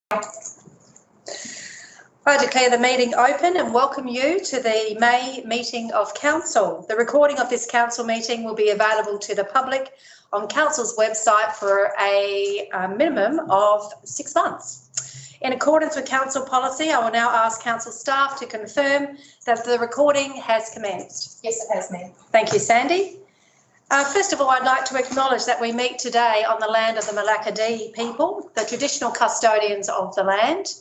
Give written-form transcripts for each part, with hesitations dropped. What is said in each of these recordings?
I declare the meeting open and welcome you to the May meeting of Council. The recording of this Council meeting will be available to the public on Council's website for a minimum of 6 months. In accordance with Council policy, I will now ask Council staff to confirm that the recording has commenced. Yes, it has, Mayor. Thank you, Sandy. First of all, I'd like to acknowledge that we meet today on the land of the Malacca people, the traditional custodians of the land.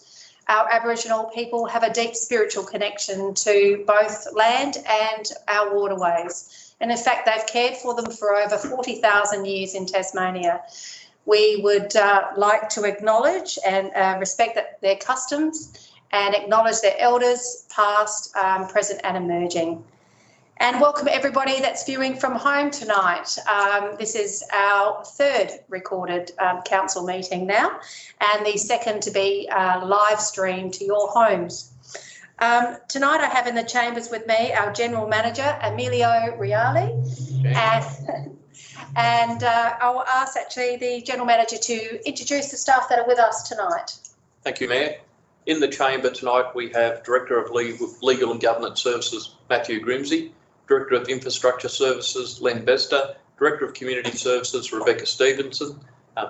Our Aboriginal people have a deep spiritual connection to both land and our waterways. And in fact, they've cared for them for over 40,000 years in Tasmania. We would like to acknowledge and respect their customs and acknowledge their elders, past, present and emerging. And welcome everybody that's viewing from home tonight. This is our third recorded council meeting now, and the second to be live streamed to your homes. Tonight I have in the chambers with me our General Manager, Emilio Reale, and I will ask actually the General Manager to introduce the staff that are with us tonight. Thank you, Mayor. In the chamber tonight we have Director of Legal and Governance Services, Matthew Grimsey, Director of Infrastructure Services, Len Bester, Director of Community Services, Rebecca Stevenson,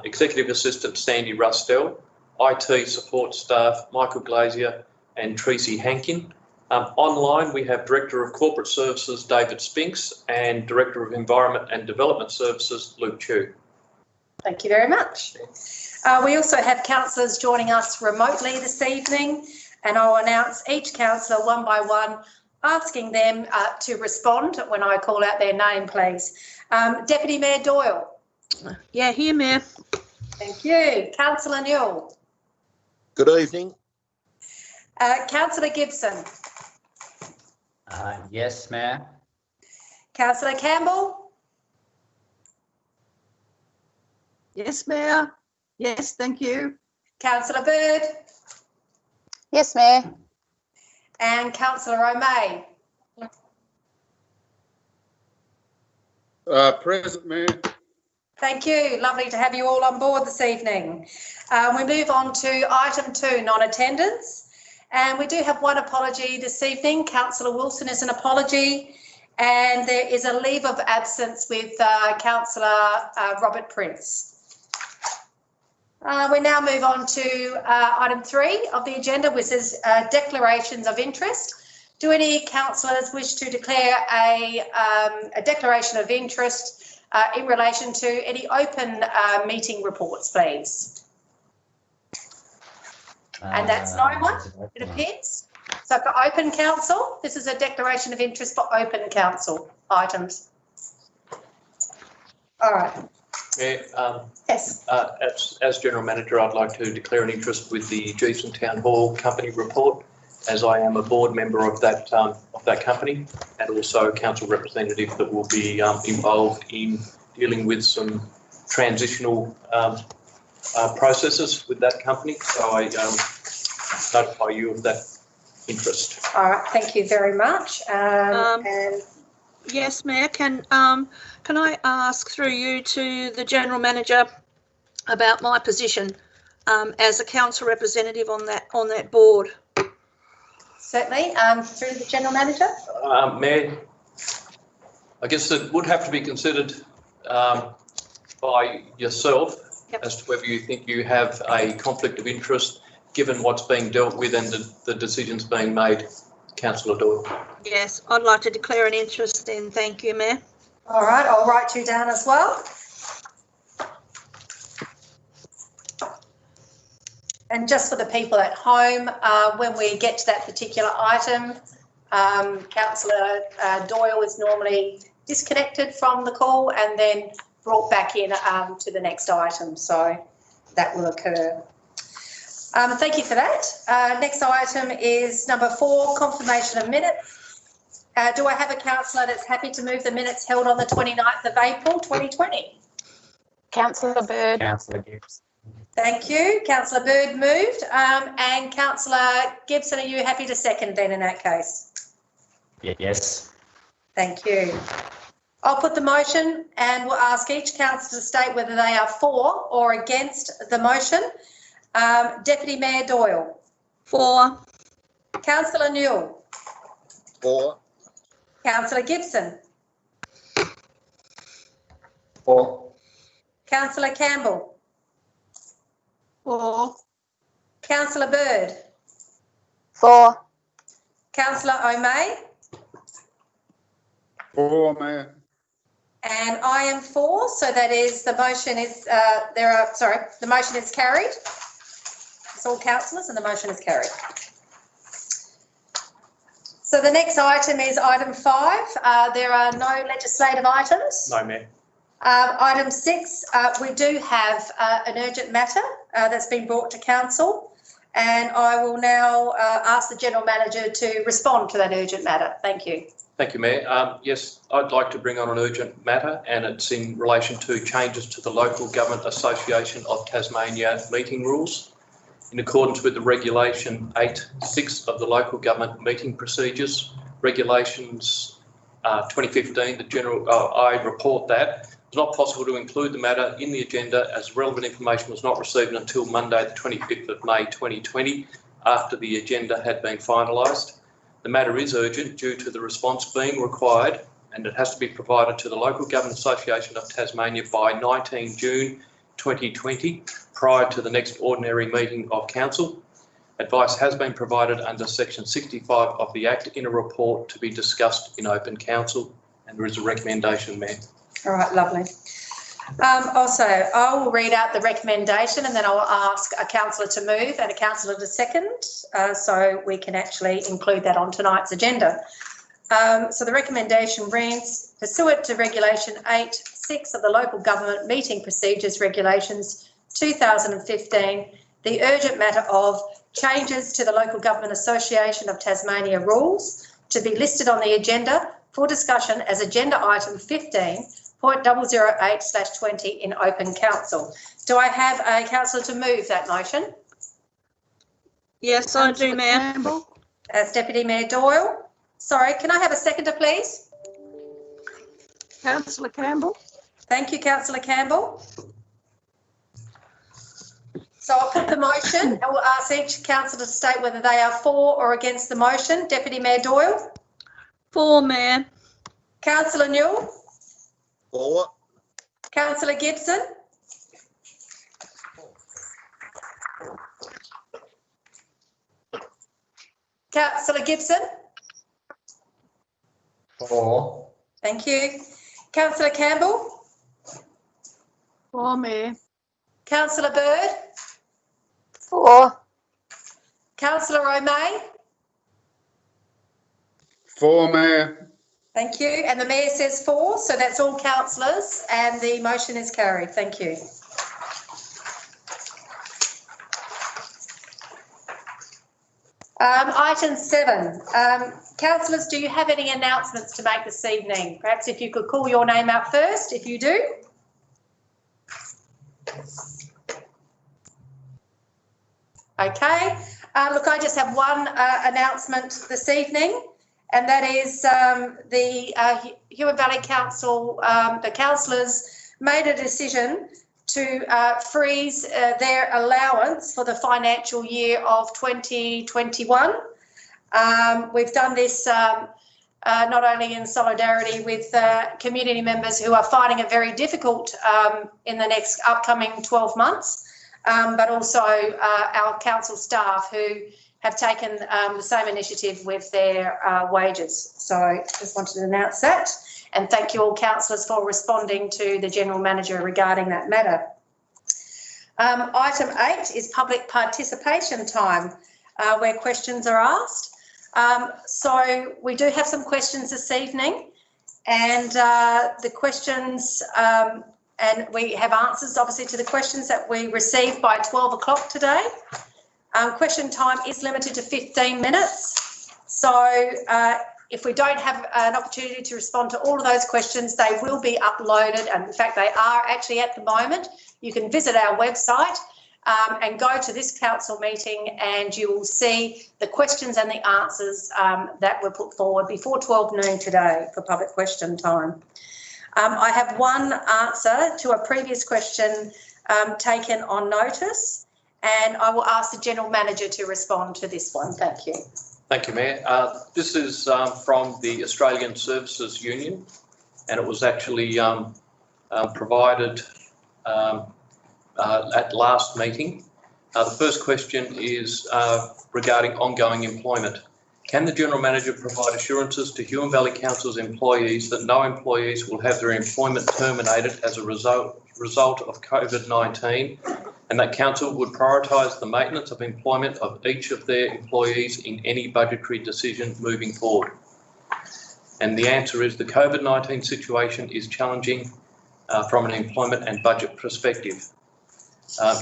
Executive Assistant, Sandy Rustell, IT support staff, Michael Glazier and Tracy Hankin. Online, we have Director of Corporate Services, David Spinks, and Director of Environment and Development Services, Luke Chu. Thank you very much. We also have councillors joining us remotely this evening, and I'll announce each councillor one by one, asking them to respond when I call out their name, please. Deputy Mayor Doyle. Yeah, here, Mayor. Thank you. Councillor Newell. Good evening. Councillor Gibson. Yes, Mayor. Councillor Campbell. Yes, Mayor. Yes, thank you. Councillor Bird. Yes, Mayor. And Councillor O'May. Present, Mayor. Thank you. Lovely to have you all on board this evening. We move on to item 2, non-attendance. And we do have one apology this evening. Councillor Wilson is an apology. And there is a leave of absence with Councillor Robert Prince. We now move on to item 3 of the agenda, which is declarations of interest. Do any councillors wish to declare a declaration of interest in relation to any open meeting reports, please? And that's no one, it appears. So for open council, this is a declaration of interest for open council items. All right. Yes. As General Manager, I'd like to declare an interest with the Geeson Town Hall Company report, as I am a board member of that company, and also a council representative that will be involved in dealing with some transitional processes with that company. So I notify you of that interest. All right. Thank you very much. And yes, Mayor. Can I ask through you to the General Manager about my position as a council representative on that board? Certainly. Through the General Manager. Mayor, I guess it would have to be considered by yourself. Yep. As to whether you think you have a conflict of interest given what's being dealt with and the decisions being made. Councillor Doyle. Yes, I'd like to declare an interest in. Thank you, Mayor. All right, I'll write you down as well. And just for the people at home, when we get to that particular item, Councillor Doyle is normally disconnected from the call and then brought back in to the next item. So that will occur. Thank you for that. Next item is number 4, confirmation of minutes. Do I have a councillor that's happy to move the minutes held on the 29th of April 2020? Councillor Bird. Councillor Gibbs. Thank you. Councillor Bird moved. And Councillor Gibson, are you happy to second then in that case? Yes. Thank you. I'll put the motion and we'll ask each councillor to state whether they are for or against the motion. Deputy Mayor Doyle. 4. Councillor Newell. 4. Councillor Gibson. 4. Councillor Campbell. 4. Councillor Bird. 4. Councillor O'May. 4, Mayor. And I am 4, so that is the motion is the motion is carried. It's all councillors and the motion is carried. So the next item is item 5. There are no legislative items. No, Mayor. Item 6, we do have an urgent matter that's been brought to council, and I will now ask the General Manager to respond to that urgent matter. Thank you. Thank you, Mayor. Yes, I'd like to bring on an urgent matter, and it's in relation to changes to the Local Government Association of Tasmania meeting rules. In accordance with the Regulation 8.6 of the Local Government Meeting Procedures, Regulations 2015, I report that it's not possible to include the matter in the agenda as relevant information was not received until Monday the 25th of May 2020 after the agenda had been finalised. The matter is urgent due to the response being required, and it has to be provided to the Local Government Association of Tasmania by 19 June 2020 prior to the next ordinary meeting of Council. Advice has been provided under Section 65 of the Act in a report to be discussed in open council, and there is a recommendation, Mayor. All right, lovely. Also, I will read out the recommendation and then I will ask a councillor to move and a councillor to second, so we can actually include that on tonight's agenda. So the recommendation reads, pursuant to Regulation 8.6 of the Local Government Meeting Procedures Regulations 2015, the urgent matter of changes to the Local Government Association of Tasmania rules to be listed on the agenda for discussion as agenda item 15.008/20 in open council. Do I have a councillor to move that motion? Yes, I do, Mayor. As Deputy Mayor Doyle. Sorry, can I have a seconder, please? Councillor Campbell. Thank you, Councillor Campbell. So I'll put the motion and we'll ask each councillor to state whether they are for or against the motion. Deputy Mayor Doyle. 4, Mayor. Councillor Newell. 4. Councillor Gibson. Councillor Gibson. 4. Thank you. Councillor Campbell. 4, Mayor. Councillor Bird. 4. Councillor O'May. 4, Mayor. Thank you. And the Mayor says 4, so that's all councillors and the motion is carried. Thank you. Item 7. Councillors, do you have any announcements to make this evening? Perhaps if you could call your name out first, if you do. Okay. Look, I just have one announcement this evening, and that is the Huon Valley Council, the councillors made a decision to freeze their allowance for the financial year of 2021. We've done this not only in solidarity with community members who are finding it very difficult in the next upcoming 12 months, but also our council staff who have taken the same initiative with their wages. So just wanted to announce that. And thank you all councillors for responding to the General Manager regarding that matter. Item 8 is public participation time, where questions are asked. So we do have some questions this evening, and the questions, and we have answers obviously to the questions that we received by 12 o'clock today. Question time is limited to 15 minutes. So if we don't have an opportunity to respond to all of those questions, they will be uploaded. And in fact, they are actually at the moment. You can visit our website and go to this council meeting and you will see the questions and the answers that were put forward before 12 noon today for public question time. I have one answer to a previous question taken on notice, And I will ask the General Manager to respond to this one. Thank you. Thank you, Mayor. This is from the Australian Services Union, and it was actually provided at last meeting. The first question is regarding ongoing employment. Can the General Manager provide assurances to Huon Valley Council's employees that no employees will have their employment terminated as a result of COVID-19, and that Council would prioritise the maintenance of employment of each of their employees in any budgetary decision moving forward? And the answer is the COVID-19 situation is challenging from an employment and budget perspective.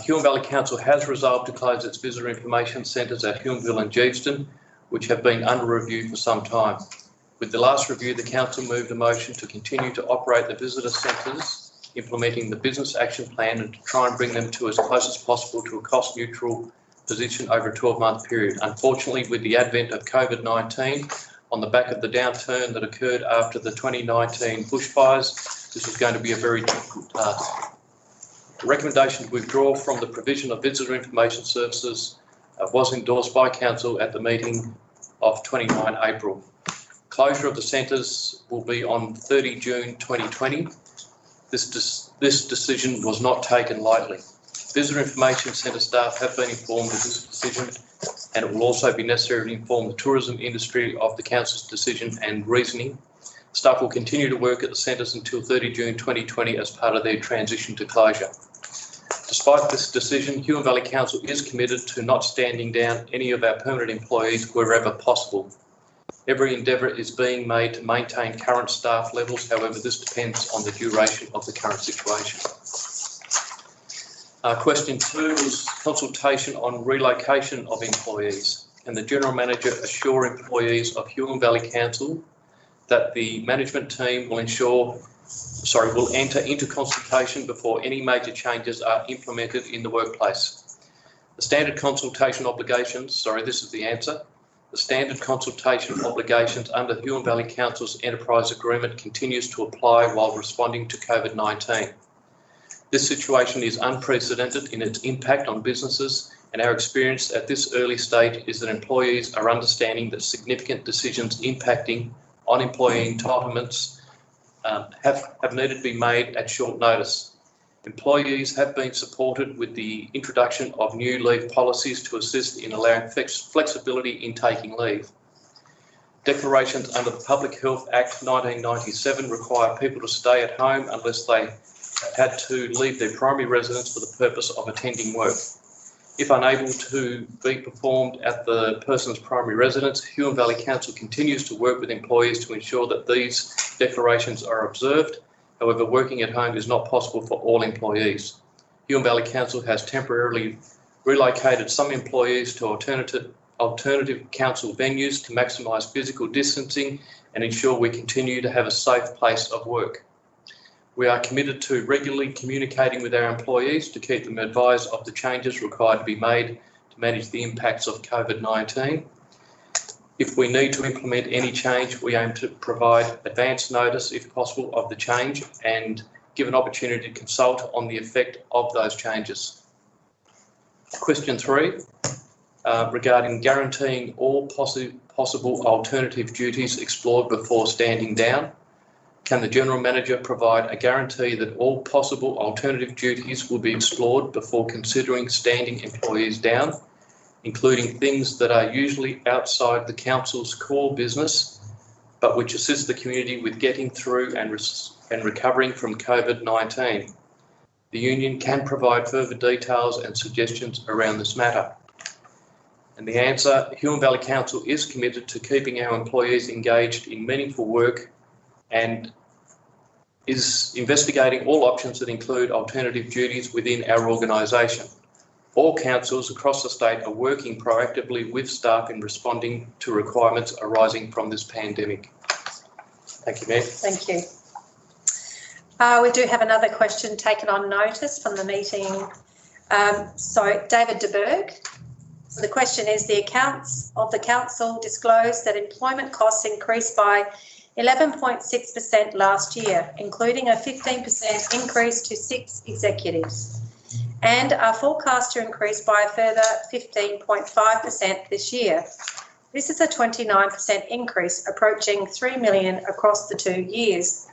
Huon Valley Council has resolved to close its visitor information centres at Huonville and Geeveston, which have been under review for some time. With the last review, the Council moved a motion to continue to operate the visitor centres, implementing the business action plan and to try and bring them to as close as possible to a cost-neutral position over a 12-month period. Unfortunately, with the advent of COVID-19, on the back of the downturn that occurred after the 2019 bushfires, this is going to be a very difficult task. The recommendation to withdraw from the provision of visitor information services was endorsed by Council at the meeting of 29 April. Closure of the centres will be on 30 June 2020. This decision was not taken lightly. Visitor information centre staff have been informed of this decision, and it will also be necessary to inform the tourism industry of the Council's decision and reasoning. Staff will continue to work at the centres until 30 June 2020 as part of their transition to closure. Despite this decision, Huon Valley Council is committed to not standing down any of our permanent employees wherever possible. Every endeavour is being made to maintain current staff levels, however this depends on the duration of the current situation. Question 2 is consultation on relocation of employees. Can the General Manager assure employees of Huon Valley Council that the management team will enter into consultation before any major changes are implemented in the workplace? The standard consultation obligations, this is the answer. The standard consultation obligations under Huon Valley Council's enterprise agreement continues to apply while responding to COVID-19. This situation is unprecedented in its impact on businesses, and our experience at this early stage is that employees are understanding that significant decisions impacting on employee entitlements have needed to be made at short notice. Employees have been supported with the introduction of new leave policies to assist in allowing flexibility in taking leave. Declarations under the Public Health Act 1997 require people to stay at home unless they have had to leave their primary residence for the purpose of attending work. If unable to be performed at the person's primary residence, Huon Valley Council continues to work with employees to ensure that these declarations are observed. However, working at home is not possible for all employees. Huon Valley Council has temporarily relocated some employees to alternative council venues to maximise physical distancing and ensure we continue to have a safe place of work. We are committed to regularly communicating with our employees to keep them advised of the changes required to be made to manage the impacts of COVID-19. If we need to implement any change, we aim to provide advance notice, if possible, of the change and give an opportunity to consult on the effect of those changes. Question 3, regarding guaranteeing all possible alternative duties explored before standing down. Can the General Manager provide a guarantee that all possible alternative duties will be explored before considering standing employees down, including things that are usually outside the Council's core business, but which assist the community with getting through and recovering from COVID-19? The Union can provide further details and suggestions around this matter. And the answer, Huon Valley Council is committed to keeping our employees engaged in meaningful work and is investigating all options that include alternative duties within our organisation. All councils across the state are working proactively with staff in responding to requirements arising from this pandemic. Thank you, Mayor. Thank you. We do have another question taken on notice from the meeting. David de Berg. So the question is, the accounts of the council disclose that employment costs increased by 11.6% last year, including a 15% increase to 6 executives, and are forecast to increase by a further 15.5% this year. This is a 29% increase, approaching 3 million across the 2 years.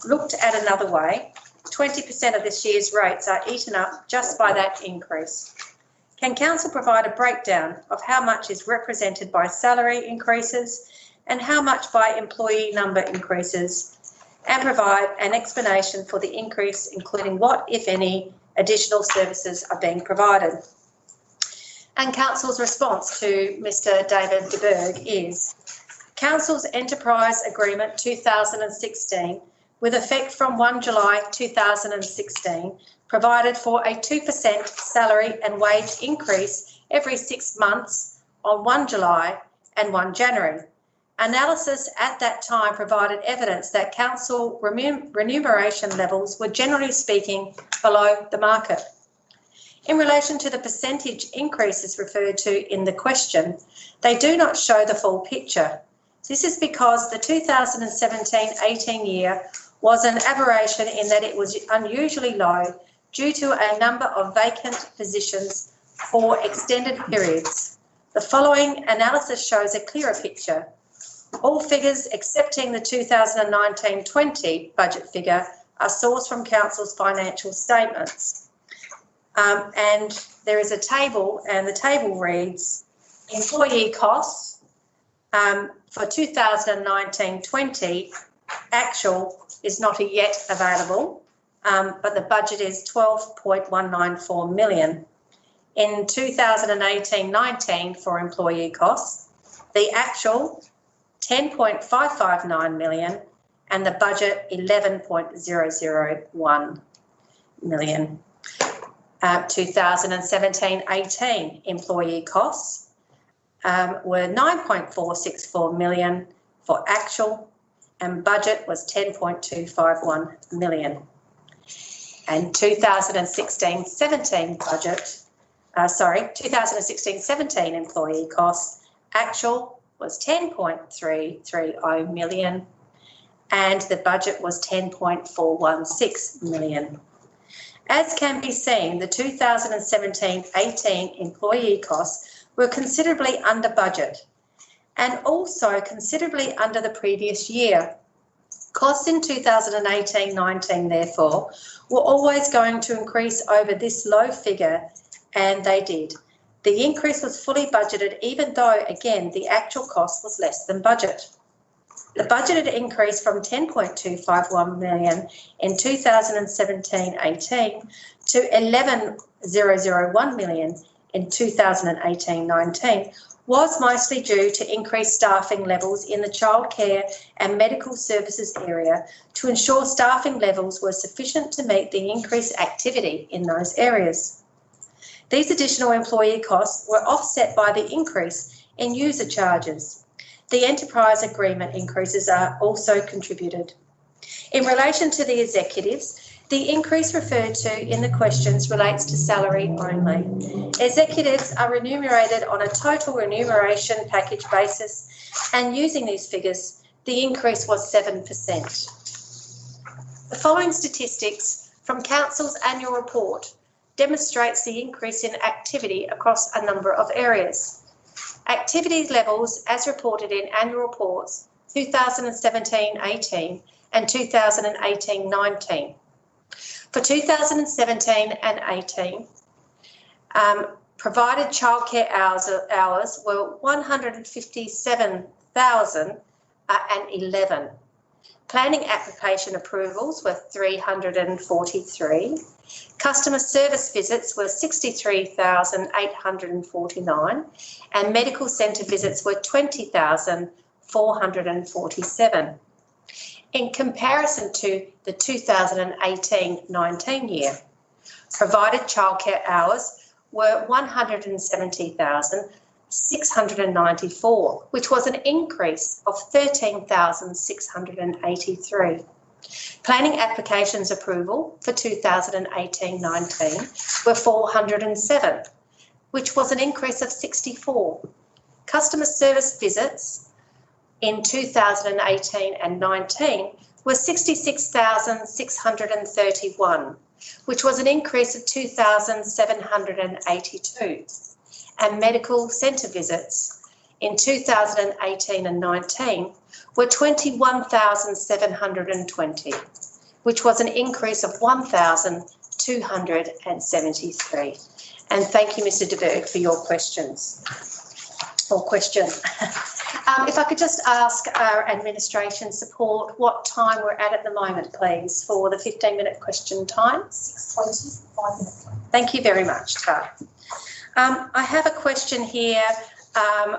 Looked at another way, 20% of this year's rates are eaten up just by that increase. Can Council provide a breakdown of how much is represented by salary increases and how much by employee number increases, and provide an explanation for the increase, including what, if any, additional services are being provided? And Council's response to Mr David de Burgh is, Council's Enterprise Agreement 2016, with effect from 1 July 2016, provided for a 2% salary and wage increase every 6 months on 1 July and 1 January. Analysis at that time provided evidence that council remuneration levels were generally speaking below the market. In relation to the percentage increases referred to in the question, they do not show the full picture. This is because the 2017-18 year was an aberration in that it was unusually low due to a number of vacant positions for extended periods. The following analysis shows a clearer picture. All figures excepting the 2019-20 budget figure are sourced from Council's financial statements. And there is a table, and the table reads, employee costs for 2019-20 actual is not yet available, but the budget is 12.194 million. In 2018-19 for employee costs, the actual 10.559 million and the budget 11.001 million. 2017-18 employee costs were 9.464 million for actual, and budget was 10.251 million. And 2016-17 budget, 2016-17 employee costs, actual was 10.330 million and the budget was 10.416 million. As can be seen, the 2017-18 employee costs were considerably under budget and also considerably under the previous year. Costs in 2018-19, therefore, were always going to increase over this low figure, and they did. The increase was fully budgeted, even though, again, the actual cost was less than budget. The budgeted increase from 10.251 million in 2017-18 to 11.001 million in 2018-19 was mostly due to increased staffing levels in the childcare and medical services area to ensure staffing levels were sufficient to meet the increased activity in those areas. These additional employee costs were offset by the increase in user charges. The enterprise agreement increases are also contributed. In relation to the executives, the increase referred to in the questions relates to salary only. Executives are remunerated on a total remuneration package basis, and using these figures, the increase was 7%. The following statistics from Council's annual report demonstrates the increase in activity across a number of areas. Activity levels as reported in annual reports 2017-18 and 2018-19. For 2017 and 18, provided childcare hours were 157,011. Planning application approvals were 343. Customer service visits were 63,849 and medical centre visits were 20,447. In comparison to the 2018-19 year, provided childcare hours were 170,694, which was an increase of 13,683. Planning applications approval for 2018-19 were 407, which was an increase of 64. Customer service visits in 2018 and 19 were 66,631, which was an increase of 2,782, and medical centre visits in 2018 and 19 were 21,720, which was an increase of 1,273. And thank you, Mr. De Berg, for your questions. Or question. If I could just ask our administration support what time we're at the moment, please, for the 15-minute question time. 6:20, 5 minutes. Thank you very much, Tar. I have a question here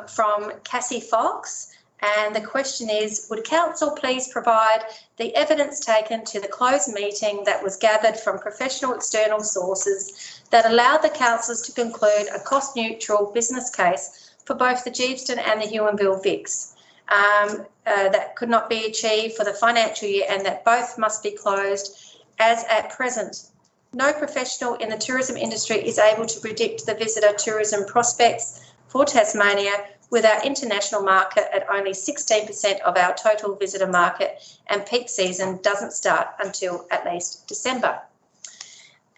from Cassie Fox, and the question is, would Council please provide the evidence taken to the closed meeting that was gathered from professional external sources that allowed the councillors to conclude a cost-neutral business case for both the Geeveston and the Huonville VICs that could not be achieved for the financial year and that both must be closed as at present. No professional in the tourism industry is able to predict the visitor tourism prospects for Tasmania with our international market at only 16% of our total visitor market, and peak season doesn't start until at least December.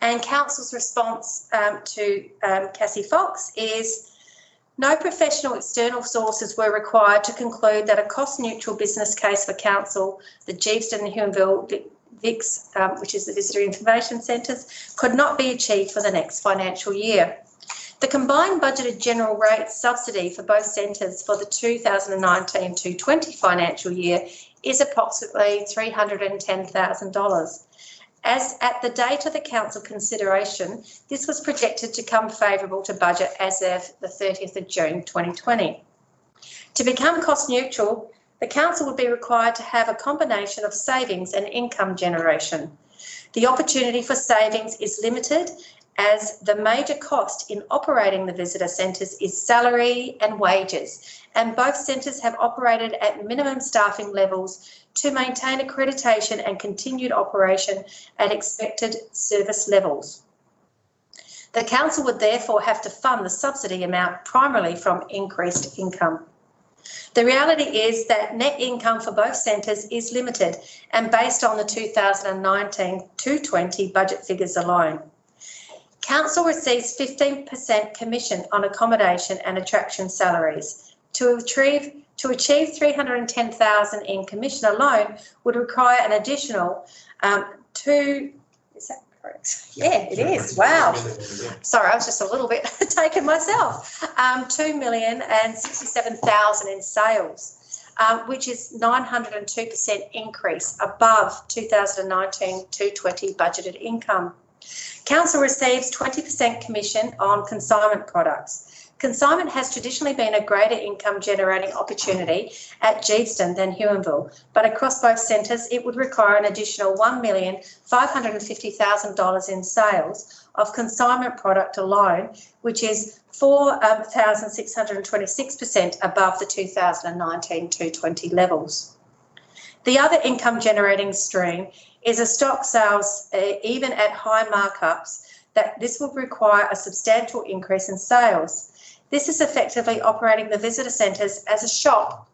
And Council's response to Cassie Fox is, no professional external sources were required to conclude that a cost-neutral business case for Council, the Geeveston and Huonville VICs, which is the Visitor Information Centres, could not be achieved for the next financial year. The combined budgeted general rate subsidy for both centres for the 2019-20 financial year is approximately $310,000. As at the date of the Council consideration, this was projected to come favourable to budget as of the 30th of June 2020. To become cost neutral, the Council would be required to have a combination of savings and income generation. The opportunity for savings is limited as the major cost in operating the visitor centres is salary and wages, and both centres have operated at minimum staffing levels to maintain accreditation and continued operation at expected service levels. The Council would therefore have to fund the subsidy amount primarily from increased income. The reality is that net income for both centres is limited and based on the 2019-20 budget figures alone. Council receives 15% commission on accommodation and attraction salaries. To achieve $310,000 in commission alone would require an additional is that correct? Yeah, it is. Wow. Sorry, I was just a little bit taken myself. $2,067,000 in sales, which is 902% increase above 2019-20 budgeted income. Council receives 20% commission on consignment products. Consignment has traditionally been a greater income generating opportunity at Geeveston than Huonville, but across both centres it would require an additional $1,550,000 in sales of consignment product alone, which is 4,626% above the 2019-20 levels. The other income generating stream is a stock sales, even at high markups, that this will require a substantial increase in sales. This is effectively operating the visitor centres as a shop,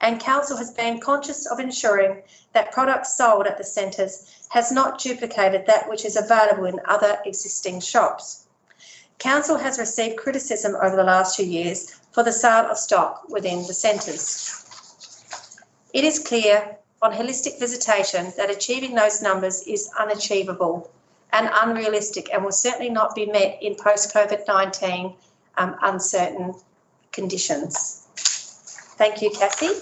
and Council has been conscious of ensuring that products sold at the centres has not duplicated that which is available in other existing shops. Council has received criticism over the last 2 years for the sale of stock within the centres. It is clear on holistic visitation that achieving those numbers is unachievable and unrealistic and will certainly not be met in post-COVID-19 uncertain conditions. Thank you, Cassie.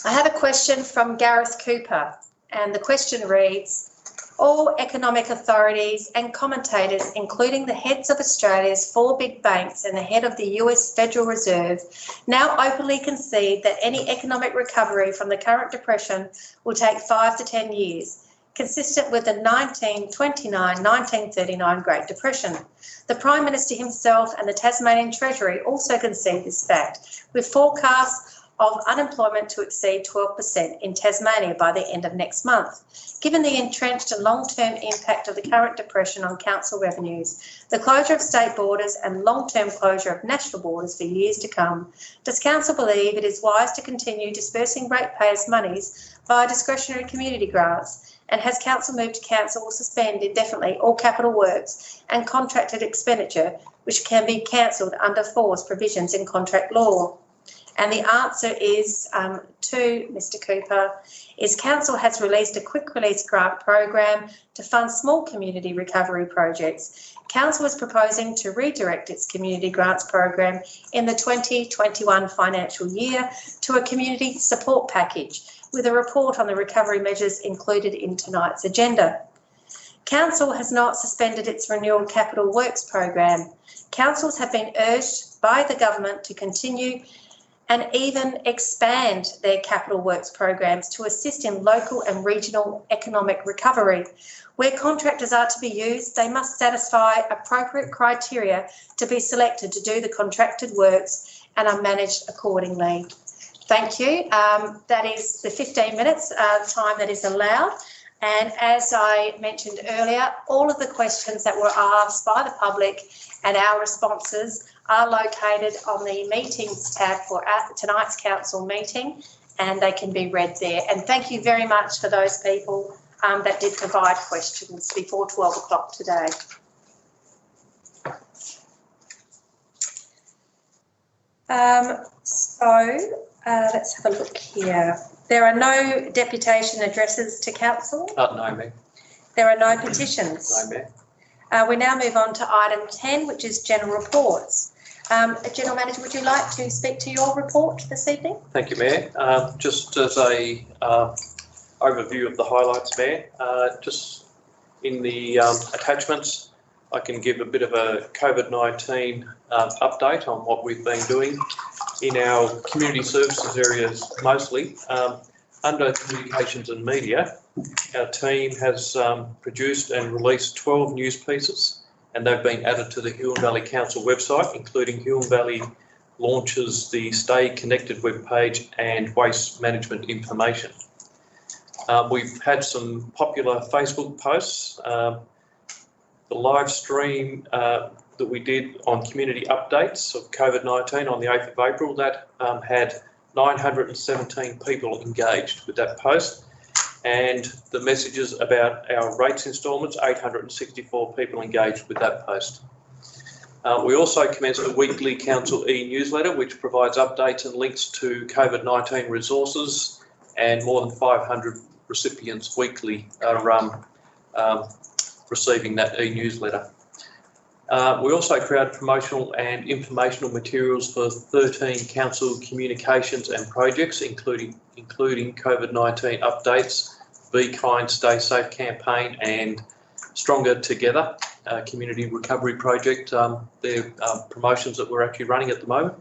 I have a question from Gareth Cooper, and the question reads, all economic authorities and commentators, including the heads of Australia's 4 big banks and the head of the US Federal Reserve, now openly concede that any economic recovery from the current depression will take 5 to 10 years, consistent with the 1929-1939 Great Depression. The Prime Minister himself and the Tasmanian Treasury also concede this fact, with forecasts of unemployment to exceed 12% in Tasmania by the end of next month. Given the entrenched and long-term impact of the current depression on council revenues, the closure of state borders and long-term closure of national borders for years to come, does council believe it is wise to continue dispersing ratepayers' monies via discretionary community grants And has Council moved to cancel or suspend indefinitely all capital works and contracted expenditure which can be cancelled under force provisions in contract law? And the answer is to Mr Cooper, is Council has released a quick release grant program to fund small community recovery projects. Council is proposing to redirect its community grants program in the 2021 financial year to a community support package with a report on the recovery measures included in tonight's agenda. Council has not suspended its renewal capital works program. Councils have been urged by the government to continue and even expand their capital works programs to assist in local and regional economic recovery. Where contractors are to be used, they must satisfy appropriate criteria to be selected to do the contracted works and are managed accordingly. Thank you. That is the 15 minutes time that is allowed. And as I mentioned earlier, all of the questions that were asked by the public and our responses are located on the meetings tab for tonight's council meeting, and they can be read there. And thank you very much for those people that did provide questions before 12 o'clock today. Let's have a look here. There are no deputation addresses to council. No, Mayor. There are no petitions. No, Mayor. We now move on to item 10, which is general reports. General Manager, would you like to speak to your report this evening? Thank you, Mayor. Just as a overview of the highlights, Mayor, just in the attachments, I can give a bit of a COVID-19 update on what we've been doing in our community services areas mostly. Under communications and media, our team has produced and released 12 news pieces, and they've been added to the Huon Valley Council website, including Huon Valley launches the Stay Connected webpage and waste management information. We've had some popular Facebook posts. The live stream that we did on community updates of COVID-19 on the 8th of April, that had 917 people engaged with that post. And the messages about our rates instalments, 864 people engaged with that post. We also commenced a weekly council e-newsletter, which provides updates and links to COVID-19 resources, and more than 500 recipients weekly are receiving that e-newsletter. We also created promotional and informational materials for 13 council communications and projects, including COVID-19 updates, Be Kind, Stay Safe campaign, and Stronger Together community recovery project. They're promotions that we're actually running at the moment.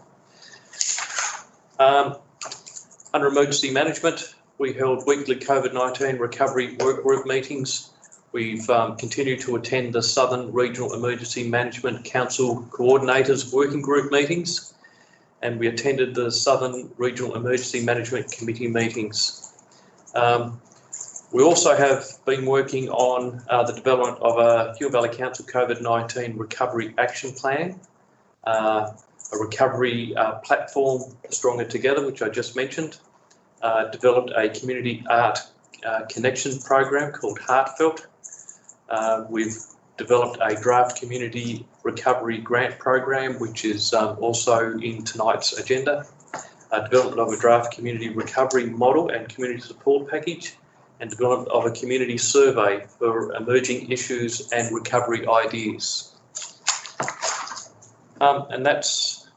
Under emergency management, we held weekly COVID-19 recovery work group meetings. We've continued to attend the Southern Regional Emergency Management Council Coordinators Working Group meetings, and we attended the Southern Regional Emergency Management Committee meetings. We also have been working on the development of a Huon Valley Council COVID-19 Recovery Action Plan, a recovery platform, Stronger Together, which I just mentioned, developed a community art connection program called Heartfelt. We've developed a draft community recovery grant program, which is also in tonight's agenda. Development of a draft community recovery model and community support package, and development of a community survey for emerging issues and recovery ideas. And that's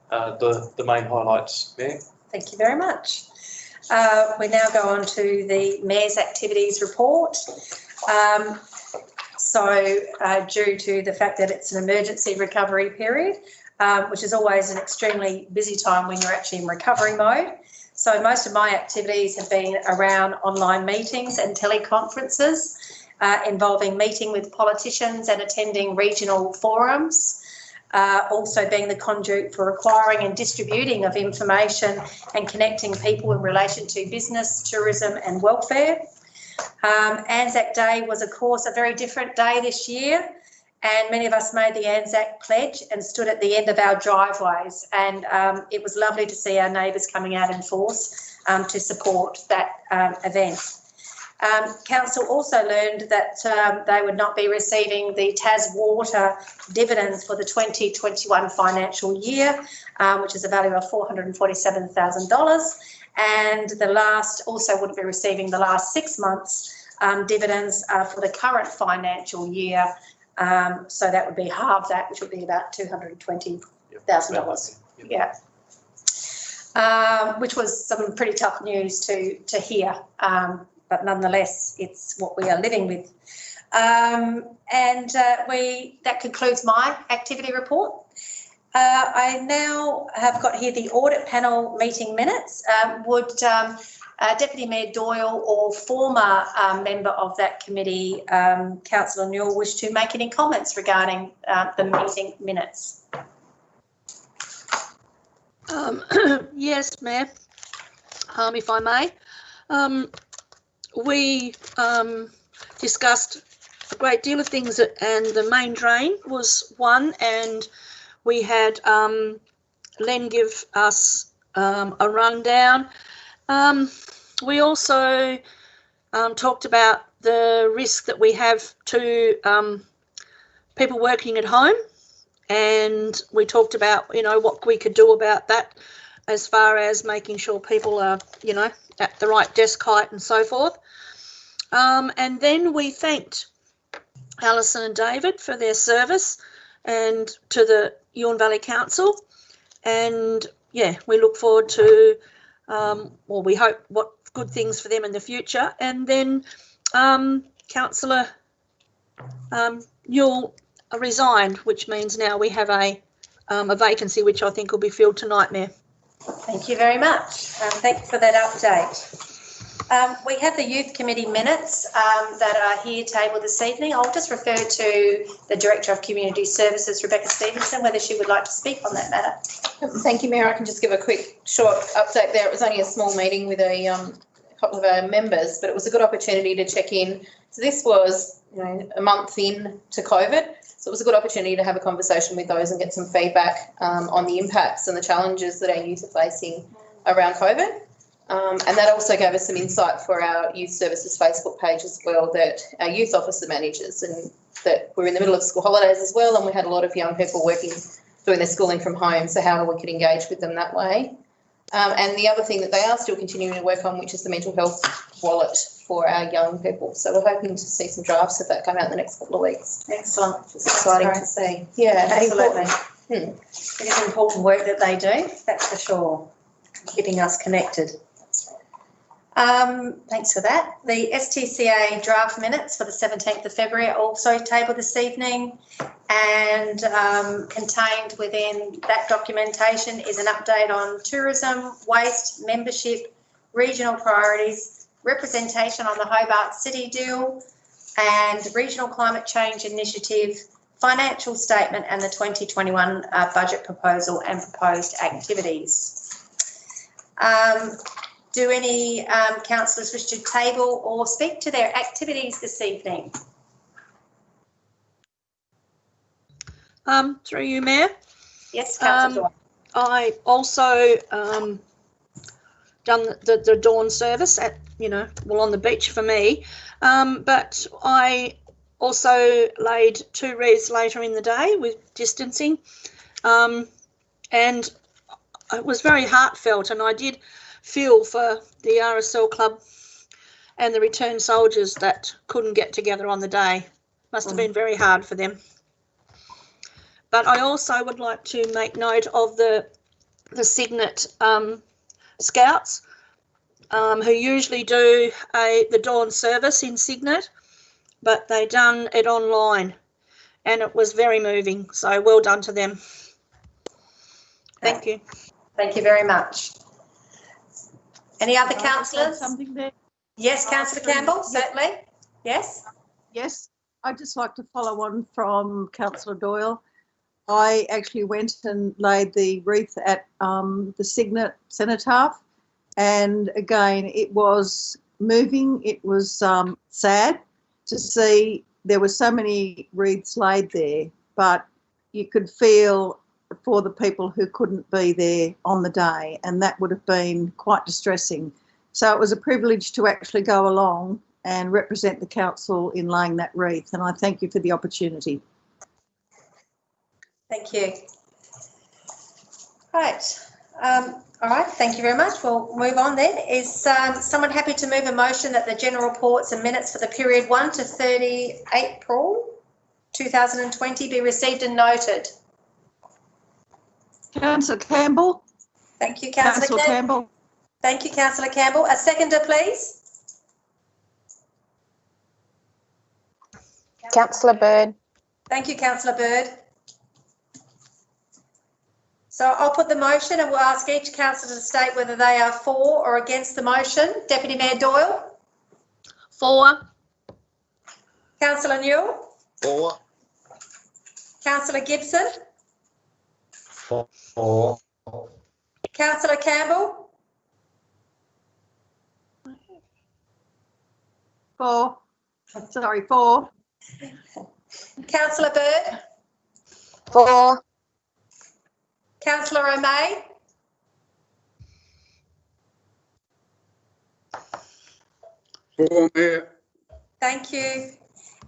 the main highlights, Mayor. Thank you very much. We now go on to the Mayor's activities report. Due to the fact that it's an emergency recovery period, which is always an extremely busy time when you're actually in recovery mode. So most of my activities have been around online meetings and teleconferences, involving meeting with politicians and attending regional forums, also being the conduit for acquiring and distributing of information and connecting people in relation to business, tourism and welfare. Anzac Day was, of course, a very different day this year, and many of us made the Anzac pledge and stood at the end of our driveways, and it was lovely to see our neighbours coming out in force to support that event. Council also learned that they would not be receiving the Tas Water dividends for the 2021 financial year, which is a value of $447,000, and also wouldn't be receiving the last 6 months dividends for the current financial year. So that would be half that, which would be about $220,000. Yeah. Which was some pretty tough news to hear, but nonetheless, it's what we are living with. That concludes my activity report. I now have got here the audit panel meeting minutes. Would Deputy Mayor Doyle or former member of that committee, Councillor Newell, wish to make any comments regarding the meeting minutes? Yes, Mayor, if I may. We discussed a great deal of things, and the main drain was one, and we had Len give us a rundown. We also talked about the risk that we have to people working at home, and we talked about, what we could do about that as far as making sure people are, at the right desk height and so forth. And then we thanked Alison and David for their service and to the Huon Valley Council. And yeah, we look forward to, we hope what good things for them in the future. And then Councillor Newell resigned, which means now we have a vacancy, which I think will be filled tonight, Mayor. Thank you very much. Thank you for that update. We have the Youth Committee minutes that are here tabled this evening. I'll just refer to the Director of Community Services, Rebecca Stevenson, whether she would like to speak on that matter. Thank you, Mayor. I can just give a quick, short update there. It was only a small meeting with a couple of our members, but it was a good opportunity to check in. So this was, a month in to COVID. So it was a good opportunity to have a conversation with those and get some feedback on the impacts and the challenges that our youth are facing around COVID. And that also gave us some insight for our Youth Services Facebook page as well, that our youth officer managers, and that we're in the middle of school holidays as well, and we had a lot of young people doing their schooling from home, so how we could engage with them that way. And the other thing that they are still continuing to work on, which is the mental health wallet for our young people. So we're hoping to see some drafts of that come out in the next couple of weeks. Excellent. It's exciting to see. Yeah, absolutely. It is important work that they do, that's for sure, keeping us connected. Thanks for that. The STCA draft minutes for the 17th of February are also tabled this evening, and contained within that documentation is an update on tourism, waste, membership, regional priorities, representation on the Hobart City deal, and regional climate change initiative, financial statement, and the 2021 budget proposal and proposed activities. Do any councillors wish to table or speak to their activities this evening? Through you, Mayor. Yes, Councillor. I also done the dawn service at, on the beach for me, but I also laid 2 wreaths later in the day with distancing, and it was very heartfelt, and I did feel for the RSL Club and the returned soldiers that couldn't get together on the day. Must have been very hard for them. But I also would like to make note of the Signet Scouts, who usually do the dawn service in Signet, but they done it online, and it was very moving. So well done to them. Thank you. Thank you very much. Any other councillors? Something there. Yes, Councillor Campbell, certainly. Yes. Yes, I'd just like to follow on from Councillor Doyle. I actually went and laid the wreath at the Signet Cenotaph, and again, it was moving. It was sad to see there were so many wreaths laid there, but you could feel for the people who couldn't be there on the day, and that would have been quite distressing. So it was a privilege to actually go along and represent the council in laying that wreath. And I thank you for the opportunity. Thank you. Right. All right, thank you very much. We'll move on then. Is someone happy to move a motion that the general reports and minutes for the period 1 to 30 April 2020 be received and noted? Councillor Campbell. Thank you, Councillor Campbell. Thank you, Councillor Campbell. A seconder, please. Councillor Bird. Thank you, Councillor Bird. So I'll put the motion and we'll ask each councillor to state whether they are for or against the motion. Deputy Mayor Doyle? For. Councillor Newell? For. Councillor Gibson? For. Councillor Campbell? For. Sorry, for. Councillor Bird? For. Councillor O'May? For, Mayor. Thank you.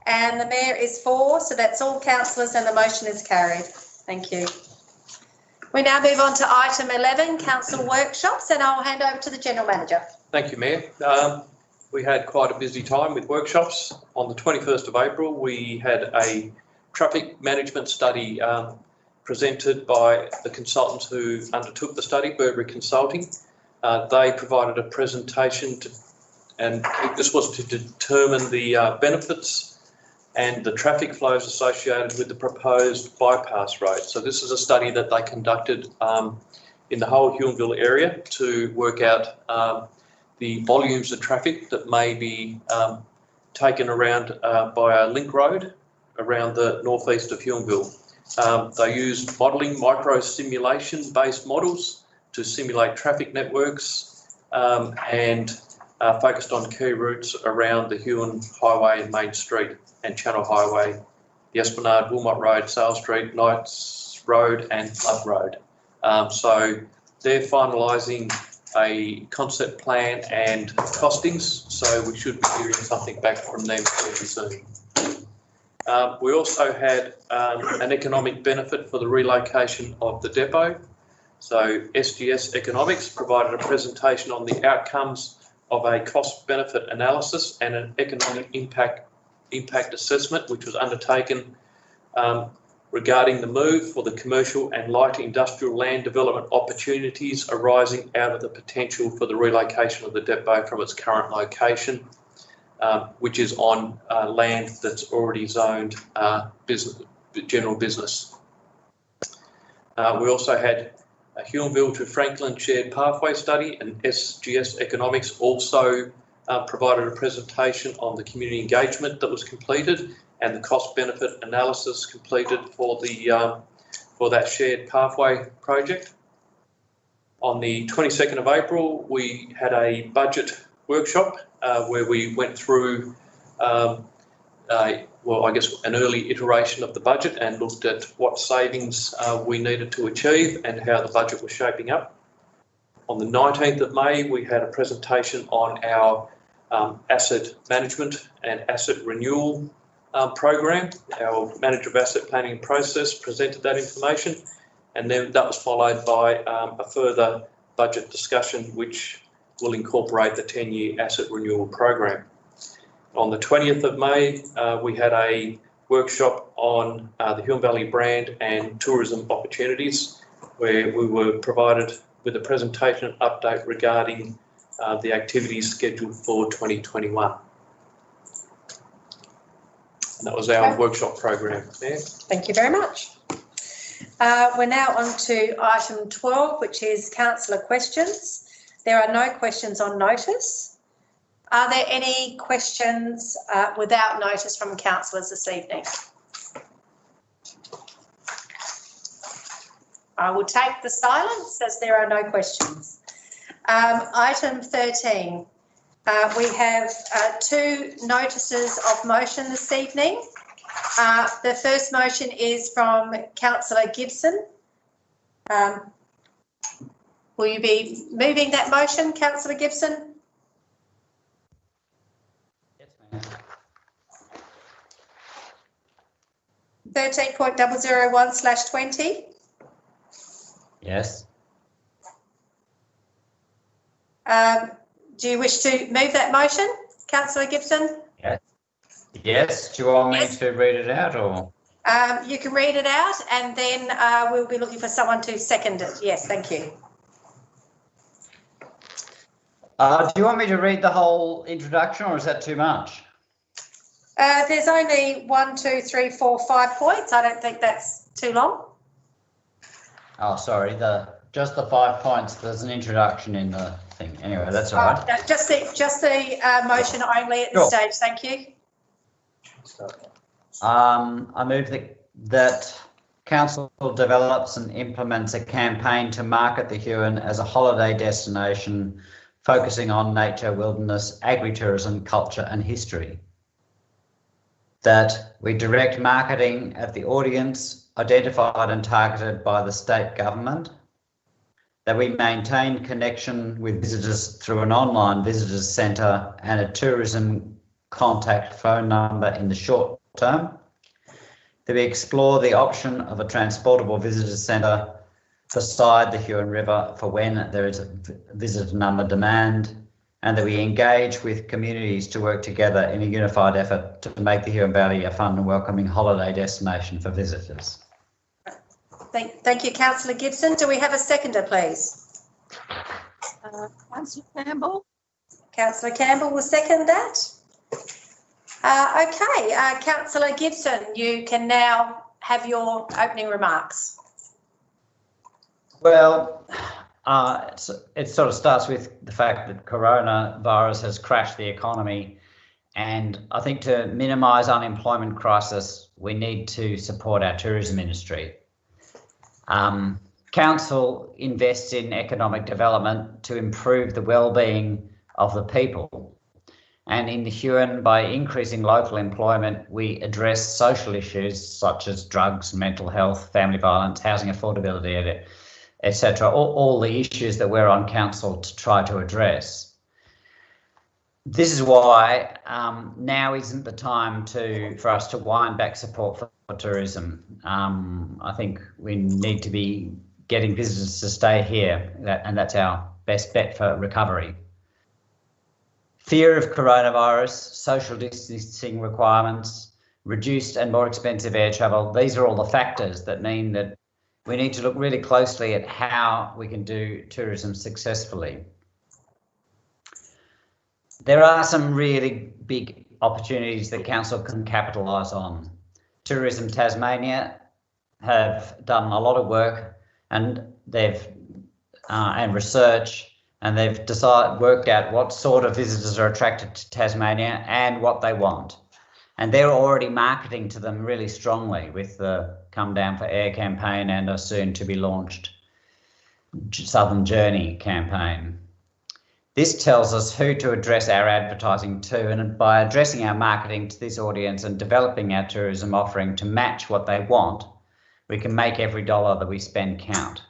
And the Mayor is for, so that's all councillors and the motion is carried. Thank you. We now move on to item 11, council workshops, and I'll hand over to the General Manager. Thank you, Mayor. We had quite a busy time with workshops. On the 21st of April, we had a traffic management study presented by the consultants who undertook the study, Burberry Consulting. They provided a presentation and this was to determine the benefits and the traffic flows associated with the proposed bypass road. So this is a study that they conducted in the whole Huonville area to work out the volumes of traffic that may be taken around by a link road around the northeast of Huonville. They used modelling, micro-simulation based models to simulate traffic networks and focused on key routes around the Huon Highway and Main Street and Channel Highway, the Esplanade, Wilmot Road, Sale Street, Knights Road and Club Road. So they're finalising a concept plan and costings, so we should be hearing something back from them fairly soon. We also had an economic benefit for the relocation of the depot. So SGS Economics provided a presentation on the outcomes of a cost benefit analysis and an economic impact assessment, which was undertaken regarding the move for the commercial and light industrial land development opportunities arising out of the potential for the relocation of the depot from its current location, which is on land that's already zoned general business. We also had a Huonville to Franklin shared pathway study, and SGS Economics also provided a presentation on the community engagement that was completed and the cost benefit analysis completed for the for that shared pathway project. On the 22nd of April, we had a budget workshop where we went through well, I guess an early iteration of the budget and looked at what savings we needed to achieve and how the budget was shaping up. On the 19th of May, we had a presentation on our asset management and asset renewal program. Our manager of asset planning and process presented that information, and then that was followed by a further budget discussion which will incorporate the 10-year asset renewal program. On the 20th of May, we had a workshop on the Huon Valley brand and tourism opportunities, where we were provided with a presentation and update regarding the activities scheduled for 2021. And that was our workshop program there. Thank you very much. We're now on to item 12, which is councillor questions. There are no questions on notice. Are there any questions without notice from councillors this evening? I will take the silence as there are no questions. Item 13. We have two notices of motion this evening. The first motion is from Councillor Gibson. Will you be moving that motion, Councillor Gibson? Yes, 13.001/20. Yes. Do you wish to move that motion, Councillor Gibson? Yes. Do you want me Yes. to read it out or? You can read it out and then we'll be looking for someone to second it. Yes, thank you. Do you want me to read the whole introduction or is that too much? There's only 1, 2, 3, 4, 5 points. I don't think that's too long. Oh, sorry. Just the 5 points. There's an introduction in the thing. Anyway, that's all right. No, just the motion only at this Sure. stage. Thank you. I move that Council develops and implements a campaign to market the Huon as a holiday destination focusing on nature, wilderness, agritourism, culture and history. That we direct marketing at the audience identified and targeted by the state government. That we maintain connection with visitors through an online visitors centre and a tourism contact phone number in the short term. That we explore the option of a transportable visitors centre beside the Huon River for when there is a visitor number demand, and that we engage with communities to work together in a unified effort to make the Huon Valley a fun and welcoming holiday destination for visitors. Thank you, Councillor Gibson. Do we have a seconder, please? Councillor Campbell. Councillor Campbell will second that. Okay, Councillor Gibson, you can now have your opening remarks. Well, it sort of starts with the fact that coronavirus has crashed the economy, and I think to minimise unemployment crisis, we need to support our tourism industry. Council invests in economic development to improve the well-being of the people. And in the Huon, by increasing local employment, we address social issues such as drugs, mental health, family violence, housing affordability, etc. All the issues that we're on council to try to address. This is why now isn't the time for us to wind back support for tourism. I think we need to be getting visitors to stay here, and that's our best bet for recovery. Fear of coronavirus, social distancing requirements, reduced and more expensive air travel, these are all the factors that mean that we need to look really closely at how we can do tourism successfully. There are some really big opportunities that council can capitalise on. Tourism Tasmania have done a lot of work and research, and they've worked out what sort of visitors are attracted to Tasmania and what they want. And they're already marketing to them really strongly with the Come Down for Air campaign and a soon to be launched Southern Journey campaign. This tells us who to address our advertising to, and by addressing our marketing to this audience and developing our tourism offering to match what they want, we can make every dollar that we spend count.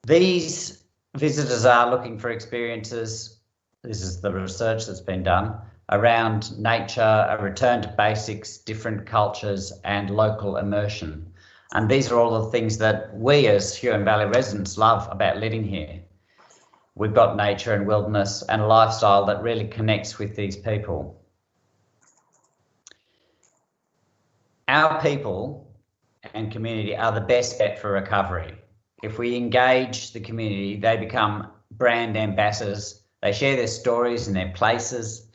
These visitors are looking for experiences, this is the research that's been done, around nature, a return to basics, different cultures and local immersion. And these are all the things that we as Huon Valley residents love about living here. We've got nature and wilderness and a lifestyle that really connects with these people. Our people and community are the best bet for recovery. If we engage the community, they become brand ambassadors. They share their stories and their places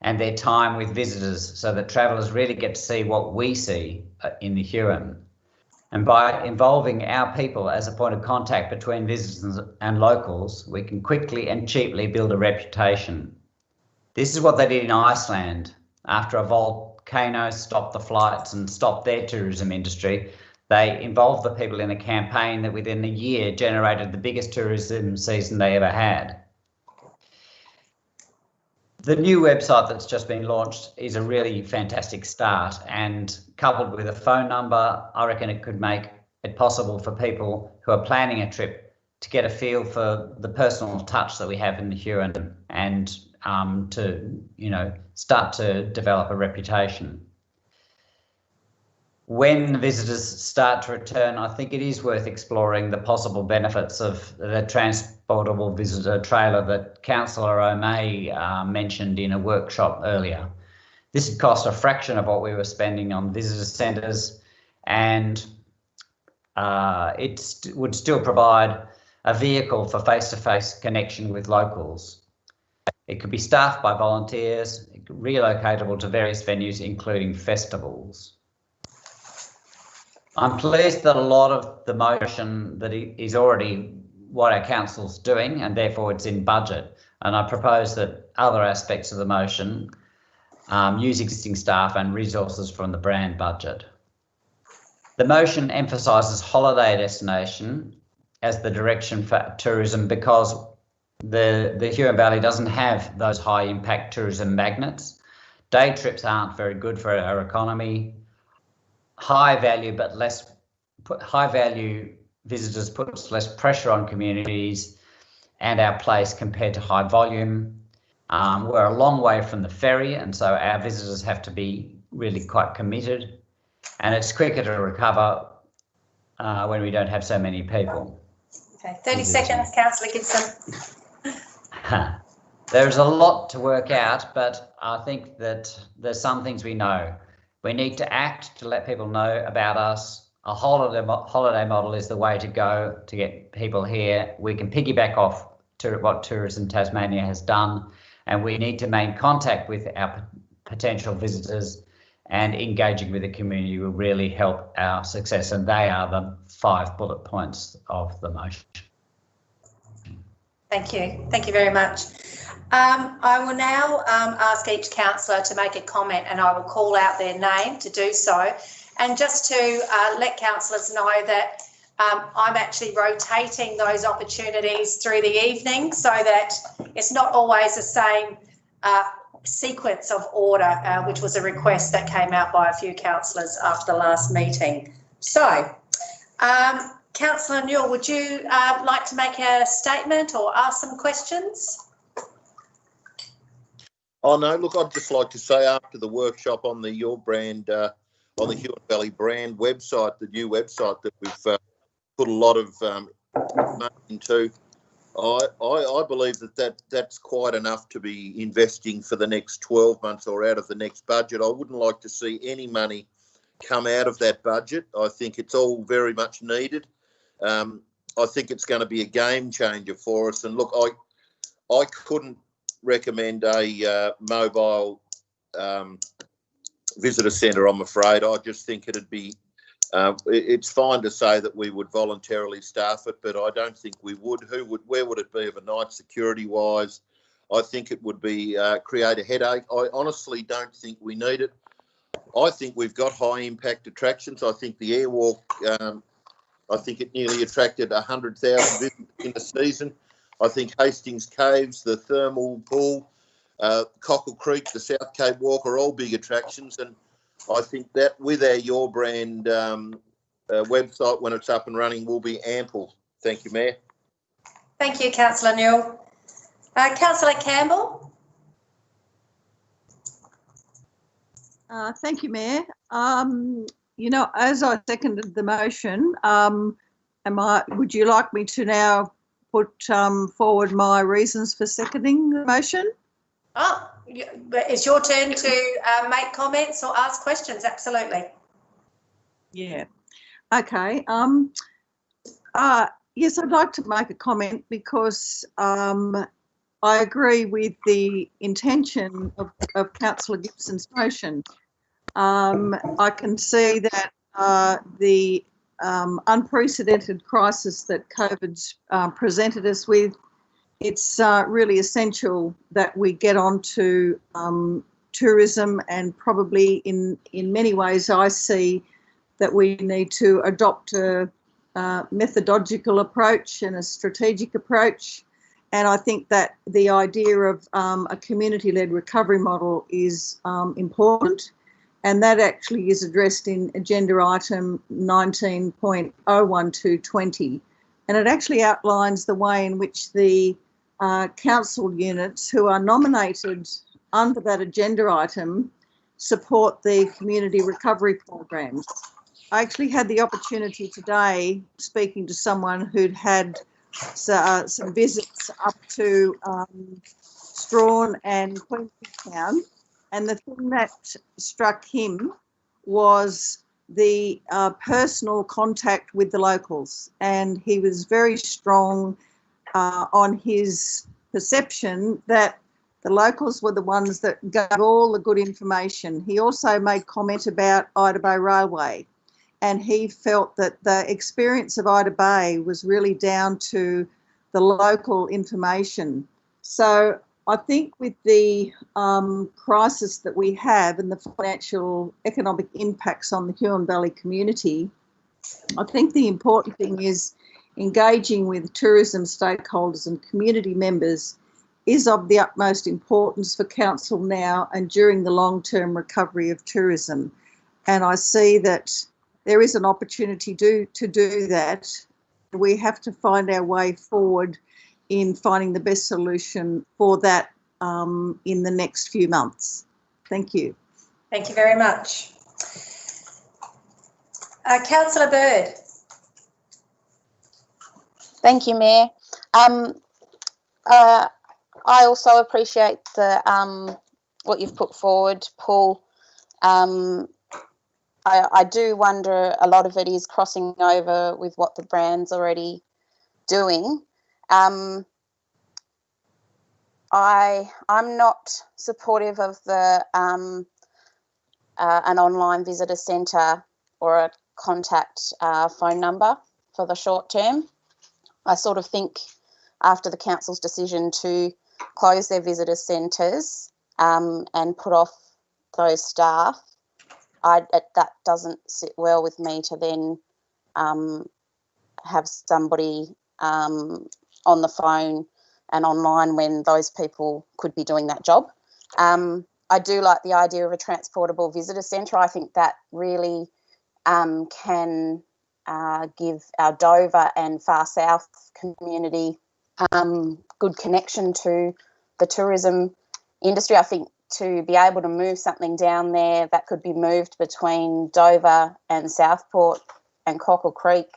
and their time with visitors so that travellers really get to see what we see in the Huon. And by involving our people as a point of contact between visitors and locals, we can quickly and cheaply build a reputation. This is what they did in Iceland. After a volcano stopped the flights and stopped their tourism industry, they involved the people in a campaign that within a year generated the biggest tourism season they ever had. The new website that's just been launched is a really fantastic start, and coupled with a phone number, I reckon it could make it possible for people who are planning a trip to get a feel for the personal touch that we have in the Huon and to, start to develop a reputation. when visitors start to return, I think it is worth exploring the possible benefits of the transportable visitor trailer that Councillor O'May mentioned in a workshop earlier. This would cost a fraction of what we were spending on visitor centres, and it would still provide a vehicle for face-to-face connection with locals. It could be staffed by volunteers, relocatable to various venues, including festivals. I'm pleased that a lot of the motion that is already what our council's doing, and therefore it's in budget. And I propose that other aspects of the motion use existing staff and resources from the brand budget. The motion emphasises holiday destination as the direction for tourism because the Huon Valley doesn't have those high impact tourism magnets. Day trips aren't very good for our economy. High value visitors puts less pressure on communities and our place compared to high volume. We're a long way from the ferry, and so our visitors have to be really quite committed. And it's quicker to recover when we don't have so many people. Okay, 30 seconds, Councillor Gibson. There's a lot to work out, but I think that there's some things we know. We need to act to let people know about us. A holiday model is the way to go to get people here. We can piggyback off to what Tourism Tasmania has done, and we need to maintain contact with our potential visitors, and engaging with the community will really help our success, and they are the 5 bullet points of the motion. Thank you very much. I will now ask each councillor to make a comment, and I will call out their name to do so. And just to let councillors know that I'm actually rotating those opportunities through the evening so that it's not always the same sequence of order, which was a request that came out by a few councillors after the last meeting. So, Councillor Newell, would you like to make a statement or ask some questions? Oh no, look, I'd just like to say after the workshop on the Your Brand, on the Huon Valley brand website, the new website that we've put a lot of money into, I believe that's quite enough to be investing for the next 12 months or out of the next budget. I wouldn't like to see any money come out of that budget. I think it's all very much needed. I think it's going to be a game changer for us. And look, I couldn't recommend a mobile visitor centre, I'm afraid. I just think it'd be, it's fine to say that we would voluntarily staff it, but I don't think we would. Where would it be overnight security wise? I think it would be create a headache. I honestly don't think we need it. I think we've got high impact attractions. I think the Airwalk, I think it nearly attracted 100,000 visitors in a season. I think Hastings Caves, the thermal pool, Cockle Creek, the South Cape Walk are all big attractions, and I think that with our Your Brand website, when it's up and running, will be ample. Thank you, Mayor. Thank you, Councillor Newell. Councillor Campbell. Thank you, Mayor. You know, as I seconded the motion, would you like me to now put forward my reasons for seconding the motion? Oh, it's your turn to make comments or ask questions. Absolutely. Yeah. Okay. Yes, I'd like to make a comment because I agree with the intention of Councillor Gibson's motion. I can see that the unprecedented crisis that COVID's presented us with, it's really essential that we get on to tourism, and probably in many ways I see that we need to adopt a methodological approach and a strategic approach. And I think that the idea of a community-led recovery model is important, and that actually is addressed in agenda item 19.01220. And it actually outlines the way in which the council units who are nominated under that agenda item support the community recovery programs. I actually had the opportunity today speaking to someone who'd had some visits up to Strawn and Queenstown, and the thing that struck him was the personal contact with the locals, and he was very strong on his perception that the locals were the ones that gave all the good information. He also made comment about Ida Bay Railway, and he felt that the experience of Ida Bay was really down to the local information. So I think with the crisis that we have and the financial economic impacts on the Huon Valley community, I think the important thing is engaging with tourism stakeholders and community members is of the utmost importance for council now and during the long-term recovery of tourism. And I see that there is an opportunity to do that. We have to find our way forward in finding the best solution for that in the next few months. Thank you. Thank you very much. Councillor Bird. Thank you, Mayor. I also appreciate the what you've put forward, Paul. I do wonder, a lot of it is crossing over with what the brand's already doing. I'm not supportive of the an online visitor centre or a contact phone number for the short term. I sort of think after the council's decision to close their visitor centres and put off those staff, that doesn't sit well with me to then have somebody on the phone and online when those people could be doing that job. I do like the idea of a transportable visitor centre. I think that really can give our Dover and Far South community good connection to the tourism industry. I think to be able to move something down there that could be moved between Dover and Southport and Cockle Creek,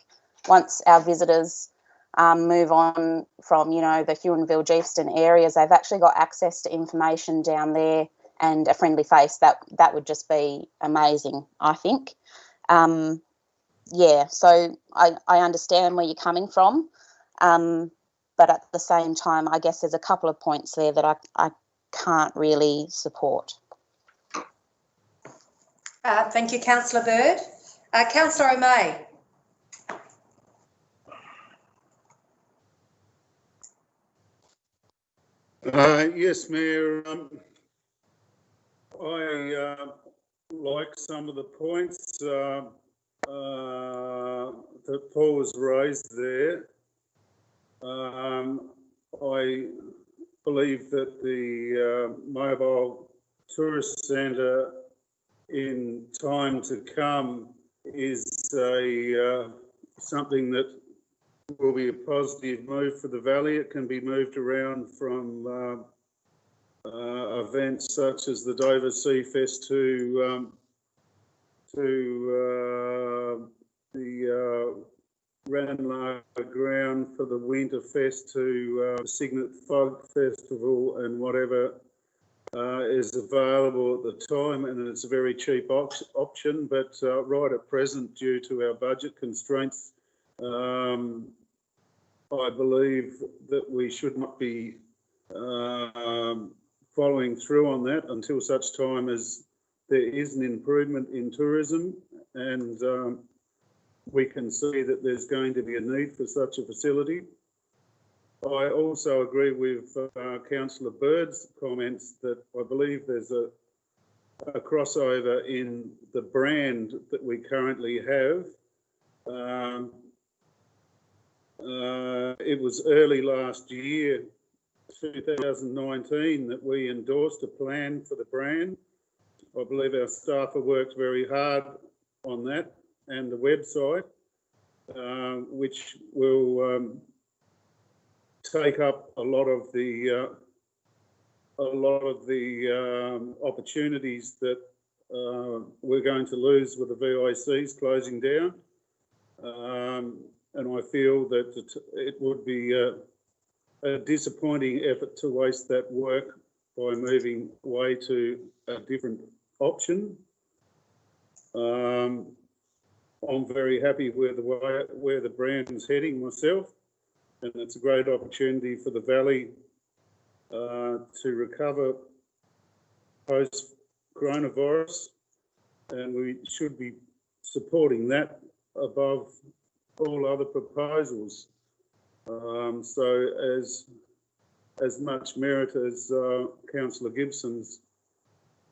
once our visitors move on from, you know, the Huonville, Geefston areas, they've actually got access to information down there and a friendly face. That would just be amazing, I think. Yeah, so I understand where you're coming from, but at the same time, I guess there's a couple of points there that I can't really support. Thank you, Councillor Bird. Councillor O'May. Yes, Mayor. I like some of the points that Paul has raised there. I believe that the mobile tourist centre in time to come is something that will be a positive move for the valley. It can be moved around from events such as the Dover Sea Fest to the Ranelagh ground for the Winter Fest, to the Cygnet Folk Festival and whatever is available at the time, and it's a very cheap option. But right at present, due to our budget constraints, I believe that we should not be following through on that until such time as there is an improvement in tourism and we can see that there's going to be a need for such a facility. I also agree with Councillor Bird's comments that I believe there's a crossover in the brand that we currently have. It was early last year, 2019, that we endorsed a plan for the brand. I believe our staff have worked very hard on that and the website, which will take up a lot of the opportunities that we're going to lose with the VICs closing down. And I feel that it would be a disappointing effort to waste that work by moving away to a different option. I'm very happy where the brand is heading myself, and it's a great opportunity for the Valley to recover post-coronavirus, and we should be supporting that above all other proposals. So as much merit as Councillor Gibson's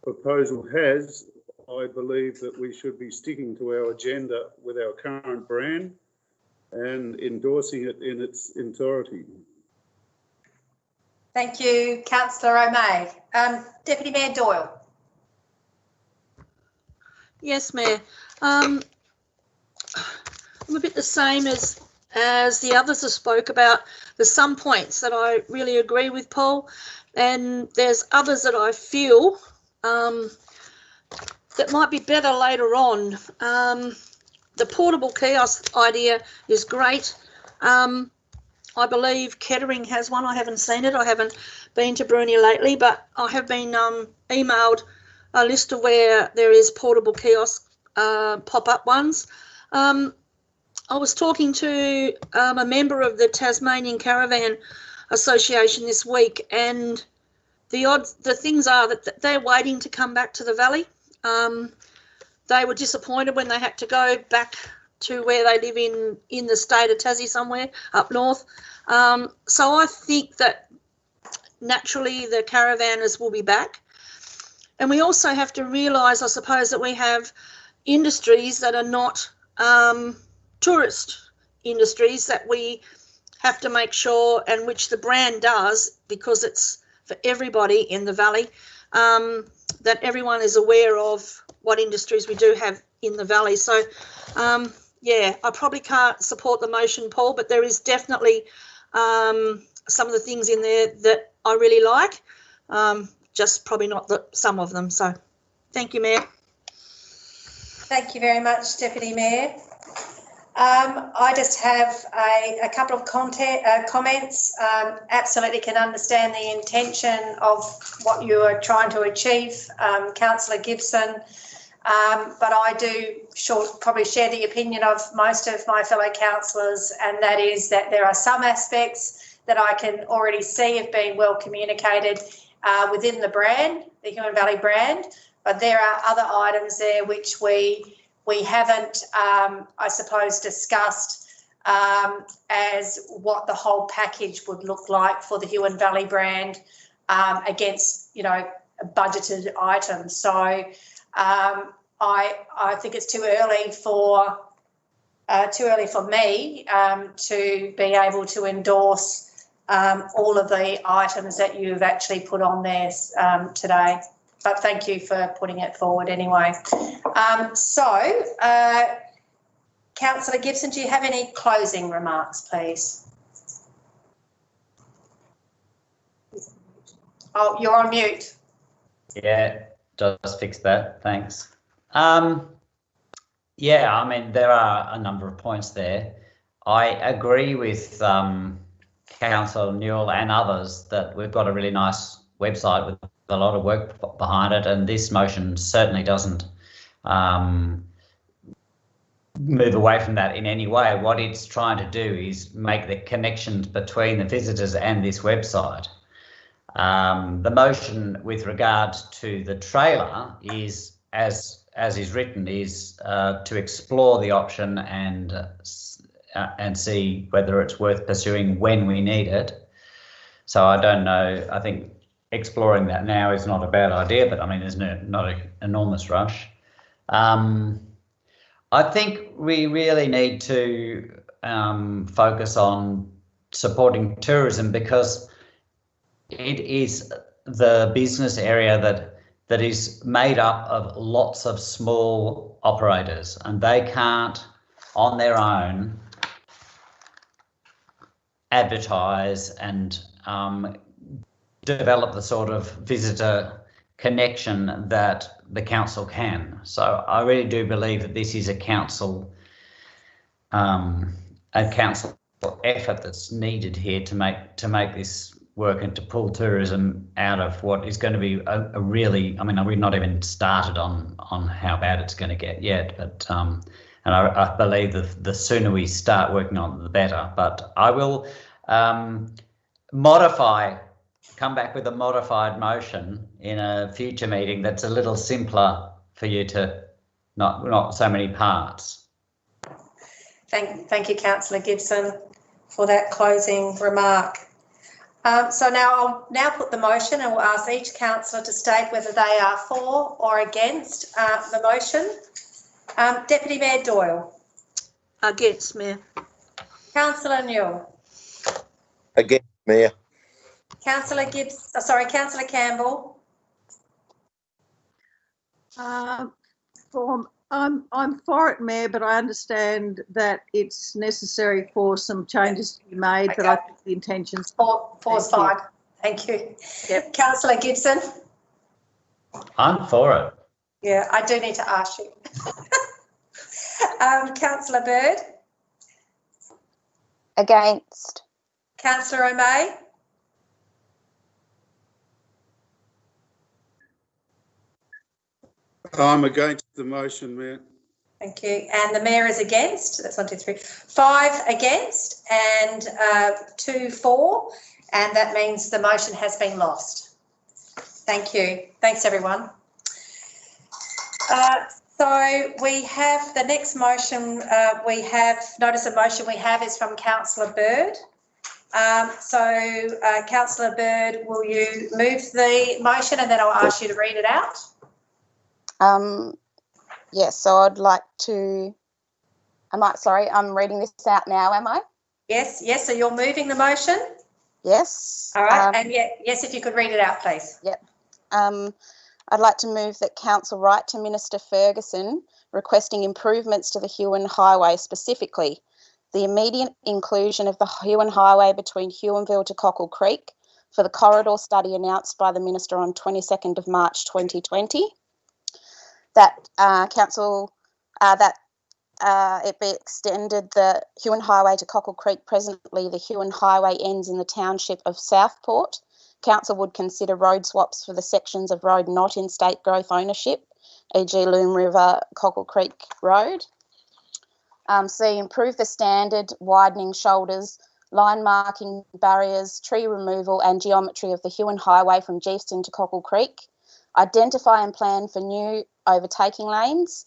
proposal has, I believe that we should be sticking to our agenda with our current brand and endorsing it in its entirety. Thank you, Councillor O'May. Deputy Mayor Doyle. Yes, Mayor. I'm a bit the same as the others have spoke about. There's some points that I really agree with, Paul, and there's others that I feel that might be better later on. The portable kiosk idea is great. I believe Kettering has one. I haven't seen it. I haven't been to Brunia lately, but I have been emailed a list of where there is portable kiosk pop-up ones. I was talking to a member of the Tasmanian Caravan Association this week, and the things are that they're waiting to come back to the Valley. They were disappointed when they had to go back to where they live in the state of Tassie somewhere up north. So I think that naturally the caravanners will be back. And we also have to realise, I suppose, that we have industries that are not tourist industries that we have to make sure, and which the brand does because it's for everybody in the Valley, that everyone is aware of what industries we do have in the Valley. So, yeah, I probably can't support the motion, Paul, but there is definitely some of the things in there that I really like, just probably not some of them. So thank you, Mayor. Thank you very much, Deputy Mayor. I just have a couple of comments. Absolutely can understand the intention of what you are trying to achieve, Councillor Gibson, but I do probably share the opinion of most of my fellow councillors, and that is that there are some aspects that I can already see have been well communicated within the brand, the Huon Valley brand, but there are other items there which we haven't, I suppose, discussed as what the whole package would look like for the Huon Valley brand against, you know, budgeted items. So I think it's too early for me to be able to endorse all of the items that you've actually put on there today. But thank you for putting it forward anyway. Councillor Gibson, do you have any closing remarks, please? Oh, you're on mute. Yeah, just fix that. Thanks. Yeah, I mean, there are a number of points there. I agree with Councillor Newell and others that we've got a really nice website with a lot of work behind it, and this motion certainly doesn't move away from that in any way. What it's trying to do is make the connections between the visitors and this website. The motion with regard to the trailer is, as is written, is to explore the option and see whether it's worth pursuing when we need it. So I don't know. I think exploring that now is not a bad idea, but I mean, there's not an enormous rush. I think we really need to focus on supporting tourism, because it is the business area that is made up of lots of small operators, and they can't on their own advertise and develop the sort of visitor connection that the council can. So I really do believe that this is a council effort that's needed here to make this work and to pull tourism out of what is going to be a really, I mean, we've not even started on how bad it's going to get yet, but and I believe the sooner we start working on it, the better. But I will come back with a modified motion in a future meeting that's a little simpler for you to not so many parts. Thank you, Councillor Gibson, for that closing remark. So now I'll put the motion and we'll ask each councillor to state whether they are for or against the motion. Deputy Mayor Doyle. Against, Mayor. Councillor Newell. Against, Mayor. Councillor Councillor Campbell. I'm for it, Mayor, but I understand that it's necessary for some changes to be made. Okay. But I think the intention's four's fine. Thank you. Yep. Councillor Gibson. I'm for it. Yeah, I do need to ask you. Councillor Bird. Against. Councillor O'May. I'm against the motion, Mayor. Thank you. And the Mayor is against. That's 1, 2, 3, 5 against and 2 for. And that means the motion has been lost. Thank you. Thanks, everyone. So we have the next motion. Notice of motion we have is from Councillor Bird. Councillor Bird, will you move the motion and then I'll ask you to read it out? Yes, so I'd like to, I'm reading this out now, am I? Yes, so you're moving the motion? Yes. All right, and yes, if you could read it out, please. Yep. I'd like to move that Council write to Minister Ferguson requesting improvements to the Huon Highway, specifically the immediate inclusion of the Huon Highway between Huonville to Cockle Creek for the corridor study announced by the Minister on 22nd of March 2020. That it be extended the Huon Highway to Cockle Creek. Presently, the Huon Highway ends in the township of Southport. Council would consider road swaps for the sections of road not in state growth ownership, e.g. Loom River, Cockle Creek Road. C, improve the standard, widening shoulders, line marking barriers, tree removal and geometry of the Huon Highway from Geeston to Cockle Creek. Identify and plan for new overtaking lanes,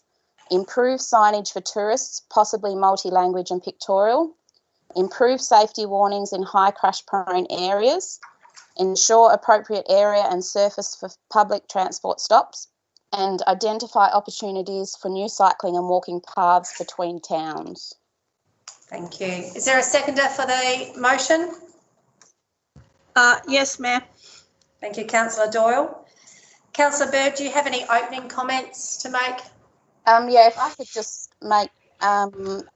improve signage for tourists, possibly multi-language and pictorial, improve safety warnings in high crash prone areas, ensure appropriate area and surface for public transport stops, and identify opportunities for new cycling and walking paths between towns. Thank you. Is there a seconder for the motion? Yes, Mayor. Thank you, Councillor Doyle. Councillor Bird, do you have any opening comments to make? Yeah, if I could just make,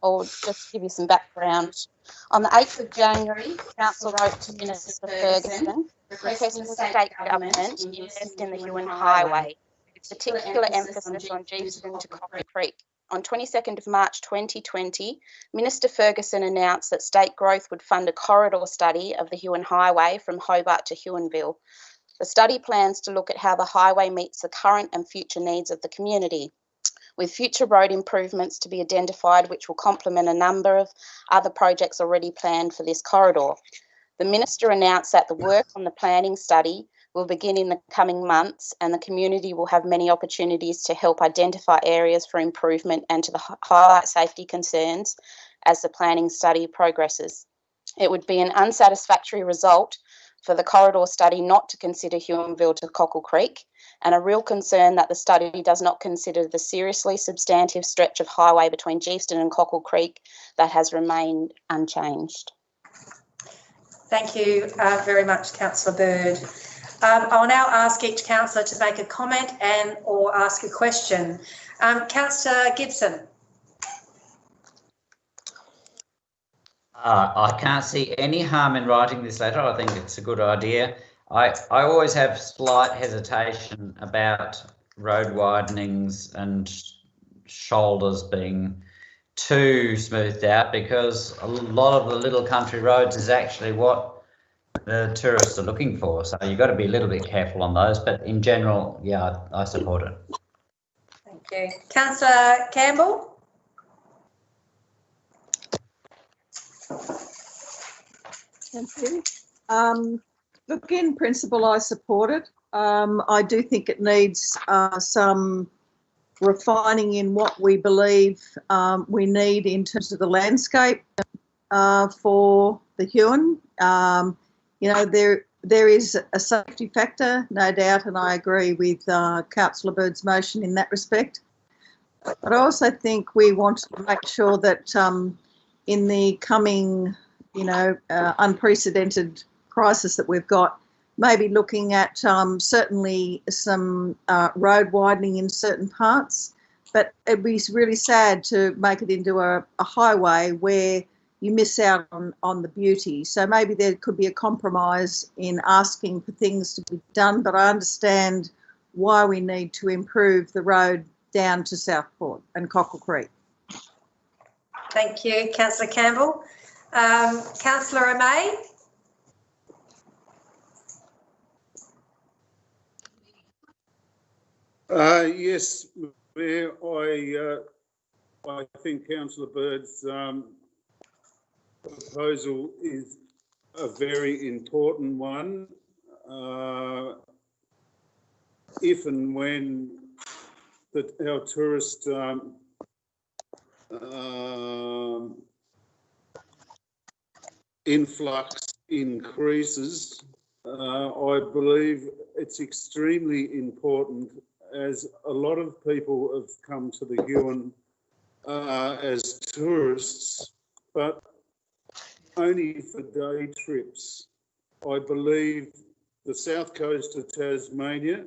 or just give you some background. On the 8th of January, Council wrote to Minister Ferguson requesting the state government invest in the Huon Highway, with particular emphasis on Geeston to Cockle Creek. On 22nd of March 2020, Minister Ferguson announced that state growth would fund a corridor study of the Huon Highway from Hobart to Huonville. The study plans to look at how the highway meets the current and future needs of the community, with future road improvements to be identified which will complement a number of other projects already planned for this corridor. The Minister announced that the work on the planning study will begin in the coming months and the community will have many opportunities to help identify areas for improvement and to highlight safety concerns as the planning study progresses. It would be an unsatisfactory result for the corridor study not to consider Huonville to Cockle Creek, and a real concern that the study does not consider the seriously substantive stretch of highway between Geeston and Cockle Creek that has remained unchanged. Thank you very much, Councillor Bird. I'll now ask each councillor to make a comment and or ask a question. Councillor Gibson. I can't see any harm in writing this letter. I think it's a good idea. I always have slight hesitation about road widenings and shoulders being too smoothed out, because a lot of the little country roads is actually what the tourists are looking for. So you've got to be a little bit careful on those. But in general, yeah, I support it. Thank you. Councillor Campbell? Thank you. Look, in principle, I support it. I do think it needs some refining in what we believe we need in terms of the landscape for the Huon. You know, there is a safety factor, no doubt, and I agree with Councillor Bird's motion in that respect. But I also think we want to make sure that in the coming, you know, unprecedented crisis that we've got, maybe looking at certainly some road widening in certain parts, but it'd be really sad to make it into a highway where you miss out on the beauty. So maybe there could be a compromise in asking for things to be done, but I understand why we need to improve the road down to Southport and Cockle Creek. Thank you, Councillor Campbell. Councillor O'May? Yes, Mayor, I think Councillor Bird's proposal is a very important one. If and when our tourist influx increases, I believe it's extremely important, as a lot of people have come to the Huon as tourists, but only for day trips. I believe the south coast of Tasmania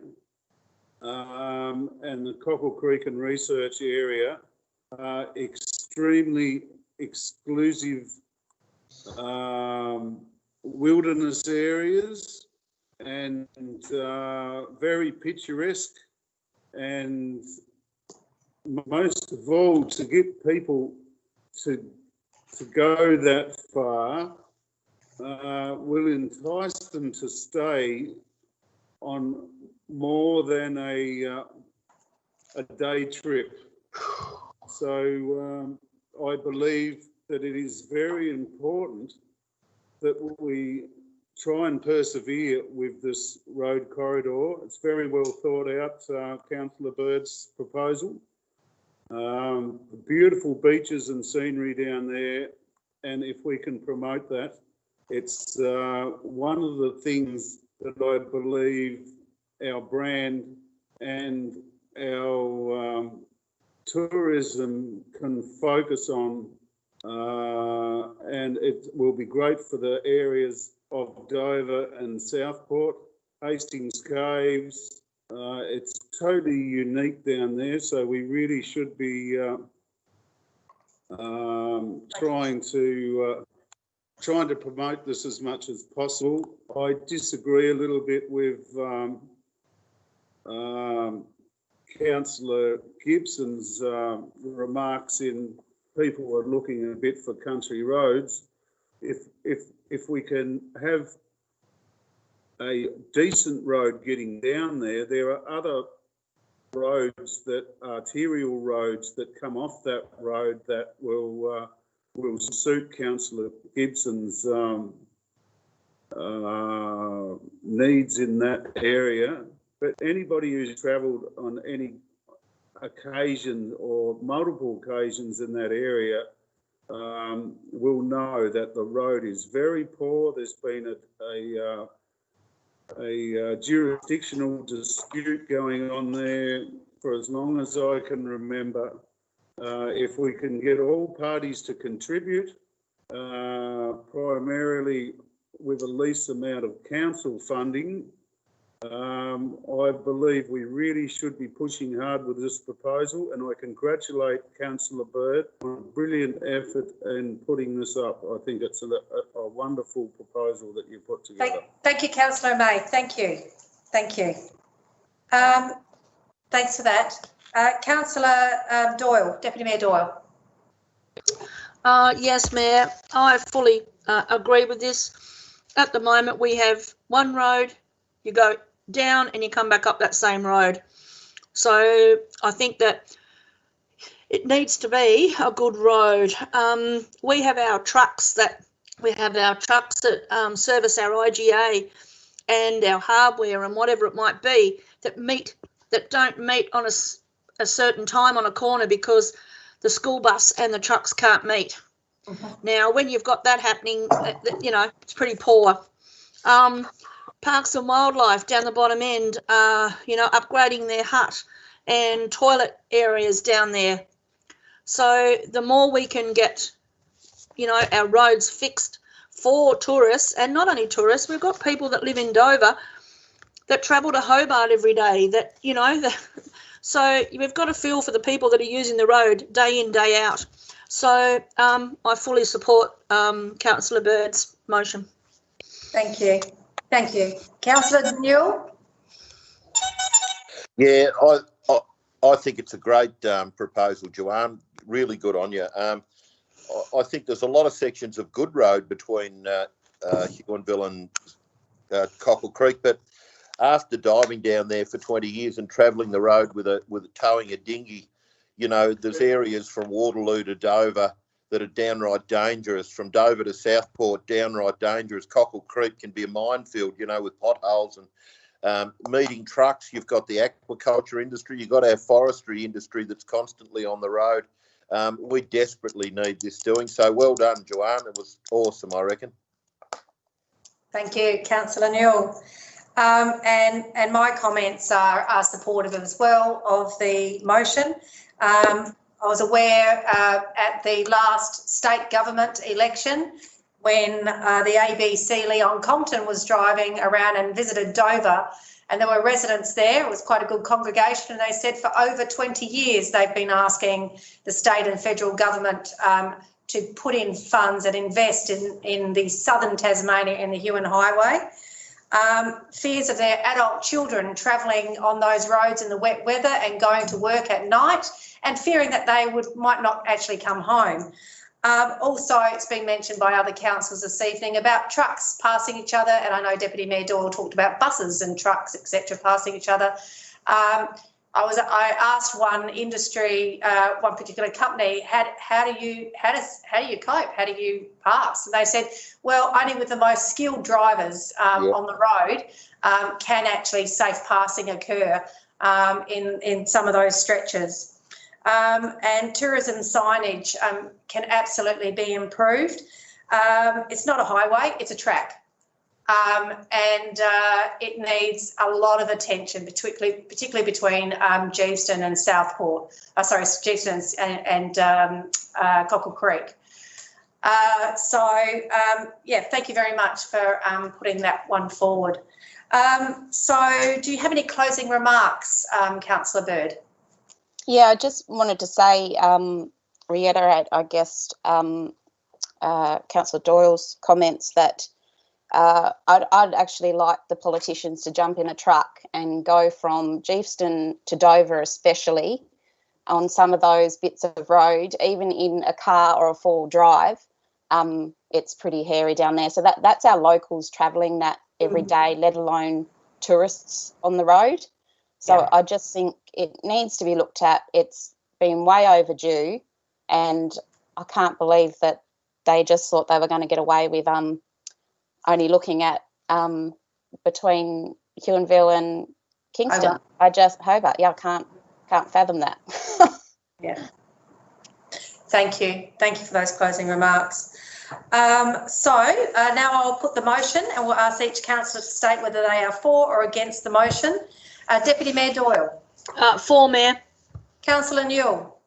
and the Cockle Creek and Research area are extremely exclusive wilderness areas and very picturesque, and most of all, to get people to go that far will entice them to stay on more than a day trip. So I believe that it is very important that we try and persevere with this road corridor. It's very well thought out, Councillor Bird's proposal. Beautiful beaches and scenery down there, and if we can promote that, it's one of the things that I believe our brand and our tourism can focus on, and it will be great for the areas of Dover and Southport, Hastings Caves. It's totally unique down there, so we really should be trying to promote this as much as possible. I disagree a little bit with Councillor Gibson's remarks in people are looking a bit for country roads. If we can have a decent road getting down there, there are other roads, that arterial roads that come off that road that will suit Councillor Gibson's needs in that area. But anybody who's travelled on any occasion or multiple occasions in that area will know that the road is very poor. There's been a jurisdictional dispute going on there for as long as I can remember. If we can get all parties to contribute, primarily with a least amount of council funding, I believe we really should be pushing hard with this proposal, and I congratulate Councillor Bird on a brilliant effort in putting this up. I think it's a wonderful proposal that you put together. Thank you, Councillor May. Thank you. Thank you. Thanks for that. Councillor Doyle, Deputy Mayor Doyle. Yes, Mayor, I fully agree with this. At the moment, we have one road, you go down and you come back up that same road. So I think that it needs to be a good road. We have our trucks that service our IGA and our hardware and whatever it might be that don't meet on a certain time on a corner because the school bus and the trucks can't meet. Now, when you've got that happening, you know, it's pretty poor. Parks and Wildlife down the bottom end, you know, upgrading their hut and toilet areas down there. So the more we can get, you know, our roads fixed for tourists, and not only tourists, we've got people that live in Dover that travel to Hobart every day, that, you know, so we've got to feel for the people that are using the road day in, day out. So I fully support Councillor Bird's motion. Thank you. Thank you. Councillor Newell? Yeah, I think it's a great proposal, Joanne. Really good on you. I think there's a lot of sections of good road between Huonville and Cockle Creek, but after diving down there for 20 years and travelling the road with towing a dinghy, you know, there's areas from Waterloo to Dover that are downright dangerous. From Dover to Southport, downright dangerous. Cockle Creek can be a minefield, you know, with potholes and meeting trucks. You've got the aquaculture industry. You've got our forestry industry that's constantly on the road. We desperately need this doing. So well done, Joanne. It was awesome, I reckon. Thank you, Councillor Newell. And my comments are supportive as well of the motion. I was aware at the last state government election when the ABC Leon Compton was driving around and visited Dover, and there were residents there. It was quite a good congregation, and they said for over 20 years they've been asking the state and federal government to put in funds and invest in the southern Tasmania in the Huon Highway. Fears of their adult children travelling on those roads in the wet weather and going to work at night, and fearing that they might not actually come home. Also, it's been mentioned by other councils this evening about trucks passing each other, and I know Deputy Mayor Doyle talked about buses and trucks, etc., passing each other. I asked one industry, one particular company, how do you cope? How do you pass? And they said, well, only with the most skilled drivers on the road can actually safe passing occur in some of those stretches. And tourism signage can absolutely be improved. It's not a highway, it's a track. And it needs a lot of attention, particularly between Geeveston and Southport. Geeveston and Cockle Creek. Yeah, thank you very much for putting that one forward. So, do you have any closing remarks, Councillor Bird? Yeah, I just wanted to say, reiterate, I guess, Councillor Doyle's comments that I'd actually like the politicians to jump in a truck and go from Geeveston to Dover, especially on some of those bits of road, even in a car or a four-wheel drive. It's pretty hairy down there. So that's our locals travelling that every day, let alone tourists on the road. So I just think it needs to be looked at. It's been way overdue, and I can't believe that they just thought they were going to get away with only looking at between Huonville and Kingston. Hobart. Yeah, I can't fathom that. Yeah. Thank you for those closing remarks. Now I'll put the motion, and we'll ask each councillor to state whether they are for or against the motion. Deputy Mayor Doyle. For, Mayor. Councillor Newell.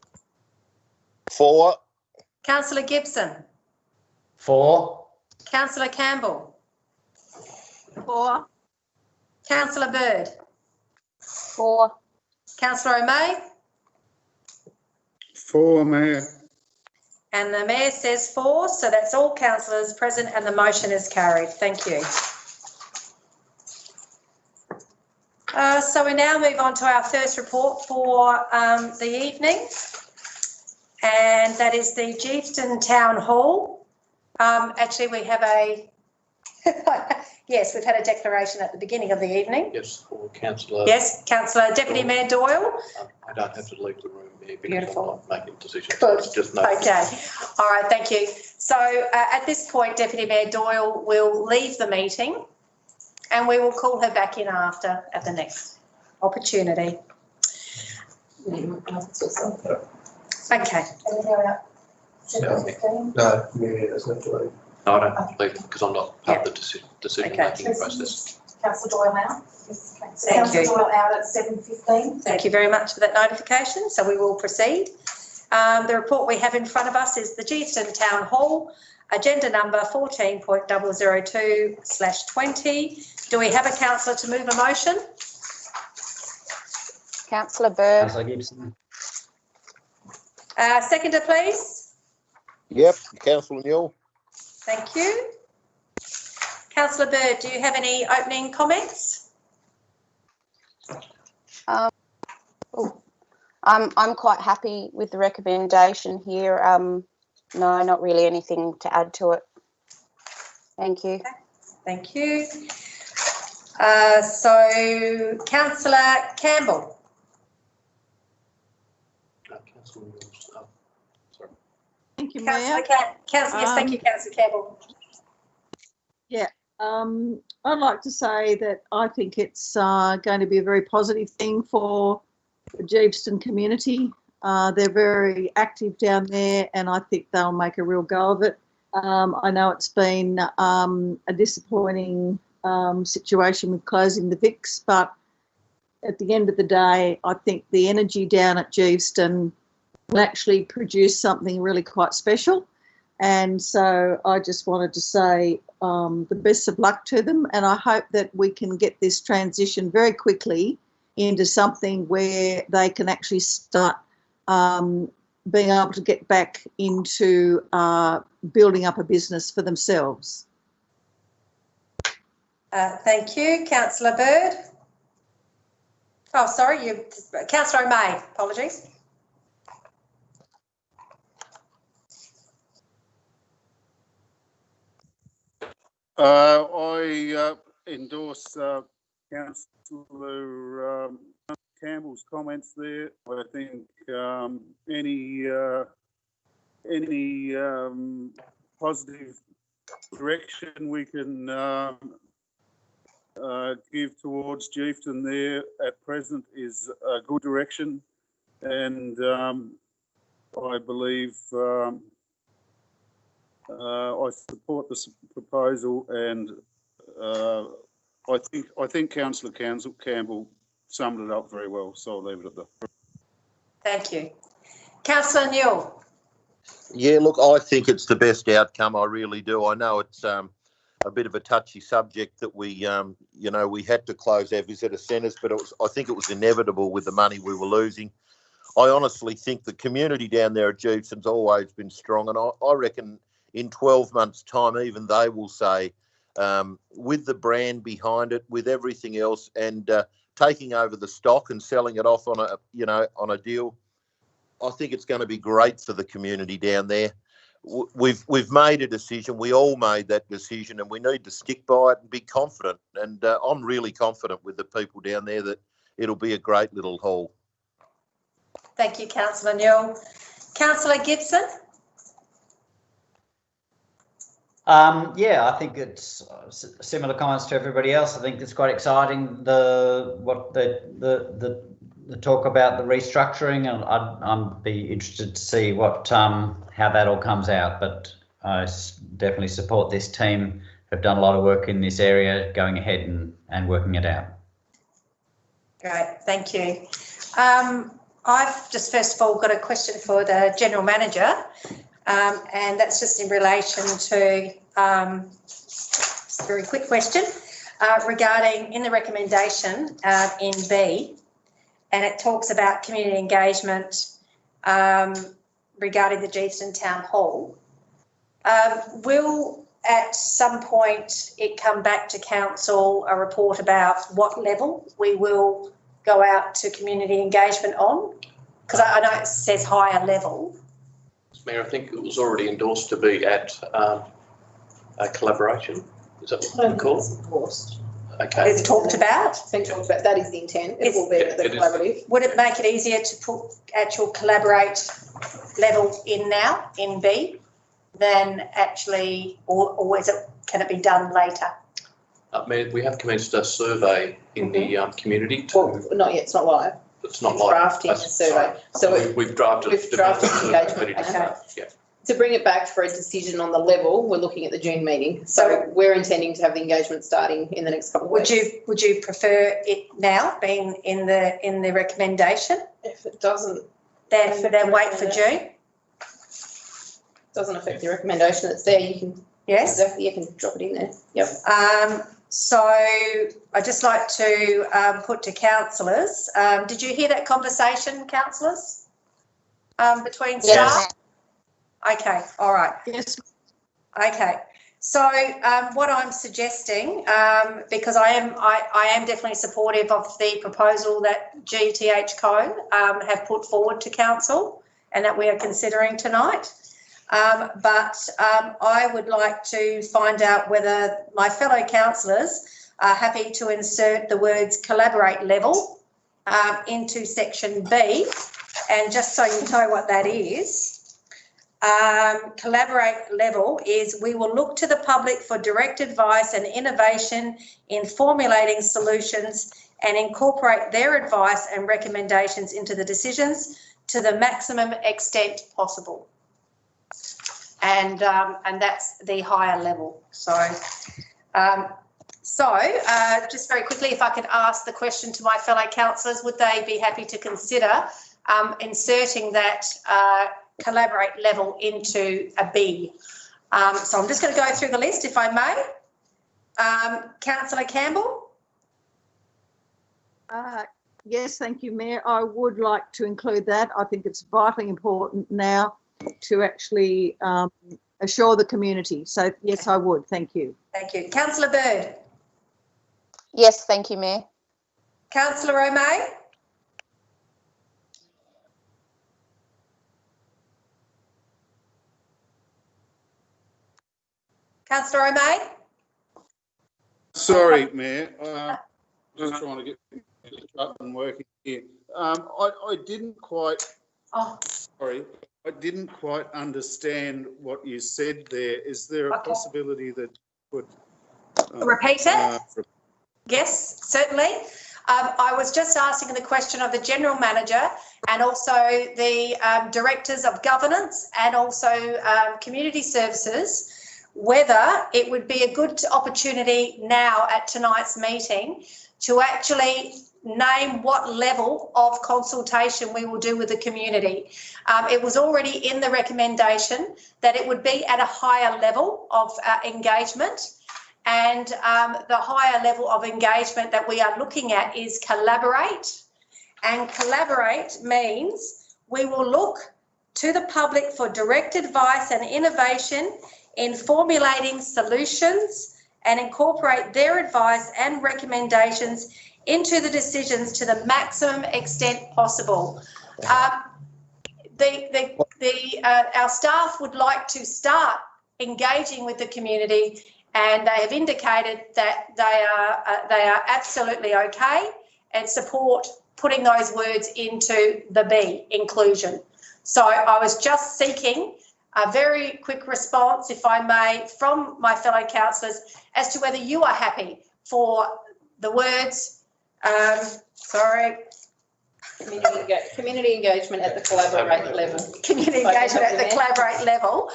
For. Councillor Gibson. For. Councillor Campbell. For. Councillor Bird. For. Councillor O'May. For, Mayor. and the Mayor says 4. So that's all councillors present and the motion is carried. Thank you. So we now move on to our first report for the evening, and that is the Geefton Town Hall. Actually, we have a yes, we've had a declaration at the beginning of the evening. Yes, for Councillor. Yes, Councillor Deputy Mayor Doyle. I don't have to leave the room here because Beautiful. I'm not making decisions. Good. Just Okay. All right. Thank you. So at this point, Deputy Mayor Doyle will leave the meeting, and we will call her back in after at the next opportunity. Okay. No, Mary doesn't have to leave. No, I don't have to leave because I'm not part of the decision-making process. Councillor Doyle out. Yes, Thank Councillor you. Doyle out at 7:15. Thank you very much for that notification. So we will proceed. The report we have in front of us is the Geefton Town Hall, agenda number 14.002/20. Do we have a councillor to move a motion? Councillor Bird. Councillor Gibson. Seconder, please. Yep, Councillor Newell. Thank you. Councillor Bird, do you have any opening comments? I'm quite happy with the recommendation here. No, not really anything to add to it. Thank you. Thank you. So, Councillor Campbell. Councillor Mills, sorry. Thank you, Mayor. Councillor, yes, thank you, Councillor Campbell. I'd like to say that I think it's going to be a very positive thing for the Geefton community. They're very active down there, and I think they'll make a real go of it. I know it's been a disappointing situation with closing the VIX, but at the end of the day, I think the energy down at Geefton will actually produce something really quite special. And so I just wanted to say the best of luck to them, and I hope that we can get this transition very quickly into something where they can actually start being able to get back into building up a business for themselves. Thank you, Councillor Bird. Oh, sorry, Councillor May, apologies. I endorse Councillor Campbell's comments there. I think any positive direction we can give towards Geefton there at present is a good direction, and I believe I support this proposal, and I think Councillor Campbell summed it up very well, so I'll leave it at that. Thank you. Councillor Newell. Yeah, look, I think it's the best outcome. I really do. I know it's a bit of a touchy subject that we, we had to close our visitor centres, but I think it was inevitable with the money we were losing. I honestly think the community down there at Geefton's always been strong, and I reckon in 12 months' time, even they will say, with the brand behind it, with everything else, and taking over the stock and selling it off on a deal, I think it's going to be great for the community down there. We've made a decision. We all made that decision, and we need to stick by it and be confident. And I'm really confident with the people down there that it'll be a great little hall. Thank you, Councillor Newell. Councillor Gibson. Yeah, I think it's similar comments to everybody else. I think it's quite exciting. The talk about the restructuring, and I'd be interested to see what how that all comes out. But I definitely support this team. Have done a lot of work in this area, going ahead and working it out. Great, thank you. I've just first of all got a question for the General Manager. And that's just in relation to just a very quick question regarding in the recommendation in B, and it talks about community engagement regarding the Geeston Town Hall. Will at some point it come back to council a report about what level we will go out to community engagement on? Because I know it says higher level. Mayor, I think it was already endorsed to be at a collaboration. Is that what you call it? Endorsed. Okay. It's talked about. It's been talked about. That is the intent. It will be at the collaborative. Would it make it easier to put actual collaborate level in now, in B, than actually, or is it, can it be done later? Mayor, we have commenced a survey in the community. Well, not yet. It's not live. It's not It's like drafting a survey. So we've drafted. we've drafted the engagement committee to plan. start. Yeah. To bring it back for a decision on the level, we're looking at the June meeting. So we're intending to have the engagement starting in the next couple of weeks. Would you prefer it now being in the recommendation? If it doesn't, then wait for June. Doesn't affect the recommendation that's there. You can you can drop it in there. Yep. So I'd just like to put to councillors. Did you hear that conversation, councillors? Between staff? Yes. Okay, all right. Yes. Okay. So what I'm suggesting, because I am definitely supportive of the proposal that GTHco have put forward to council and that we are considering tonight. But I would like to find out whether my fellow councillors are happy to insert the words collaborate level into section B. And just so you know what that is, collaborate level is we will look to the public for direct advice and innovation in formulating solutions and incorporate their advice and recommendations into the decisions to the maximum extent possible. And that's the higher level. So just very quickly, if I could ask the question to my fellow councillors, would they be happy to consider inserting that collaborate level into a B? So I'm just going to go through the list, if I may. Councillor Campbell? Yes, thank you, Mayor. I would like to include that. I think it's vitally important now to actually assure the community. So, yes, I would. Thank you. Thank you. Councillor Bird? Yes, thank you, Mayor. Councillor O'May? Councillor O'May? Sorry, Mayor. Just trying to get the button working here. I didn't quite. Oh. Sorry, I didn't quite understand what you said there. Is there a possibility that you could repeat it? Yes, certainly. I was just asking the question of the General Manager and also the Directors of Governance and also Community Services, whether it would be a good opportunity now at tonight's meeting to actually name what level of consultation we will do with the community. It was already in the recommendation that it would be at a higher level of engagement, and the higher level of engagement that we are looking at is collaborate, and collaborate means we will look to the public for direct advice and innovation in formulating solutions and incorporate their advice and recommendations into the decisions to the maximum extent possible. Our staff would like to start engaging with the community, and they have indicated that they are absolutely okay and support putting those words into the B, inclusion. So I was just seeking a very quick response, if I may, from my fellow councillors as to whether you are happy for the words, community engagement at the collaborate level. Community engagement at the collaborate level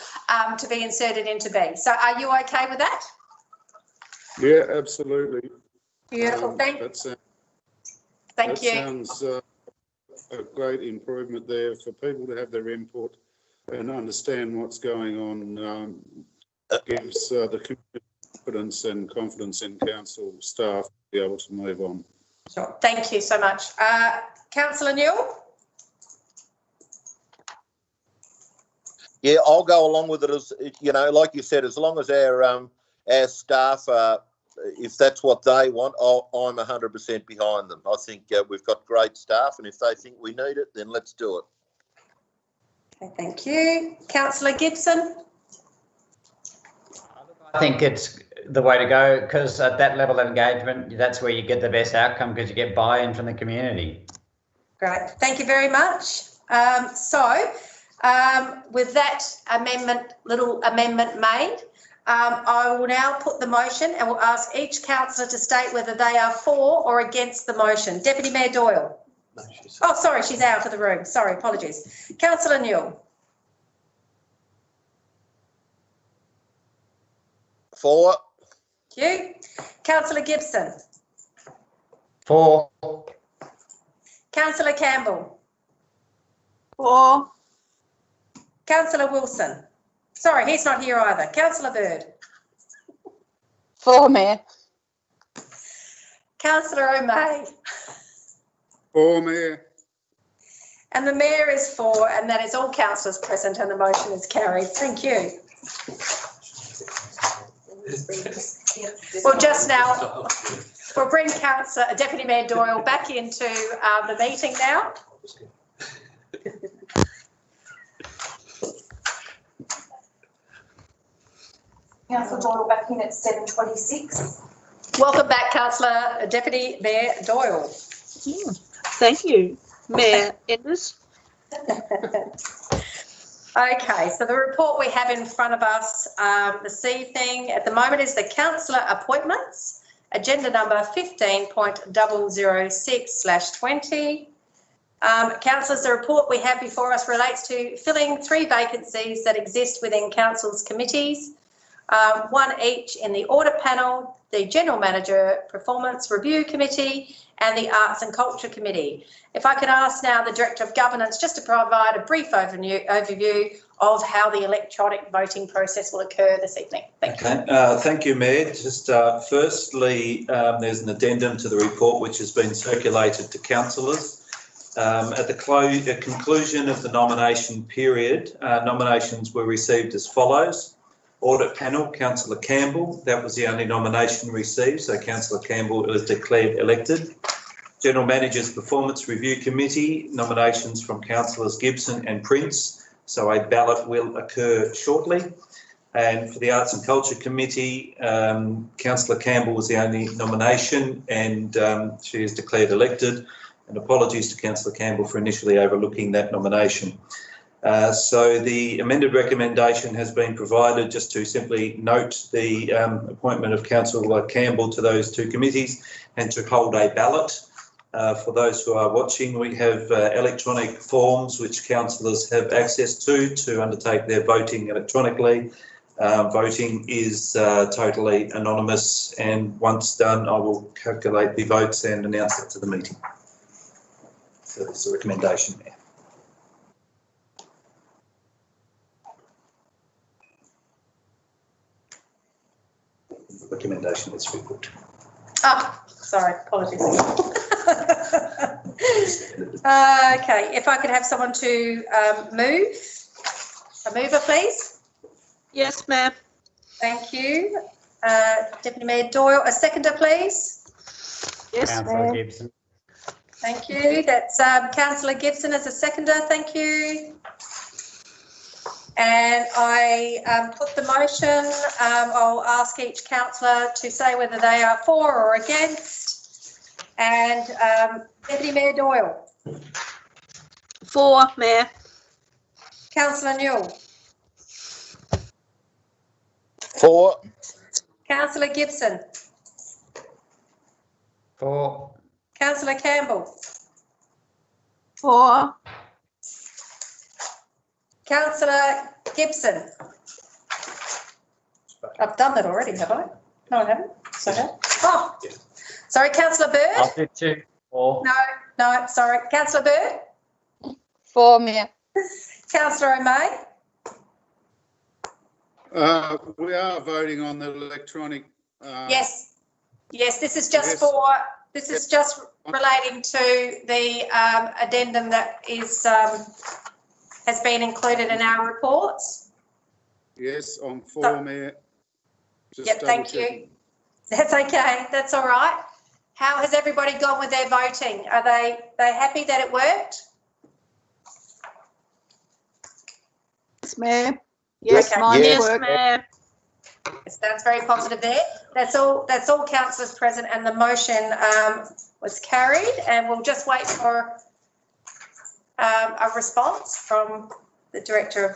to be inserted into B. So are you okay with that? Yeah, absolutely. Beautiful, thank you. That sounds a great improvement there for people to have their input and understand what's going on. Gives the community confidence and confidence in council staff to be able to move on. Sure. Thank you so much. Councillor Newell? Yeah, I'll go along with it as, you know, like you said, as long as our staff are, if that's what they want, I'm 100% behind them. I think we've got great staff, and if they think we need it, then let's do it. Okay, thank you. Councillor Gibson? I think it's the way to go, because at that level of engagement, that's where you get the best outcome, because you get buy-in from the community. Great, thank you very much. With that little amendment made, I will now put the motion and will ask each councillor to state whether they are for or against the motion. Deputy Mayor Doyle. No, oh, sorry, she's out of the room. Sorry, apologies. Councillor Newell. For. Thank you. Councillor Gibson. For. Councillor Campbell. For. Councillor Wilson. Sorry, he's not here either. Councillor Bird. For, Mayor. Councillor O'May. For, Mayor. And the Mayor is for, and that is all councillors present, and the motion is carried. Thank you. Well, just now, we'll bring Deputy Mayor Doyle back into the meeting now. Councillor Doyle back in at 7:26. Welcome back, Councillor Deputy Mayor Doyle. Thank you, Mayor Enders. Okay, so the report we have in front of us this evening at the moment is the councillor appointments, agenda number 15.006/20. Councillors, the report we have before us relates to filling 3 vacancies that exist within council's committees, 1 each in the audit panel, the General Manager Performance Review Committee and the Arts and Culture Committee. If I could ask now the Director of Governance just to provide a brief overview of how the electronic voting process will occur this evening. Thank you. Thank you, Mayor. Just firstly, there's an addendum to the report which has been circulated to councillors. At the conclusion of the nomination period, nominations were received as follows. Audit panel, Councillor Campbell, that was the only nomination received, so Councillor Campbell was declared elected. General Manager's Performance Review Committee, nominations from Councillors Gibson and Prince, so a ballot will occur shortly. And for the Arts and Culture Committee, Councillor Campbell was the only nomination, and she is declared elected. And apologies to Councillor Campbell for initially overlooking that nomination. So the amended recommendation has been provided just to simply note the appointment of Councillor Campbell to those 2 committees and to hold a ballot. For those who are watching, we have electronic forms which councillors have access to undertake their voting electronically. Voting is totally anonymous, and once done, I will calculate the votes and announce it to the meeting. So that's the recommendation there. Recommendation is report. Ah, sorry, apologies. Okay, if I could have someone to move. A mover, please. Yes, ma'am. Thank you. Deputy Mayor Doyle, a seconder, please. Yes, Councillor Gibson. Thank you. That's Councillor Gibson as a seconder. Thank you. And I put the motion. I'll ask each councillor to say whether they are for or against. And Deputy Mayor Doyle. For, Mayor. Councillor Newell. For. Councillor Gibson. For. Councillor Campbell. For. Councillor Gibson. I've done that already, have I? No, I haven't. Sorry. Oh, sorry, Councillor Bird. I'll do 2. For. No, sorry. Councillor Bird. For, Mayor. Councillor O'May. We are voting on the electronic. Yes. This is just yes. this is just relating to the addendum that is has been included in our reports? Yes, I'm for, Mayor. Just Yep, thank double-checking. you. That's okay, that's all right. How has everybody gone with their voting? Are they happy that it worked? Yes, Mayor. Yes, Okay. mine Yes. worked. Mayor. That's very positive there. That's all councillors present, and the motion was carried, and we'll just wait for a response from the Director of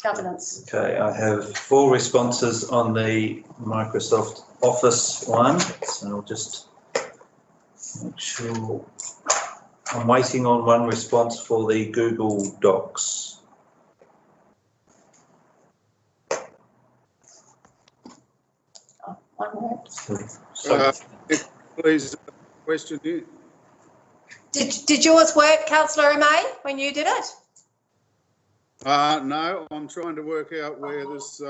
Governance. Okay, I have 4 responses on the Microsoft Office one, so I'll just make sure. I'm waiting on one response for the Google Docs. One more. So, Please, question here. Did yours work, Councillor May, when you did it? No, I'm trying to work out where this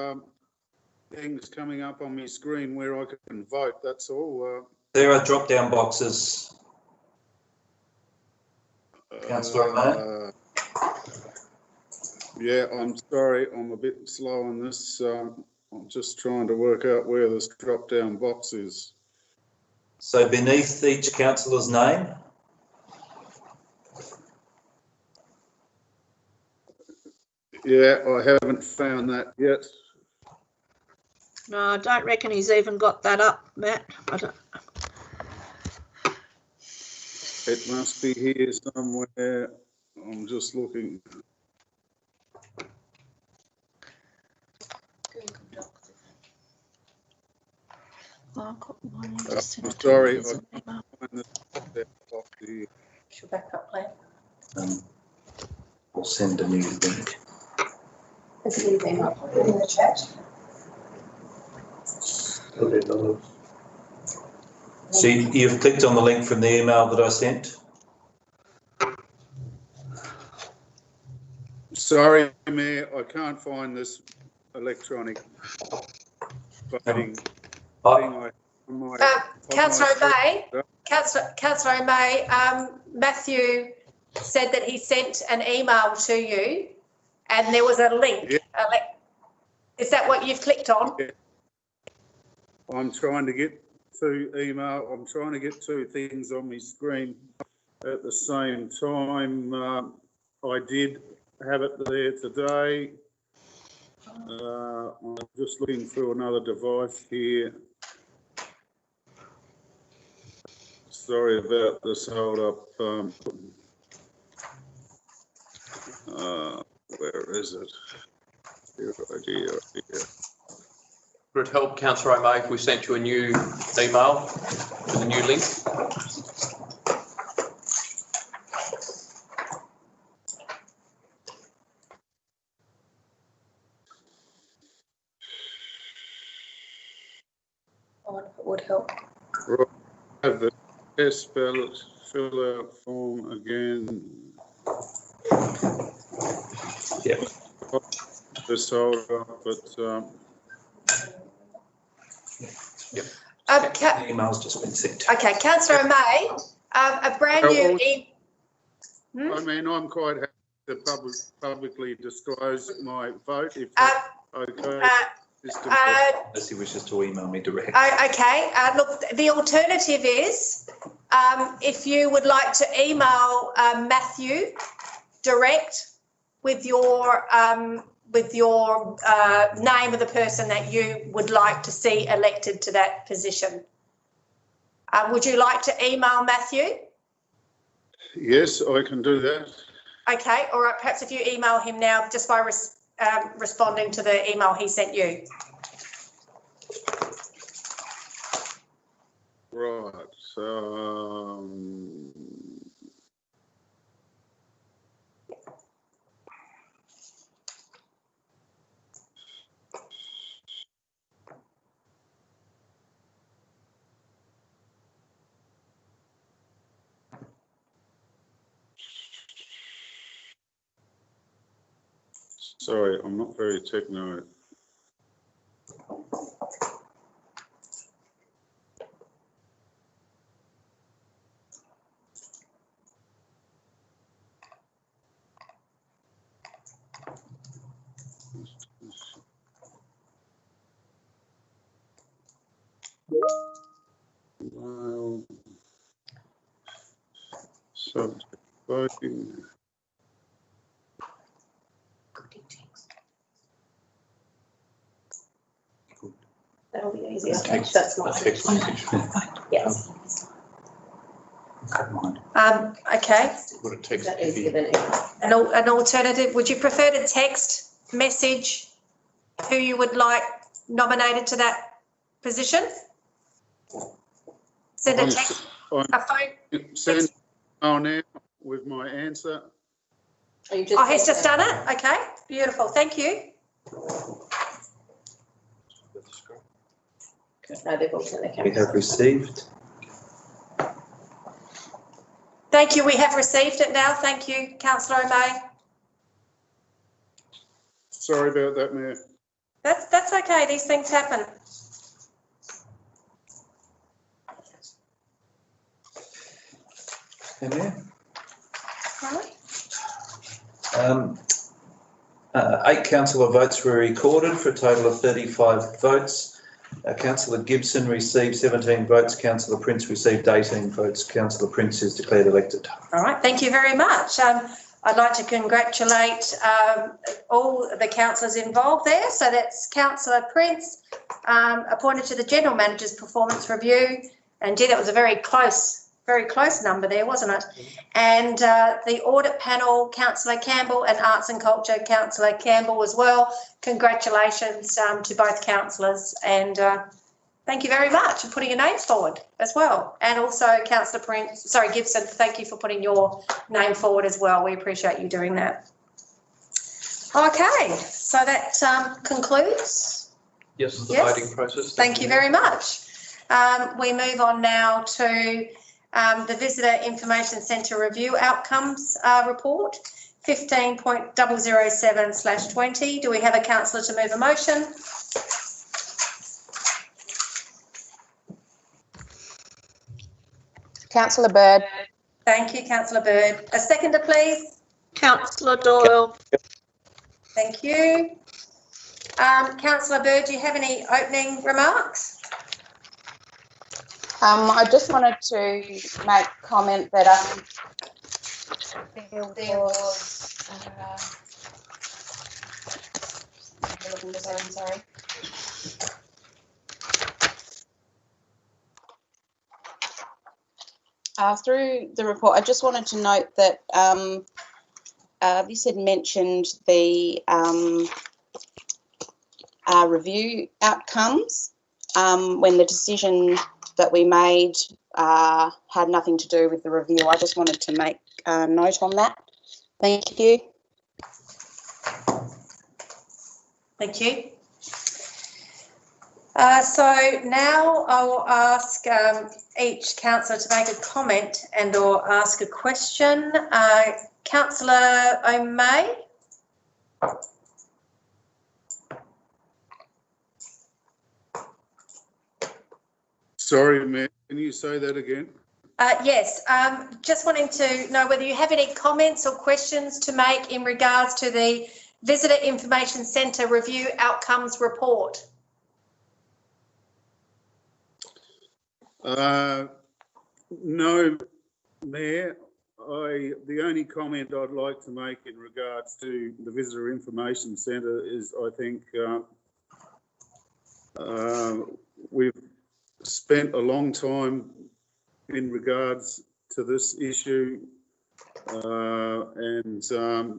thing's coming up on my screen where I can vote, that's all. there are drop-down boxes. Councillor May? Yeah, I'm sorry, I'm a bit slow on this. I'm just trying to work out where this drop-down box is. So beneath each councillor's name, Yeah, I haven't found that yet. No, I don't reckon he's even got that up, Matt. I don't. It must be here somewhere. I'm just looking. Oh, I've got mine. I'm sorry, I can't find this box here. Your backup plan. I'll send a new link. There's a new thing I'll put it in the chat. So you've clicked on the link from the email that I sent? Sorry, Mayor, I can't find this electronic voting thing. Councillor May, Councillor May, Matthew said that he sent an email to you and there was a link. Yeah. Is that what you've clicked on? Yeah. I'm trying to get two email. I'm trying to get two things on my screen at the same time. I did have it there today. I'm just looking through another device here. Sorry about this hold up. Where is it? Here. Would it help, Councillor May, if we sent you a new email with a new link? It would help. Right, have the test ballot fill out form again. Yep. This hold up, but The email's just been sent. Okay, Councillor May, a brand new I mean, I'm quite happy to publicly disclose my vote if okay. Unless he wishes to email me directly. Okay, look, the alternative is if you would like to email Matthew direct with your name of the person that you would like to see elected to that position. Would you like to email Matthew? Yes, I can do that. Okay, all right, perhaps if you email him now just by responding to the email he sent you. Right. Sorry, I'm not very techno. Subject voting. That'll be easier. Text. That's my Text message. Yes. Okay. Got a text. That is given. An alternative, would you prefer to text message who you would like nominated to that position? Send a text, a phone? Send now with my answer. Oh, he's just done it? Okay, beautiful, thank you. No, they've all sent their We cameras. have received. Thank you, we have received it now. Thank you, Councillor O'May. Sorry about that, Mayor. That's okay, these things happen. Right. 8 councillor votes were recorded for a total of 35 votes. Councillor Gibson received 17 votes. Councillor Prince received 18 votes. Councillor Prince is declared elected. All right, thank you very much. I'd like to congratulate all the councillors involved there. So that's Councillor Prince, appointed to the General Manager's Performance Review. And gee, that was a very close number there, wasn't it? And the Audit Panel, Councillor Campbell, and Arts and Culture, Councillor Campbell as well. Congratulations to both councillors, and thank you very much for putting your names forward as well. And also Councillor Gibson, thank you for putting your name forward as well. We appreciate you doing that. Okay, so that concludes. Yes, the voting process. Thank you very much. We move on now to the Visitor Information Centre Review Outcomes Report, 15.007/20. Do we have a councillor to move a motion? Councillor Bird. Thank you, Councillor Bird. A seconder, please. Councillor Doyle. Thank you. Councillor Bird, do you have any opening remarks? I just wanted to make comment that there was sorry. Through the report, I just wanted to note that this had mentioned the review outcomes when the decision that we made had nothing to do with the review. I just wanted to make a note on that. Thank you. Thank you. So now I will ask each councillor to make a comment and or ask a question. Councillor O'May. Sorry, Mayor, can you say that again? Yes, just wanting to know whether you have any comments or questions to make in regards to the Visitor Information Centre Review Outcomes Report. No, Mayor. The only comment I'd like to make in regards to the Visitor Information Centre is I think we've spent a long time in regards to this issue, and I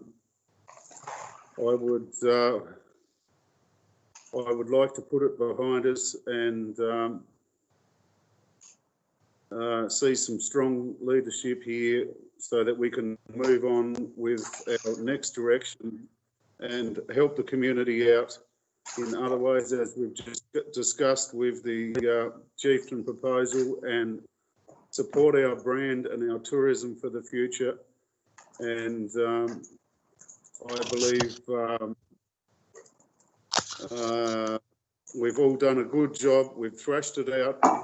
would like to put it behind us and see some strong leadership here so that we can move on with our next direction and help the community out in other ways, as we've just discussed with the Chieftain proposal, and support our brand and our tourism for the future. And I believe we've all done a good job. We've thrashed it out for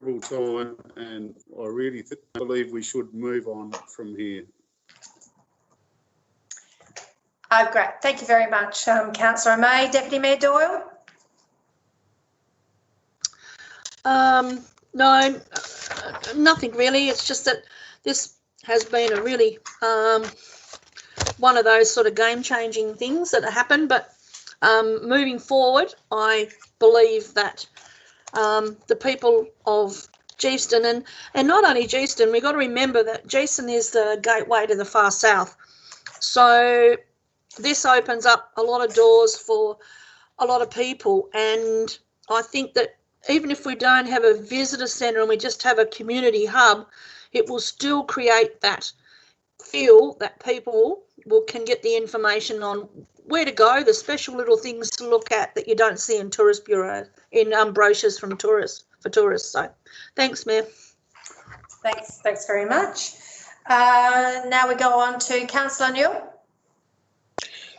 several time, and I really believe we should move on from here. Great, thank you very much, Councillor O'May. Deputy Mayor Doyle? No, nothing really. It's just that this has been a really one of those sort of game-changing things that happen. But moving forward, I believe that the people of Geeston, and not only Geeston, we've got to remember that Geeston is the gateway to the far south. So this opens up a lot of doors for a lot of people, and I think that even if we don't have a visitor centre and we just have a community hub, it will still create that feel that people can get the information on where to go, the special little things to look at that you don't see in tourist bureau, in brochures from tourists, for tourists. So thanks, Mayor. Thanks very much. Now we go on to Councillor Newell.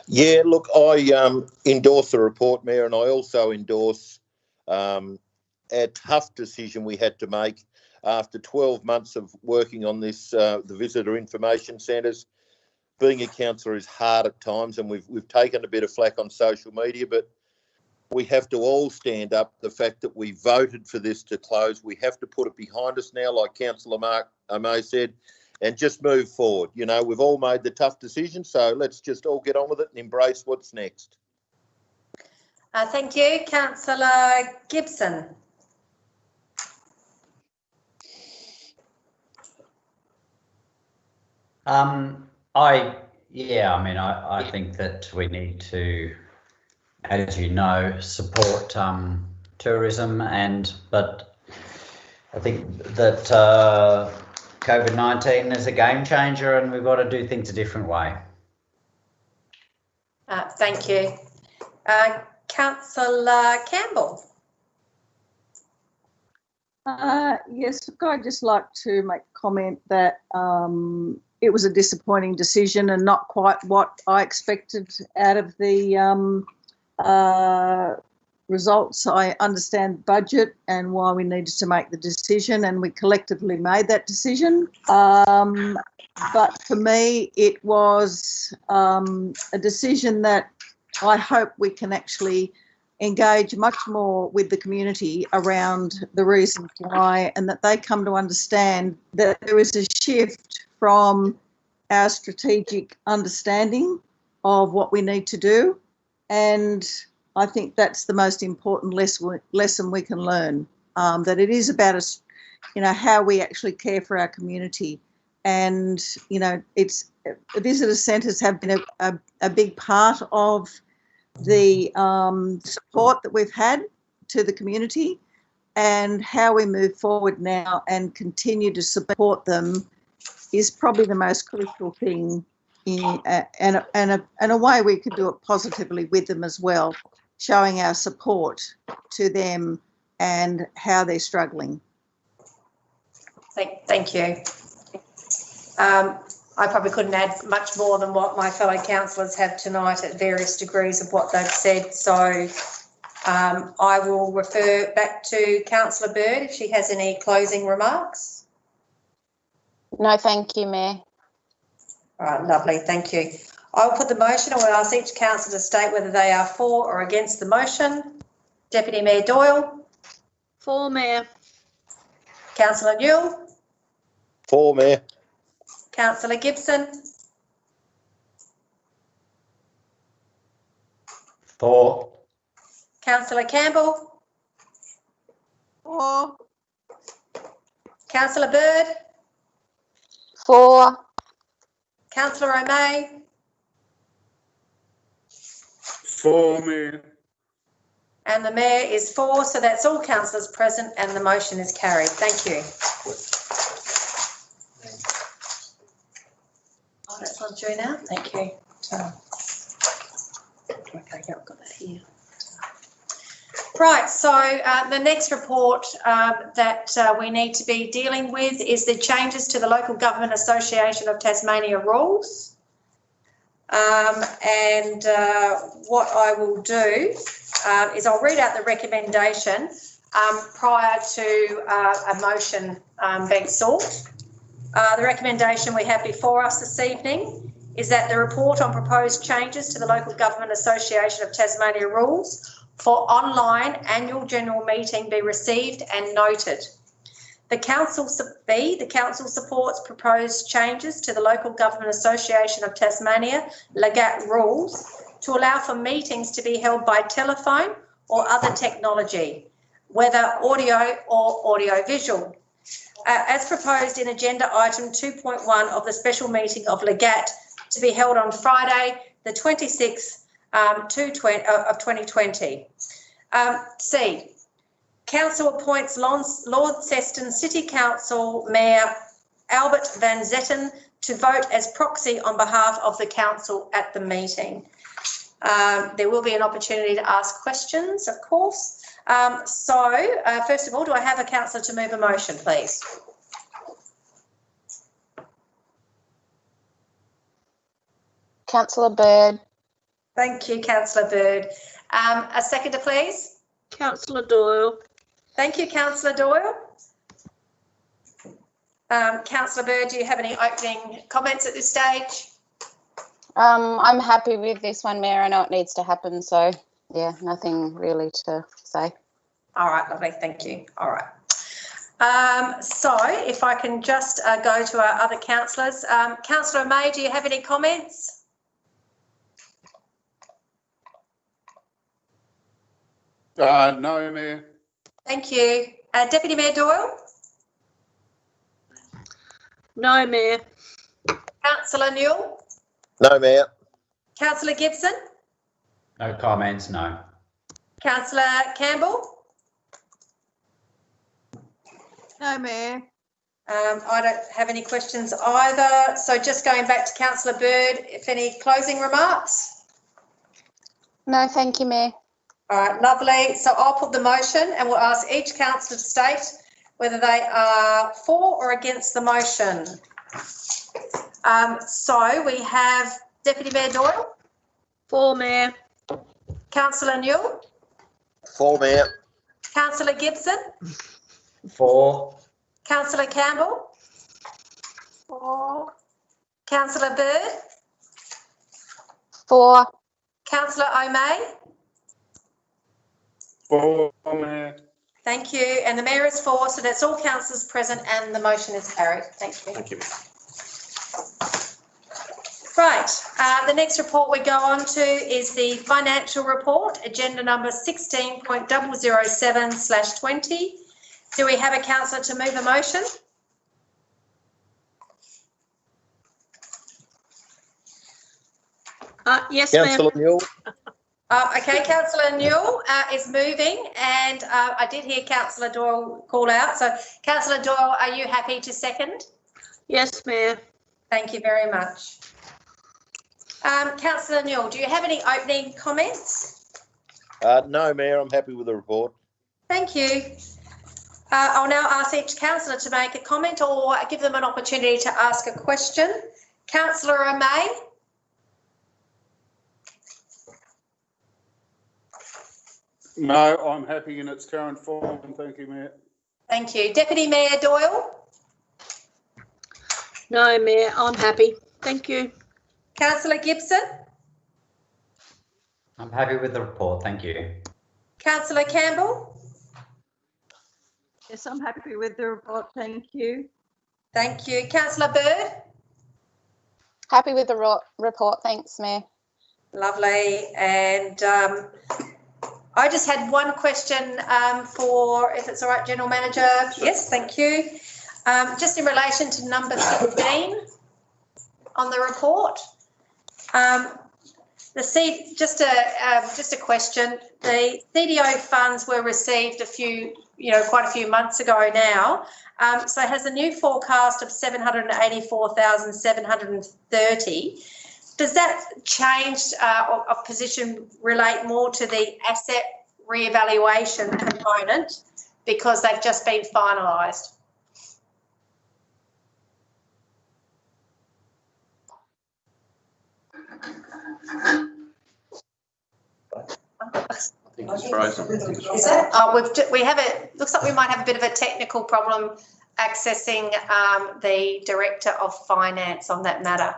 Yeah, look, I endorse the report, Mayor, and I also endorse a tough decision we had to make after 12 months of working on this, the visitor information centres. Being a councillor is hard at times, and we've taken a bit of flack on social media, but we have to all stand up. The fact that we voted for this to close, we have to put it behind us now, like Councillor Mark O'May said, and just move forward. You know, we've all made the tough decision, so let's just all get on with it and embrace what's next. Thank you. Councillor Gibson. I think that we need to, as you know, support tourism, but I think that COVID-19 is a game changer, and we've got to do things a different way. Thank you. Councillor Campbell. Yes, I'd just like to make a comment that it was a disappointing decision and not quite what I expected out of the results. I understand the budget and why we needed to make the decision, and we collectively made that decision. But for me, it was a decision that I hope we can actually engage much more with the community around the reasons why, and that they come to understand that there is a shift from our strategic understanding of what we need to do. And I think that's the most important lesson we can learn, that it is about us, how we actually care for our community. And, it's visitor centres have been a big part of the support that we've had to the community, and how we move forward now and continue to support them is probably the most critical thing, and a way we could do it positively with them as well, showing our support to them and how they're struggling. Thank you. I probably couldn't add much more than what my fellow councillors have tonight at various degrees of what they've said. So I will refer back to Councillor Bird if she has any closing remarks. No, thank you, Mayor. All right, lovely, thank you. I will put the motion. I will ask each councillor to state whether they are for or against the motion. Deputy Mayor Doyle. For, Mayor. Councillor Newell. For, Mayor. Councillor Gibson. For. Councillor Campbell. For. Councillor Bird. For. Councillor O'May. For, Mayor. And the Mayor is for, so that's all councillors present and the motion is carried. Thank you. Oh, that's on through now. Thank you. Okay, yeah, I've got that here. Right, so the next report that we need to be dealing with is the changes to the Local Government Association of Tasmania rules. And what I will do is I'll read out the recommendation prior to a motion being sought. The recommendation we have before us this evening is that the report on proposed changes to the Local Government Association of Tasmania rules for online annual general meeting be received and noted. The council supports proposed changes to the Local Government Association of Tasmania LGAT rules to allow for meetings to be held by telephone or other technology, whether audio or audio-visual. As proposed in agenda item 2.1 of the special meeting of LGAT to be held on Friday, the 26th of 2020. C. Council appoints Launceston City Council Mayor Albert Van Zetten to vote as proxy on behalf of the council at the meeting. There will be an opportunity to ask questions, of course. First of all, do I have a councillor to move a motion, please? Councillor Bird. Thank you, Councillor Bird. A seconder, please. Councillor Doyle. Thank you, Councillor Doyle. Councillor Bird, do you have any opening comments at this stage? I'm happy with this one, Mayor. I know it needs to happen, so yeah, nothing really to say. All right, lovely, thank you. All right. So if I can just go to our other councillors. Councillor May, do you have any comments? No, Mayor. Thank you. Deputy Mayor Doyle? No, Mayor. Councillor Newell? No, Mayor. Councillor Gibson? No comments, no. Councillor Campbell? No, Mayor. I don't have any questions either. So just going back to Councillor Bird, if any closing remarks? No, thank you, Mayor. All right, lovely. So I'll put the motion and we'll ask each councillor to state whether they are for or against the motion. So we have Deputy Mayor Doyle. For, Mayor. Councillor Newell. For, Mayor. Councillor Gibson. For. Councillor Campbell. For. Councillor Bird. For. Councillor O'May. For, Mayor. Thank you. And the Mayor is for, so that's all councillors present and the motion is carried. Thank you. Thank you. Right, the next report we go on to is the financial report, agenda number 16.007/20. Do we have a councillor to move a motion? Yes, ma'am. Councillor Newell. Okay, Councillor Newell is moving and I did hear Councillor Doyle call out. So Councillor Doyle, are you happy to second? Yes, Mayor. Thank you very much. Councillor Newell, do you have any opening comments? No, Mayor, I'm happy with the report. Thank you. I'll now ask each councillor to make a comment or give them an opportunity to ask a question. Councillor O'May. No, I'm happy in its current form. Thank you, Mayor. Thank you. Deputy Mayor Doyle. No, Mayor, I'm happy. Thank you. Councillor Gibson. I'm happy with the report, thank you. Councillor Campbell. Yes, I'm happy with the report. Thank you. Thank you. Councillor Bird. Happy with the report. Thanks, Mayor. Lovely. And I just had one question for, if it's all right, General Manager. Yes, thank you. Just in relation to number 15 on the report. Just a question. The CDO funds were received quite a few months ago now. So has a new forecast of 784,730. Does that change of position relate more to the asset reevaluation component because they've just been finalised? I think it's frozen. Is it? Looks like we might have a bit of a technical problem accessing the Director of Finance on that matter.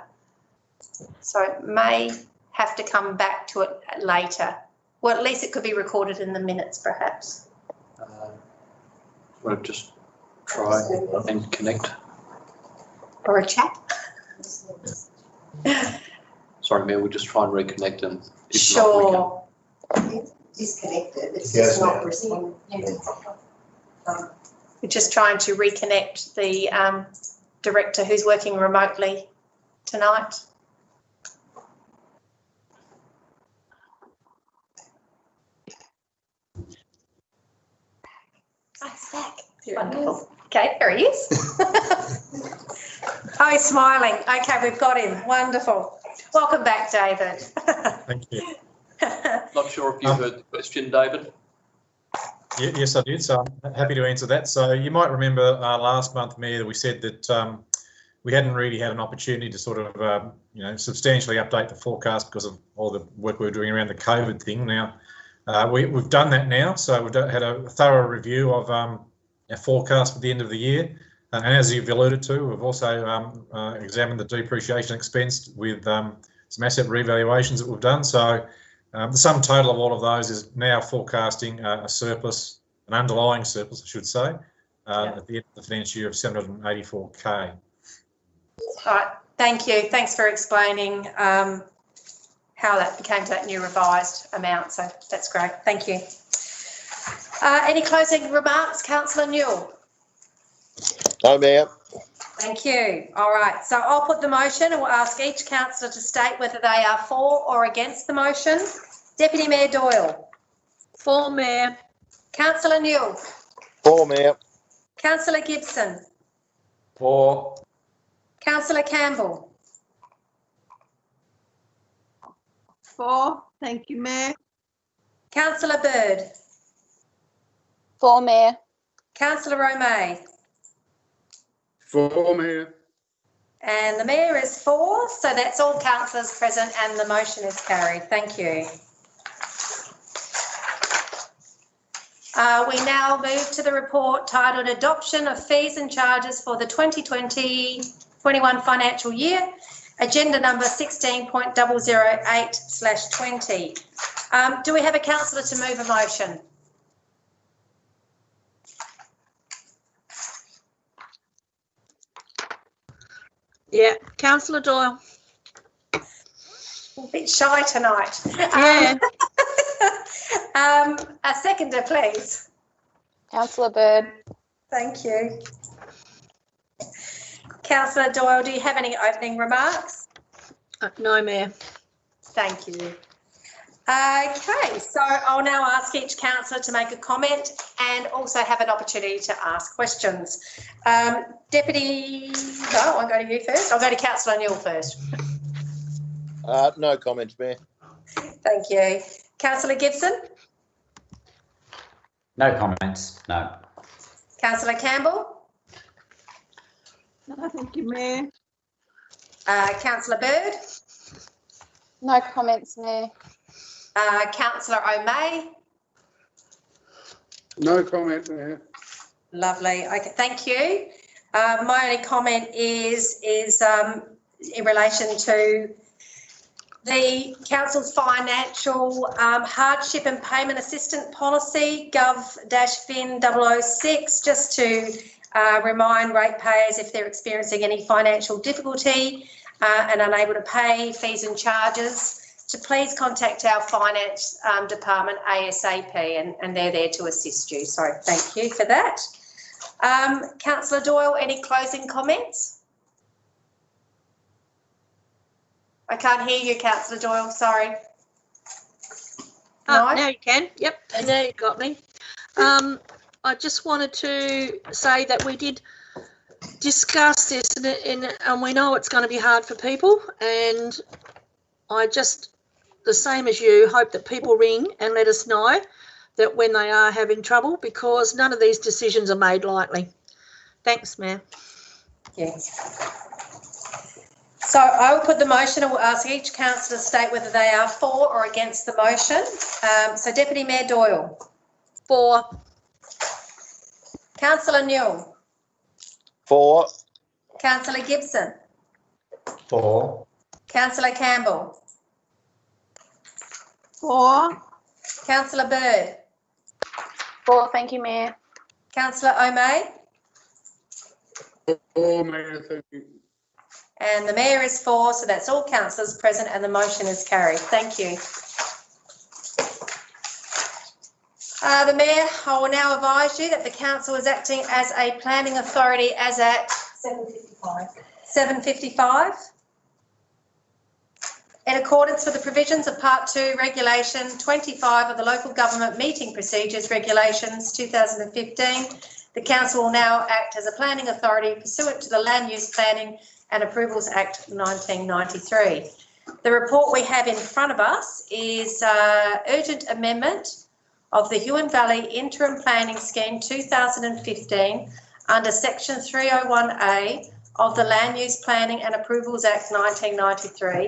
So it may have to come back to it later. Well, at least it could be recorded in the minutes, perhaps. We'll just try and connect. Or a chat? Sorry, Mayor, we'll just try and reconnect and if not, we can. Sure. Disconnected, it's Yes, just not ma'am. responding. We're just trying to reconnect the director who's working remotely tonight. Oh, he's back. Wonderful. Okay, there he is. Oh, he's smiling. Okay, we've got him. Wonderful. Welcome back, David. Thank you. Not sure if you heard the question, David. Yes, I did. So I'm happy to answer that. So you might remember last month, Mayor, that we said that we hadn't really had an opportunity to sort of, substantially update the forecast because of all the work we were doing around the COVID thing. Now, we've done that now. So we've had a thorough review of our forecast for the end of the year. And as you've alluded to, we've also examined the depreciation expense with some asset revaluations that we've done. So the sum total of all of those is now forecasting a surplus, an underlying surplus, I should say, at the end of the financial year of 784K. All right, thank you. Thanks for explaining how that became to that new revised amount. So that's great. Thank you. Any closing remarks, Councillor Newell? No, Mayor. Thank you. All right, so I'll put the motion and we'll ask each councillor to state whether they are for or against the motion. Deputy Mayor Doyle. For, Mayor. Councillor Newell. For, Mayor. Councillor Gibson. For. Councillor Campbell. For, thank you, Mayor. Councillor Bird. For, Mayor. Councillor O'May. For, Mayor. And the Mayor is for, so that's all councillors present and the motion is carried. Thank you. We now move to the report titled Adoption of Fees and Charges for the 2020-21 financial year, agenda number 16.008/20. Do we have a councillor to move a motion? Yeah, Councillor Doyle. A bit shy tonight. Yeah. A seconder, please. Councillor Bird. Thank you. Councillor Doyle, do you have any opening remarks? No, Mayor. Thank you. Okay, so I'll now ask each councillor to make a comment and also have an opportunity to ask questions. Deputy, no, I'll go to you first. I'll go to Councillor Newell first. No comments, Mayor. Thank you. Councillor Gibson? No comments, no. Councillor Campbell? No, thank you, Mayor. Councillor Bird? No comments, Mayor. Councillor O'May? No comment, Mayor. Lovely. Okay, thank you. My only comment is in relation to the council's financial hardship and payment assistance policy, Gov-Fin 006, just to remind ratepayers if they're experiencing any financial difficulty and unable to pay fees and charges, to please contact our finance department ASAP, and they're there to assist you. So thank you for that. Councillor Doyle, any closing comments? I can't hear you, Councillor Doyle, sorry. No? Now you can. Yep, now you got me. I just wanted to say that we did discuss this and we know it's going to be hard for people, and I just, the same as you, hope that people ring and let us know that when they are having trouble, because none of these decisions are made lightly. Thanks, Mayor. Yes. So I will put the motion and we'll ask each councillor to state whether they are for or against the motion. So Deputy Mayor Doyle. For. Councillor Newell. For. Councillor Gibson. For. Councillor Campbell. For, Councillor Bird. For, thank you, Mayor. Councillor O'May. For, Mayor, thank you. And the Mayor is for, so that's all councillors present and the motion is carried. Thank you. The Mayor, I will now advise you that the council is acting as a planning authority as at 7:55. 7:55. In accordance with the provisions of Part 2, Regulation 25 of the Local Government Meeting Procedures Regulations 2015, the Council will now act as a planning authority pursuant to the Land Use Planning and Approvals Act 1993. The report we have in front of us is urgent amendment of the Huon Valley Interim Planning Scheme 2015 under Section 301A of the Land Use Planning and Approvals Act 1993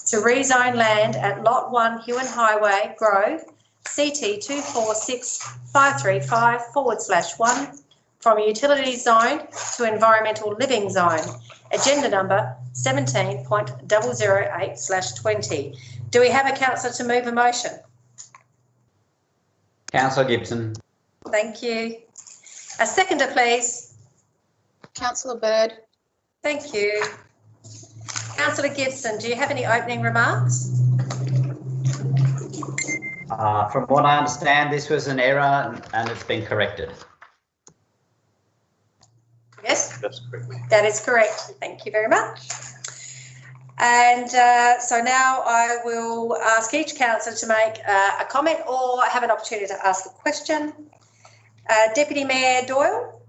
to rezone land at Lot 1 Huon Highway, Grove, CT 246535/1 from a utility zone to environmental living zone, agenda number 17.008/20. Do we have a councillor to move a motion? Councillor Gibson. Thank you. A seconder, please. Councillor Bird. Thank you. Councillor Gibson, do you have any opening remarks? From what I understand, this was an error and it's been corrected. Yes, That's correct. that is correct. Thank you very much. And so now I will ask each councillor to make a comment or have an opportunity to ask a question. Deputy Mayor Doyle?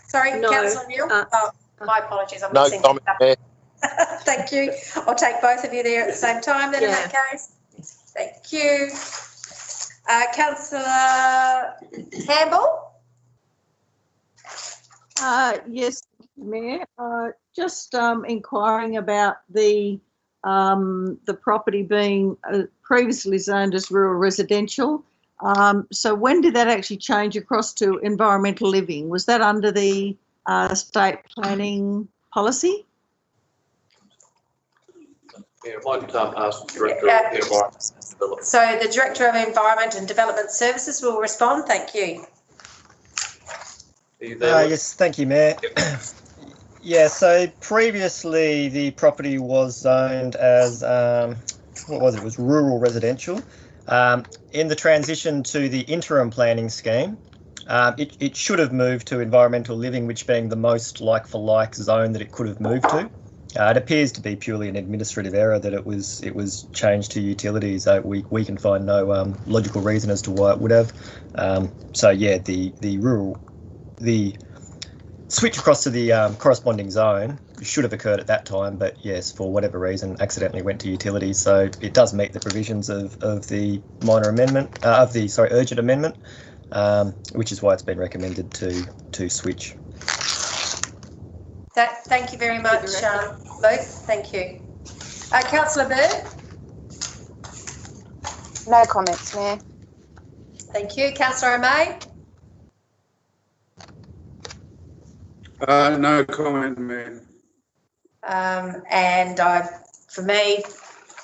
Sorry, No, Councillor Neal? My apologies, I'm No missing. comment, Mayor. Thank you. I'll take both of you there at the same time then in that case. Thank you. Councillor Campbell? Yes, Mayor. Just inquiring about the property being previously zoned as rural residential. So when did that actually change across to environmental living? Was that under the state planning policy? Yeah, I might ask the Director of Environment and Development. So the Director of Environment and Development Services will respond. Thank you. Are you there? Yes, thank you, Mayor. Yeah, so previously the property was zoned as, what was it? It was rural residential. In the transition to the interim planning scheme, it should have moved to environmental living, which being the most like-for-like zone that it could have moved to. It appears to be purely an administrative error that it was changed to utilities. We can find no logical reason as to why it would have. So yeah, the switch across to the corresponding zone should have occurred at that time, but yes, for whatever reason, accidentally went to utilities. So it does meet the provisions of the minor amendment urgent amendment, which is why it's been recommended to switch. Thank you very much, Luke. Thank you. Councillor Bird? No comments, Mayor. Thank you. Councillor O'May? No comment, Mayor. For me,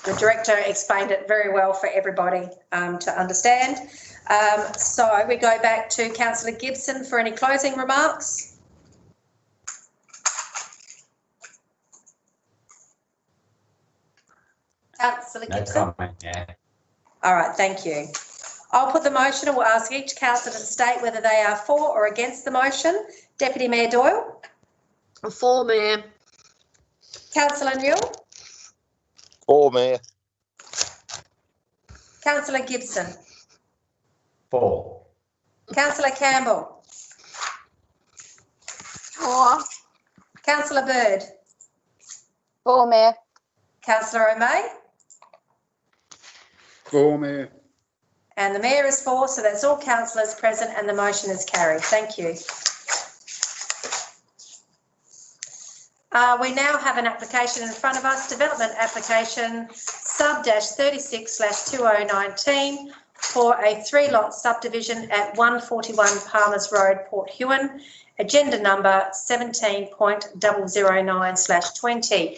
the Director explained it very well for everybody to understand. So we go back to Councillor Gibson for any closing remarks. Councillor Gibson? No comment, yeah. All right, thank you. I'll put the motion and we'll ask each councillor to state whether they are for or against the motion. Deputy Mayor Doyle? For, Mayor. Councillor Newell? For, Mayor. Councillor Gibson? For. Councillor Campbell? For. Councillor Bird? For, Mayor. Councillor O'May? For, Mayor. And the Mayor is for, so that's all councillors present and the motion is carried. Thank you. We now have an application in front of us, development application sub-36/2019 for a 3-lot subdivision at 141 Palmers Road, Port Huon, agenda number 17.009/20.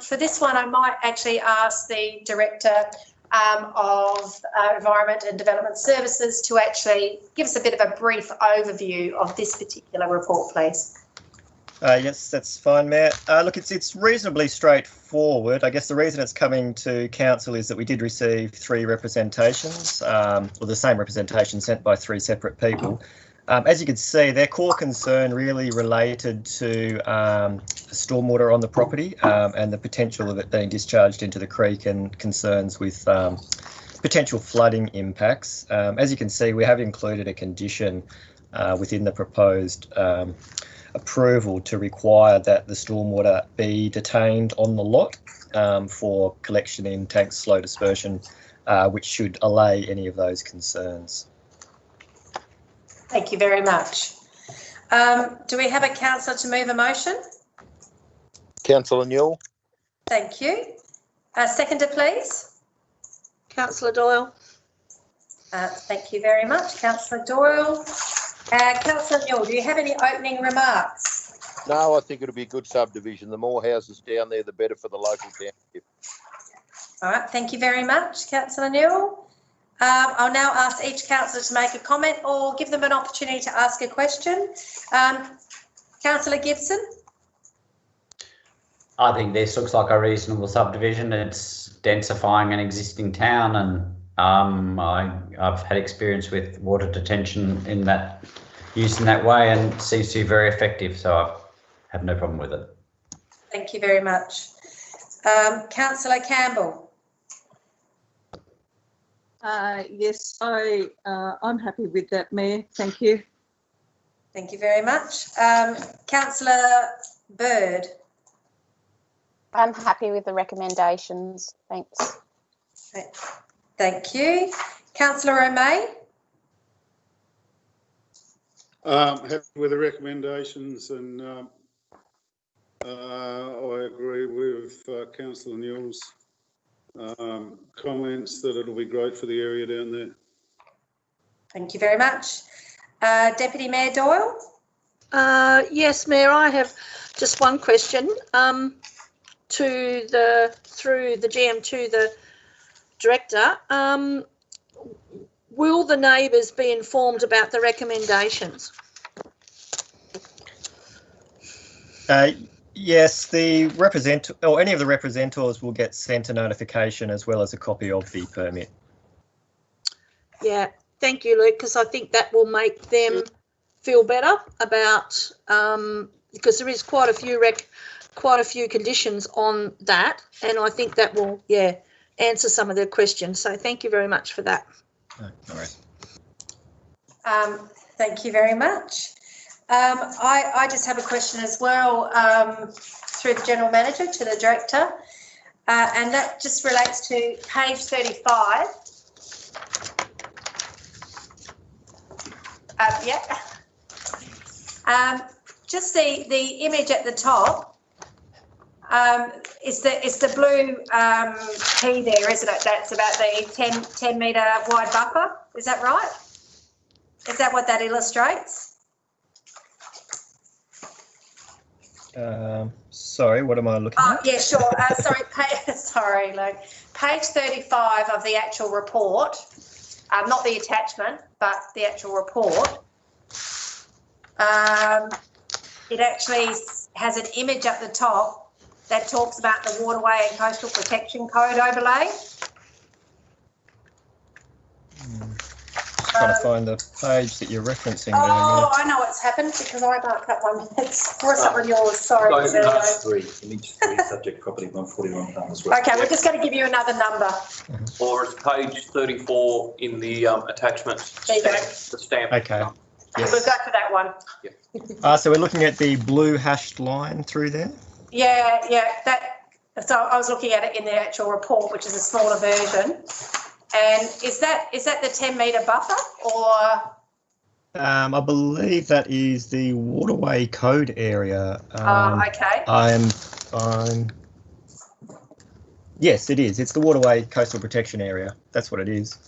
For this one, I might actually ask the Director of Environment and Development Services to actually give us a bit of a brief overview of this particular report, please. Yes, that's fine, Mayor. Look, it's reasonably straightforward. I guess the reason it's coming to council is that we did receive 3 representations, or the same representation sent by 3 separate people. As you can see, their core concern really related to stormwater on the property and the potential of it being discharged into the creek and concerns with potential flooding impacts. As you can see, we have included a condition within the proposed approval to require that the stormwater be detained on the lot for collection in tanks slow dispersion, which should allay any of those concerns. Thank you very much. Do we have a councillor to move a motion? Councillor Newell. Thank you. Seconder, please. Councillor Doyle. Thank you very much, Councillor Doyle. Councillor Newell, do you have any opening remarks? No, I think it'll be a good subdivision. The more houses down there, the better for the local township. All right, thank you very much, Councillor Newell. I'll now ask each councillor to make a comment or give them an opportunity to ask a question. Councillor Gibson. I think this looks like a reasonable subdivision. It's densifying an existing town, and I've had experience with water detention in that use in that way, and it seems to be very effective. So I have no problem with it. Thank you very much. Councillor Campbell. Yes, I'm happy with that, Mayor. Thank you. Thank you very much. Councillor Bird. I'm happy with the recommendations. Thanks. Thank you. Councillor O'May. Happy with the recommendations, and I agree with Councillor Newell's comments that it'll be great for the area down there. Thank you very much. Deputy Mayor Doyle. Yes, Mayor, I have just one question through the GM to the Director. Will the neighbours be informed about the recommendations? Yes, the any of the representatives will get sent a notification as well as a copy of the permit. Yeah, thank you, Luke, because I think that will make them feel better about because there is quite a few conditions on that, and I think that will answer some of their questions. So thank you very much for that. No worries. Thank you very much. I just have a question as well through the General Manager to the Director, and that just relates to page 35. Just the image at the top is the blue P there, isn't it? That's about the 10 metre wide buffer. Is that right? Is that what that illustrates? Sorry, what am I looking at? Yeah, sure. Sorry, Luke. Page 35 of the actual report, not the attachment, but the actual report. It actually has an image at the top that talks about the Waterway and Coastal Protection Code overlay. Trying to find the page that you're referencing. Oh, I know what's happened because I marked that one. It's on yours. Sorry. Image 3, subject property 141 Palmer's West. Okay, we're just going to give you another number. Or it's page 34 in the attachment. There you go. The stamp. Okay. Yes. We'll go for that one. Yeah. So we're looking at the blue hashed line through there? Yeah. So I was looking at it in the actual report, which is a smaller version. And is that the 10 metre buffer or? I believe that is the Waterway Code area. Okay. Yes, it is. It's the Waterway Coastal Protection Area. That's what it is.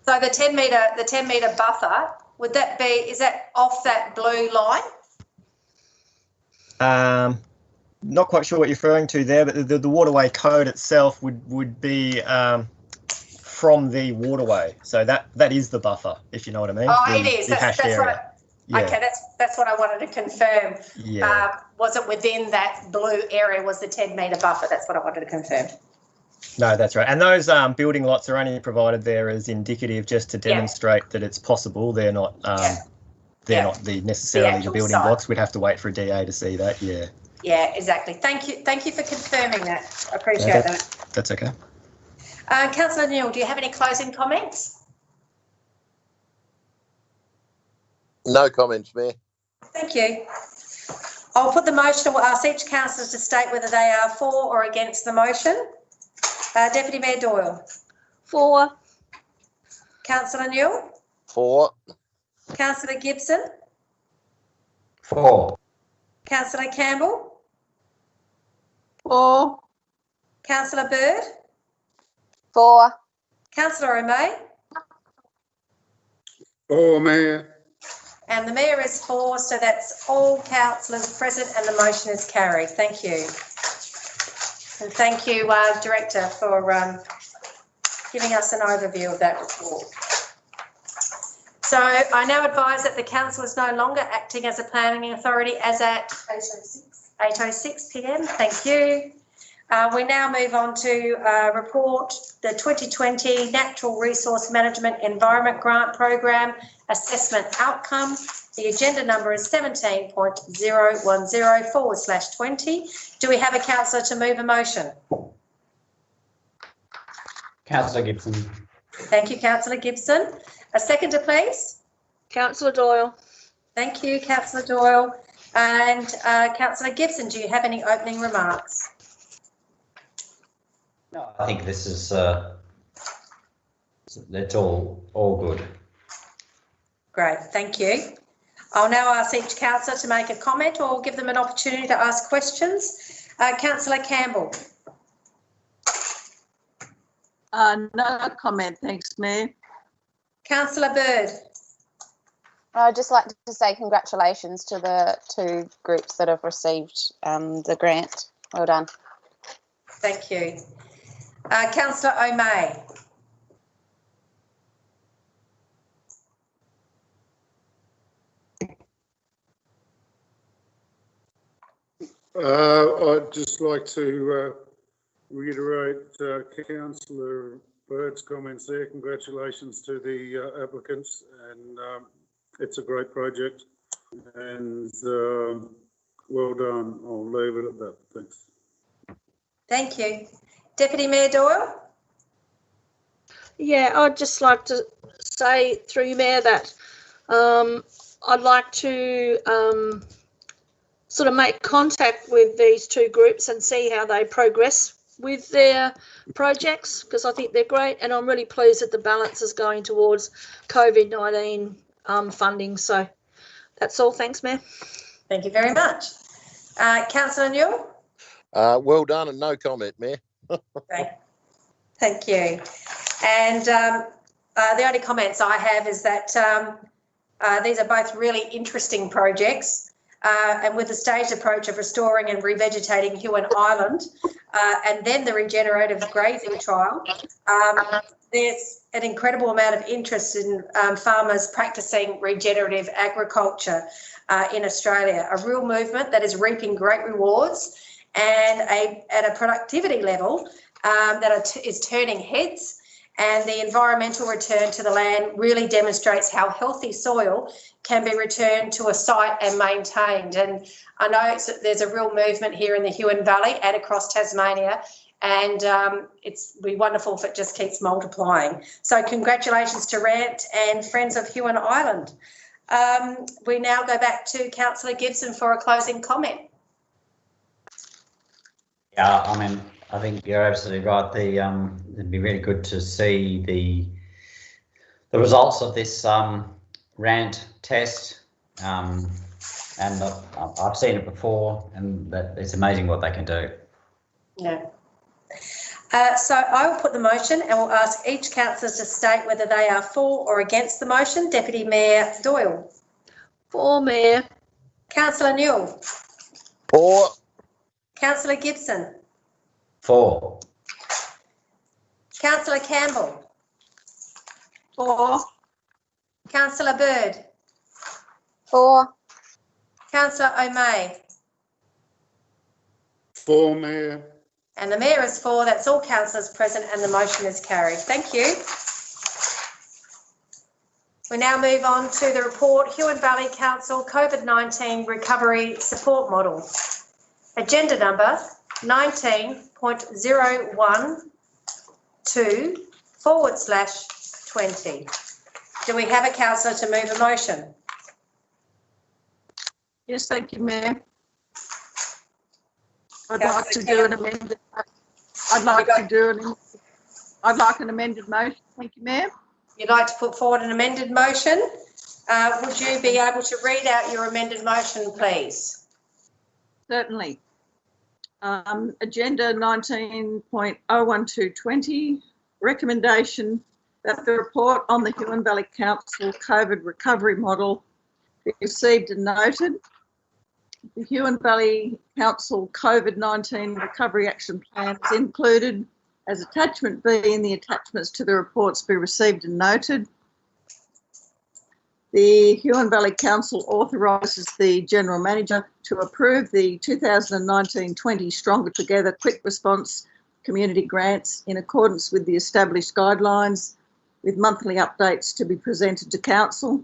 So the 10 metre buffer, would that be? Is that off that blue line? Not quite sure what you're referring to there, but the Waterway Code itself would be from the waterway. So that is the buffer, if you know what I mean. Oh, the, it is. The hashed area. Okay, that's what I wanted to confirm. Yeah. Was it within that blue area was the 10-metre buffer? That's what I wanted to confirm. No, that's right. And those building lots are only provided there as indicative, just to demonstrate that it's possible. They're not not necessarily the building blocks. We'd have to wait for a DA to see that. Yeah. Yeah, exactly. Thank you for confirming that. I appreciate that. That's okay. Councillor Neal, do you have any closing comments? No comments, Mayor. Thank you. I'll put the motion. We'll ask each councillor to state whether they are for or against the motion. Deputy Mayor Doyle. For. Councillor Neal. For. Councillor Gibson. For. Councillor Campbell. For. Councillor Bird. For. Councillor O'May. For, Mayor. And the Mayor is for, so that's all councillors present and the motion is carried. Thank you. And thank you, Director, for giving us an overview of that report. So I now advise that the council is no longer acting as a planning authority as at 8:06 p.m. Thank you. We now move on to report the 2020 Natural Resource Management Environment Grant Program Assessment Outcome. The agenda number is 17.010/20. Do we have a councillor to move a motion? Councillor Gibson. Thank you, Councillor Gibson. A seconder, please. Councillor Doyle. Thank you, Councillor Doyle. And Councillor Gibson, do you have any opening remarks? No, I think this is it's all good. Great, thank you. I'll now ask each councillor to make a comment or give them an opportunity to ask questions. Councillor Campbell. No comment, thanks, Mayor. Councillor Bird. I'd just like to say congratulations to the 2 groups that have received the grant. Well done. Thank you. Councillor O'May. I'd just like to reiterate Councillor Bird's comments there. Congratulations to the applicants, and it's a great project, and well done. I'll leave it at that. Thanks. Thank you. Deputy Mayor Doyle. Yeah, I'd just like to say through you, Mayor, that I'd like to sort of make contact with these 2 groups and see how they progress with their projects, because I think they're great, and I'm really pleased that the balance is going towards COVID-19 funding. So that's all. Thanks, Mayor. Thank you very much. Councillor Newell. Well done, and no comment, Mayor. Thank you. And the only comments I have is that these are both really interesting projects. And with the staged approach of restoring and revegetating Huon Island and then the regenerative grazing trial, there's an incredible amount of interest in farmers practicing regenerative agriculture in Australia, a real movement that is reaping great rewards and at a productivity level that is turning heads, and the environmental return to the land really demonstrates how healthy soil can be returned to a site and maintained. And I know there's a real movement here in the Huon Valley and across Tasmania, and it's be wonderful if it just keeps multiplying. So congratulations to RANT and Friends of Huon Island. We now go back to Councillor Gibson for a closing comment. Yeah, I mean, I think you're absolutely right. It'd be really good to see the results of this RANT test, and I've seen it before, and that it's amazing what they can do. Yeah. So I will put the motion and we'll ask each councillor to state whether they are for or against the motion. Deputy Mayor Doyle. For, Mayor. Councillor Newell. For. Councillor Gibson. For. Councillor Campbell. For. Councillor Bird. For. Councillor O'May. For, Mayor. And the Mayor is for. That's all councillors present and the motion is carried. Thank you. We now move on to the report, Huon Valley Council COVID-19 Recovery Support Model. Agenda number 19.012/20. Do we have a councillor to move a motion? Yes, thank you, Mayor. I'd like to do an amended. I'd like an amended motion. Thank you, Mayor. You'd like to put forward an amended motion? Would you be able to read out your amended motion, please? Certainly. Agenda 19.01220, recommendation that the report on the Huon Valley Council COVID recovery model be received and noted. The Huon Valley Council COVID-19 Recovery Action Plan is included as attachment B in the attachments to the reports be received and noted. The Huon Valley Council authorises the General Manager to approve the 2019-20 Stronger Together Quick Response Community Grants in accordance with the established guidelines, with monthly updates to be presented to Council.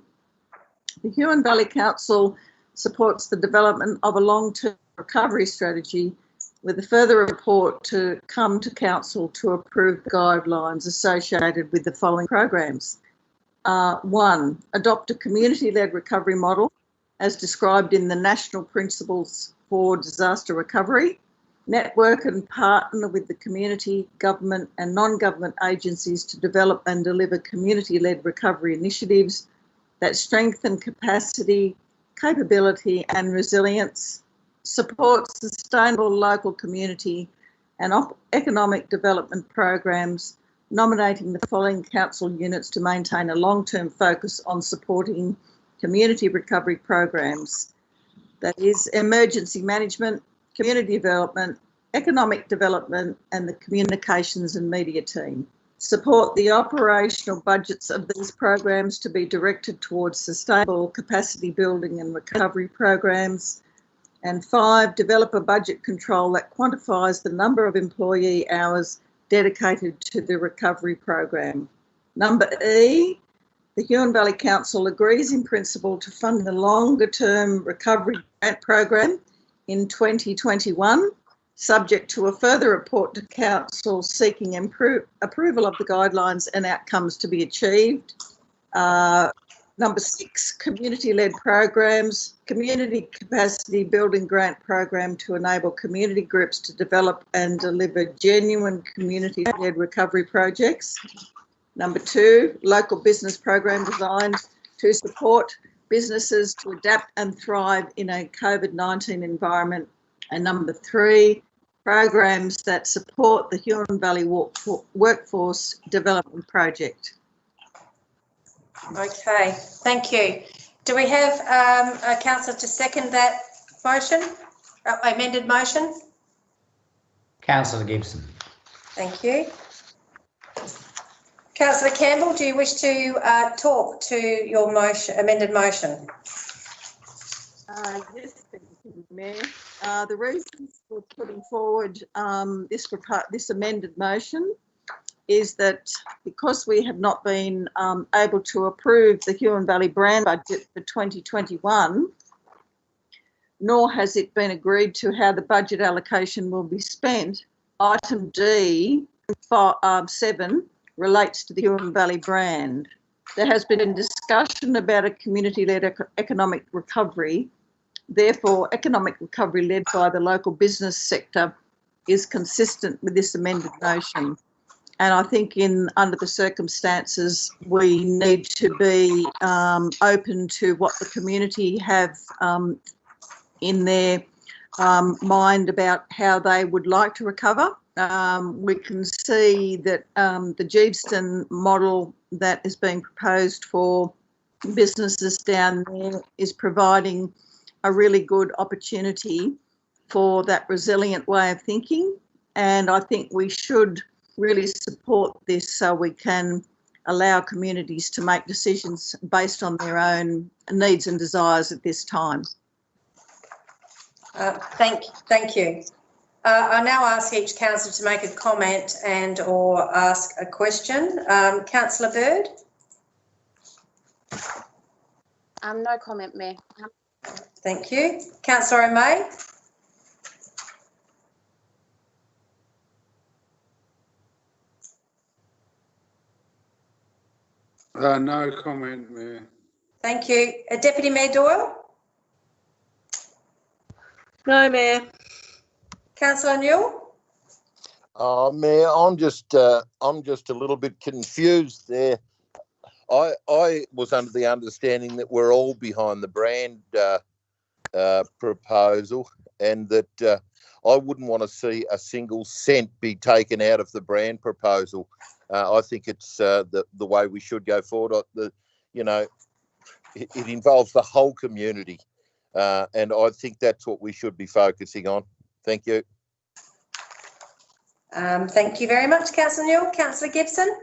The Huon Valley Council supports the development of a long-term recovery strategy with a further report to come to Council to approve the guidelines associated with the following programs. 1, adopt a community-led recovery model as described in the National Principles for Disaster Recovery. Network and partner with the community, government and non-government agencies to develop and deliver community-led recovery initiatives that strengthen capacity, capability and resilience, support sustainable local community and economic development programs, nominating the following council units to maintain a long-term focus on supporting community recovery programs. That is emergency management, community development, economic development and the communications and media team. Support the operational budgets of these programs to be directed towards sustainable capacity building and recovery programs. And 5, develop a budget control that quantifies the number of employee hours dedicated to the recovery program. Number E, the Huon Valley Council agrees in principle to fund the longer term recovery grant program in 2021, subject to a further report to Council seeking approval of the guidelines and outcomes to be achieved. Number 6, community-led programs, community capacity building grant program to enable community groups to develop and deliver genuine community-led recovery projects. Number 2, local business program designed to support businesses to adapt and thrive in a COVID-19 environment. And number 3, programs that support the Huon Valley Workforce Development Project. Okay, thank you. Do we have a councillor to second that motion, amended motion? Councillor Gibson. Thank you. Councillor Campbell, do you wish to talk to your motion, amended motion? Yes, thank you, Mayor. The reasons for putting forward this amended motion is that because we have not been able to approve the Huon Valley brand budget for 2021, nor has it been agreed to how the budget allocation will be spent, item D, 7, relates to the Huon Valley brand. There has been a discussion about a community-led economic recovery. Therefore, economic recovery led by the local business sector is consistent with this amended motion. And I think under the circumstances, we need to be open to what the community have in their mind about how they would like to recover. We can see that the Geeveston model that is being proposed for businesses down there is providing a really good opportunity for that resilient way of thinking. And I think we should really support this so we can allow communities to make decisions based on their own needs and desires at this time. Thank you. I now ask each councillor to make a comment and or ask a question. Councillor Bird? No comment, Mayor. Thank you. Councillor O'May? No comment, Mayor. Thank you. Deputy Mayor Doyle? No, Mayor. Councillor Newell? Mayor, I'm just a little bit confused there. I was under the understanding that we're all behind the brand proposal, and that I wouldn't want to see a single cent be taken out of the brand proposal. I think it's the way we should go forward. It involves the whole community, and I think that's what we should be focusing on. Thank you. Thank you very much, Councillor Newell. Councillor Gibson?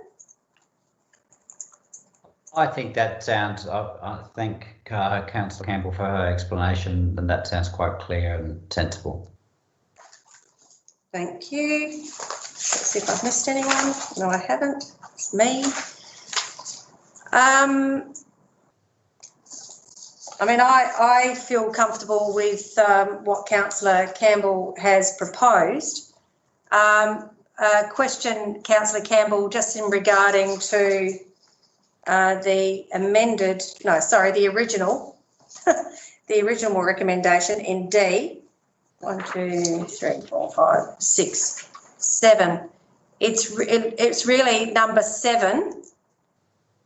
I think that sounds, I thank Councillor Campbell for her explanation, and that sounds quite clear and sensible. Thank you. Let's see if I've missed anyone. No, I haven't. It's me. I mean, I feel comfortable with what Councillor Campbell has proposed. Question, Councillor Campbell, just in regarding to the original, the original recommendation in D. 1, 2, 3, 4, 5, 6, 7. It's really number 7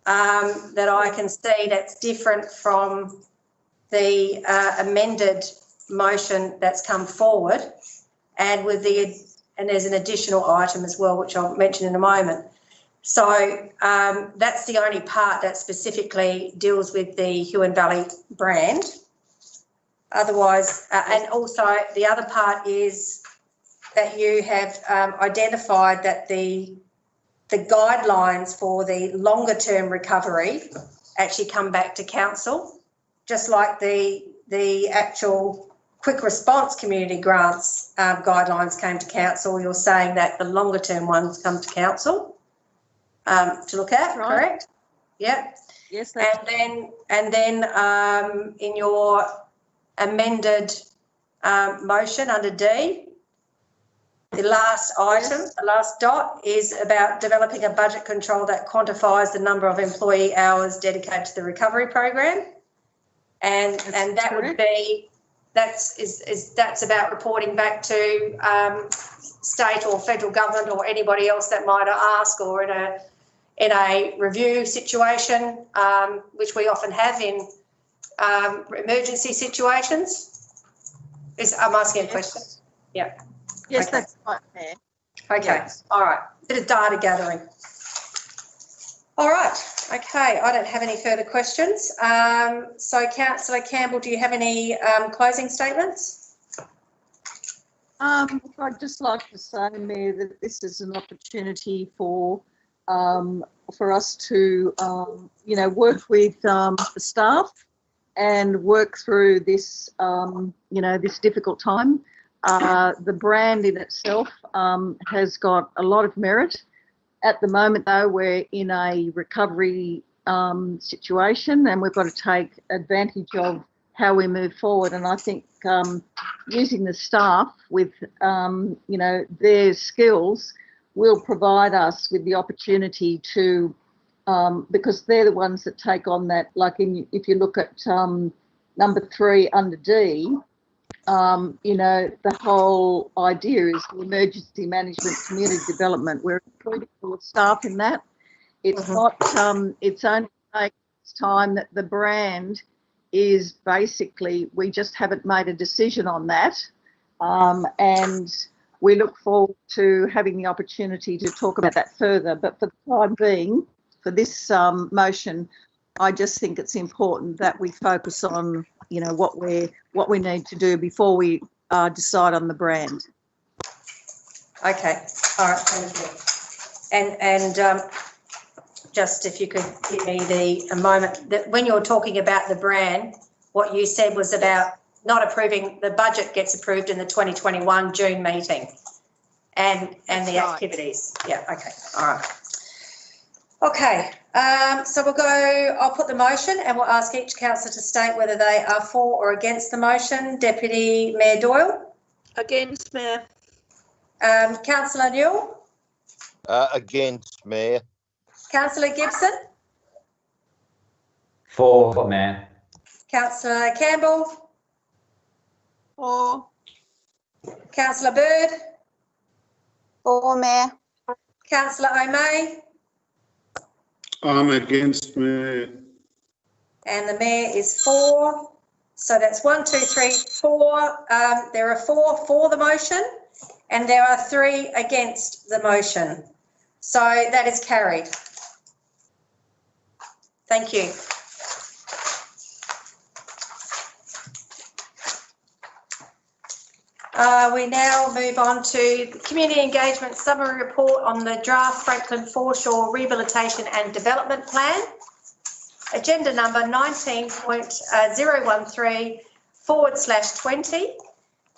that I can see that's different from the amended motion that's come forward, and there's an additional item as well, which I'll mention in a moment. So that's the only part that specifically deals with the Huon Valley brand. Otherwise, and also the other part is that you have identified that the guidelines for the longer term recovery actually come back to council, just like the actual quick response community grants guidelines came to council. You're saying that the longer term ones come to council to look at, right? Correct? Yep. Yes. And then in your amended motion under D, the last item, the last dot, is about developing a budget control that quantifies the number of employee hours dedicated to the recovery program, and that would be that's about reporting back to state or federal government or anybody else that might ask, or in a review situation, which we often have in emergency situations. I'm asking a question. Yeah. Yes, okay. That's right there. Okay. Yes. All right. Bit of data gathering. All right. Okay. I don't have any further questions. So, Councillor Campbell, do you have any closing statements? I'd just like to say, Mayor, that this is an opportunity for us to, work with the staff and work through this, this difficult time. The brand in itself has got a lot of merit. At the moment, though, we're in a recovery situation, and we've got to take advantage of how we move forward. And I think using the staff with, their skills will provide us with the opportunity to, because they're the ones that take on that, like if you look at number 3 under D, the whole idea is the emergency management community development. We're including all the staff in that. It's not, it's only takes time that the brand is basically, we just haven't made a decision on that. And we look forward to having the opportunity to talk about that further. But for the time being, for this motion, I just think it's important that we focus on, what we need to do before we decide on the brand. Okay. All right. Thank you. And just if you could give me a moment, that when you're talking about the brand, what you said was about not approving, the budget gets approved in the 2021 June meeting and the activities. Yeah, okay, all right. Okay, so we'll go, I'll put the motion and we'll ask each councillor to state whether they are for or against the motion. Deputy Mayor Doyle? Against, Mayor. Councillor Newell? Against, Mayor. Councillor Gibson? For, Mayor. Councillor Campbell? For. Councillor Bird? For, Mayor. Councillor O'May? I'm against, Mayor. And the Mayor is for. So that's 1, 2, 3, 4. There are 4 for the motion and there are 3 against the motion. So that is carried. Thank you. We now move on to the Community Engagement Summary Report on the draft Franklin Foreshore Rehabilitation and Development Plan. Agenda number 19.013/20.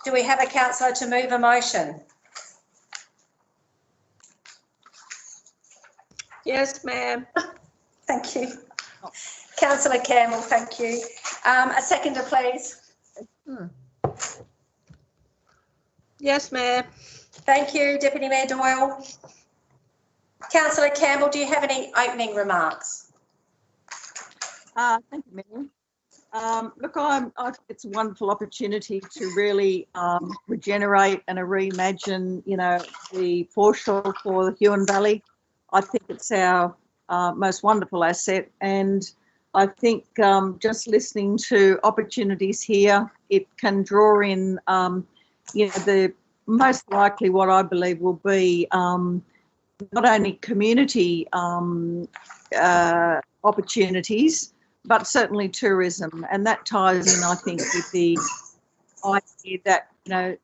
Do we have a councillor to move a motion? Yes, ma'am. Thank you. Councillor Campbell, thank you. A seconder, please. Yes, ma'am. Thank you, Deputy Mayor Doyle. Councillor Campbell, do you have any opening remarks? Thank you, Mayor. Look, I think it's a wonderful opportunity to really regenerate and reimagine, you know, the foreshore for the Huon Valley. I think it's our most wonderful asset, and I think just listening to opportunities here, it can draw in, you know, the most likely what I believe will be not only community opportunities, but certainly tourism, and that ties in, I think, with the idea that, you know,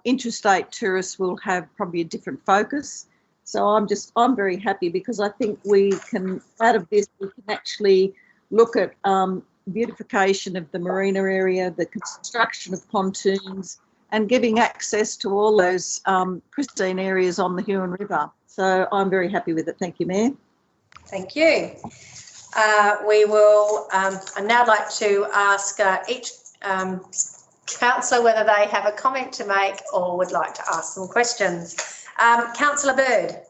interstate tourists will have probably a different focus. So I'm very happy because I think we can, out of this, we can actually look at beautification of the marina area, the construction of pontoons, and giving access to all those pristine areas on the Huon River. So I'm very happy with it. Thank you, Mayor. Thank you. We will, I'd now like to ask each councillor whether they have a comment to make or would like to ask some questions. Councillor Bird.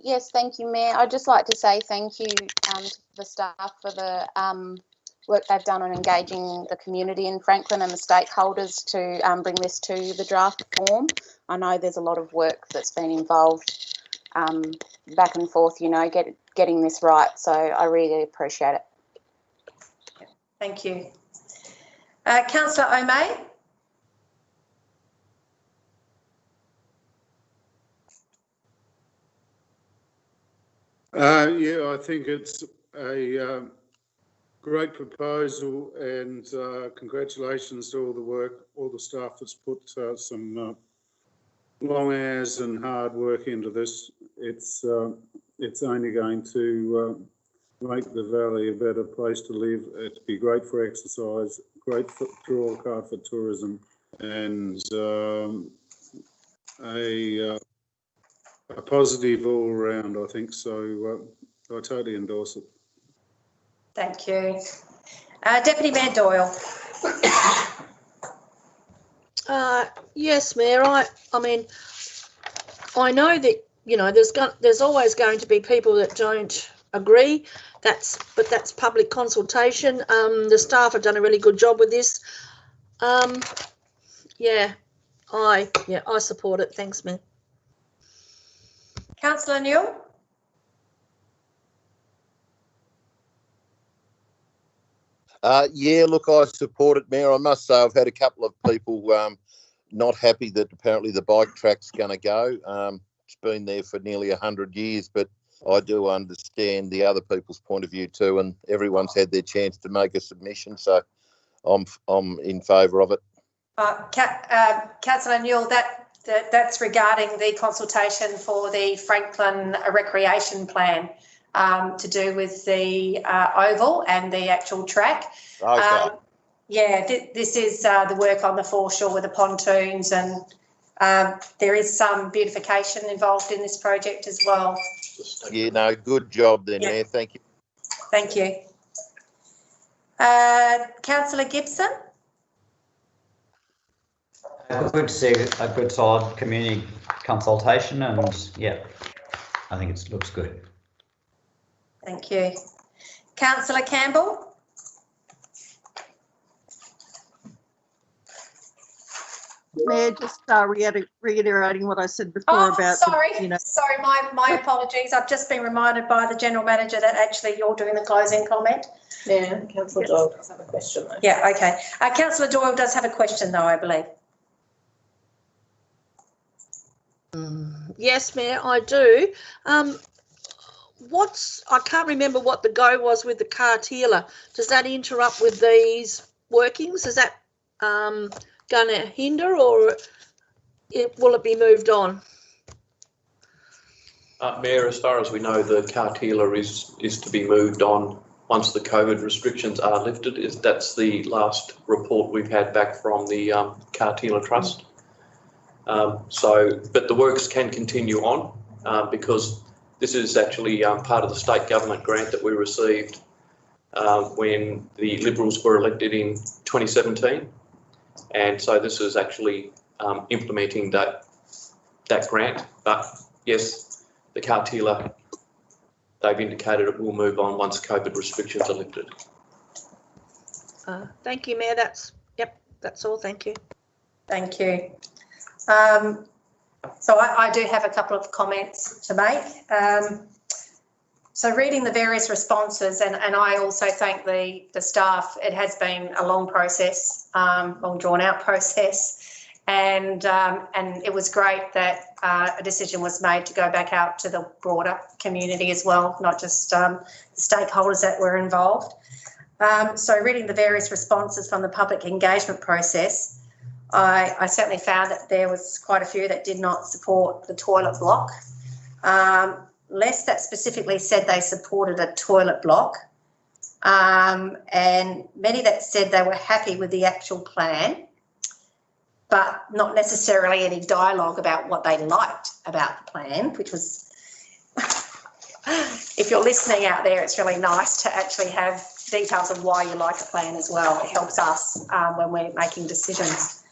Yes, thank you, Mayor. I'd just like to say thank you to the staff for the work they've done on engaging the community in Franklin and the stakeholders to bring this to the draft form. I know there's a lot of work that's been involved back and forth, you know, getting this right. So I really appreciate it. Thank you. Councillor O'May. Yeah, I think it's a great proposal, and congratulations to all the work, all the staff that's put some long hours and hard work into this. It's only going to make the valley a better place to live. It'd be great for exercise, great for draw card for tourism, and a positive all around, I think. So I totally endorse it. Thank you. Deputy Mayor Doyle. Yes, Mayor. I mean, I know that, you know, there's always going to be people that don't agree. But that's public consultation. The staff have done a really good job with this. Yeah, I support it. Thanks, Mayor. Councillor Newell. Yeah, look, I support it, Mayor. I must say I've had a couple of people not happy that apparently the bike track's going to go. It's been there for nearly 100 years, but I do understand the other people's point of view too, and everyone's had their chance to make a submission, so I'm in favour of it. Councillor Newell, that's regarding the consultation for the Franklin recreation plan to do with the oval and the actual track. Okay. This is the work on the foreshore with the pontoons, and there is some beautification involved in this project as well. Yeah, no, good job then, Mayor. Thank you. Thank you. Councillor Gibson? Good to see a good solid community consultation, and yeah, I think it looks good. Thank you. Councillor Campbell? Mayor, just reiterating what I said before about. Sorry, the, sorry, my apologies. I've just been reminded by the General Manager that actually you're doing the closing comment. Yeah, Councillor Doyle does have a question though. Yeah, okay. Councillor Doyle does have a question though, I believe. Yes, Mayor, I do. I can't remember what the go was with the cartilla. Does that interrupt with these workings? Is that going to hinder, or will it be moved on? Mayor, as far as we know, the cartilla is to be moved on once the COVID restrictions are lifted. That's the last report we've had back from the Cartilla Trust. But the works can continue on because this is actually part of the state government grant that we received when the Liberals were elected in 2017. And so this is actually implementing that grant. But yes, the cartilla, they've indicated it will move on once COVID restrictions are lifted. Thank you, Mayor. That's all. Thank you. Thank you. So I do have a couple of comments to make. So reading the various responses, and I also thank the staff. It has been a long process, long drawn out process, and it was great that a decision was made to go back out to the broader community as well, not just the stakeholders that were involved. So reading the various responses from the public engagement process, I certainly found that there was quite a few that did not support the toilet block. Less that specifically said they supported a toilet block, and many that said they were happy with the actual plan, but not necessarily any dialogue about what they liked about the plan, which was, if you're listening out there, it's really nice to actually have details of why you like a plan as well. It helps us when we're making decisions.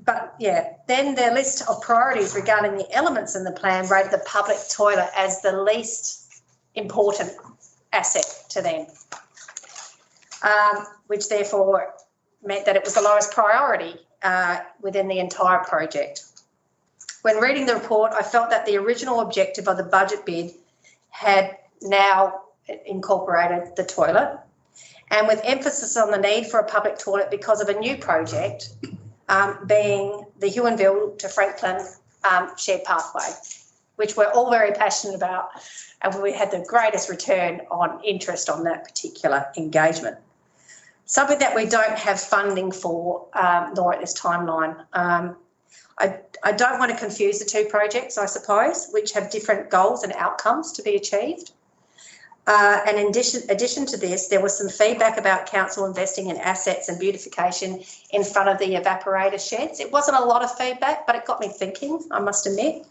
But yeah, then their list of priorities regarding the elements in the plan rated the public toilet as the least important asset to them, which therefore meant that it was the lowest priority within the entire project. When reading the report, I felt that the original objective of the budget bid had now incorporated the toilet, and with emphasis on the need for a public toilet because of a new project, being the Huonville to Franklin shared pathway, which we're all very passionate about, and we had the greatest return on interest on that particular engagement. Something that we don't have funding for, nor at this timeline. I don't want to confuse the two projects, I suppose, which have different goals and outcomes to be achieved. And in addition to this, there was some feedback about council investing in assets and beautification in front of the evaporator sheds. It wasn't a lot of feedback, but it got me thinking, I must admit.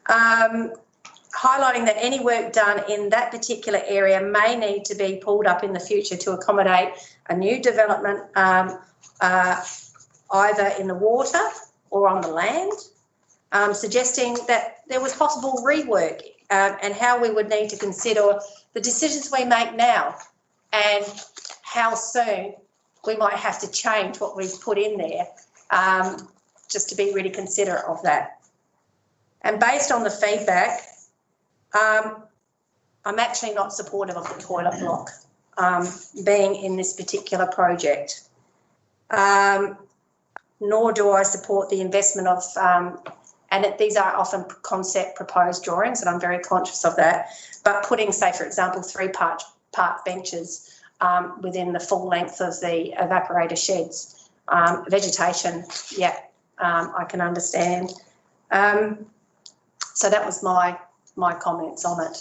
Highlighting that any work done in that particular area may need to be pulled up in the future to accommodate a new development, either in the water or on the land, suggesting that there was possible rework and how we would need to consider the decisions we make now and how soon we might have to change what we've put in there, just to be really considerate of that. And based on the feedback, I'm actually not supportive of the toilet block being in this particular project, nor do I support the investment of, these are often concept proposed drawings, and I'm very conscious of that, but putting, say, for example, 3 park benches within the full length of the evaporator sheds Vegetation, yeah, I can understand. So that was my comments on it.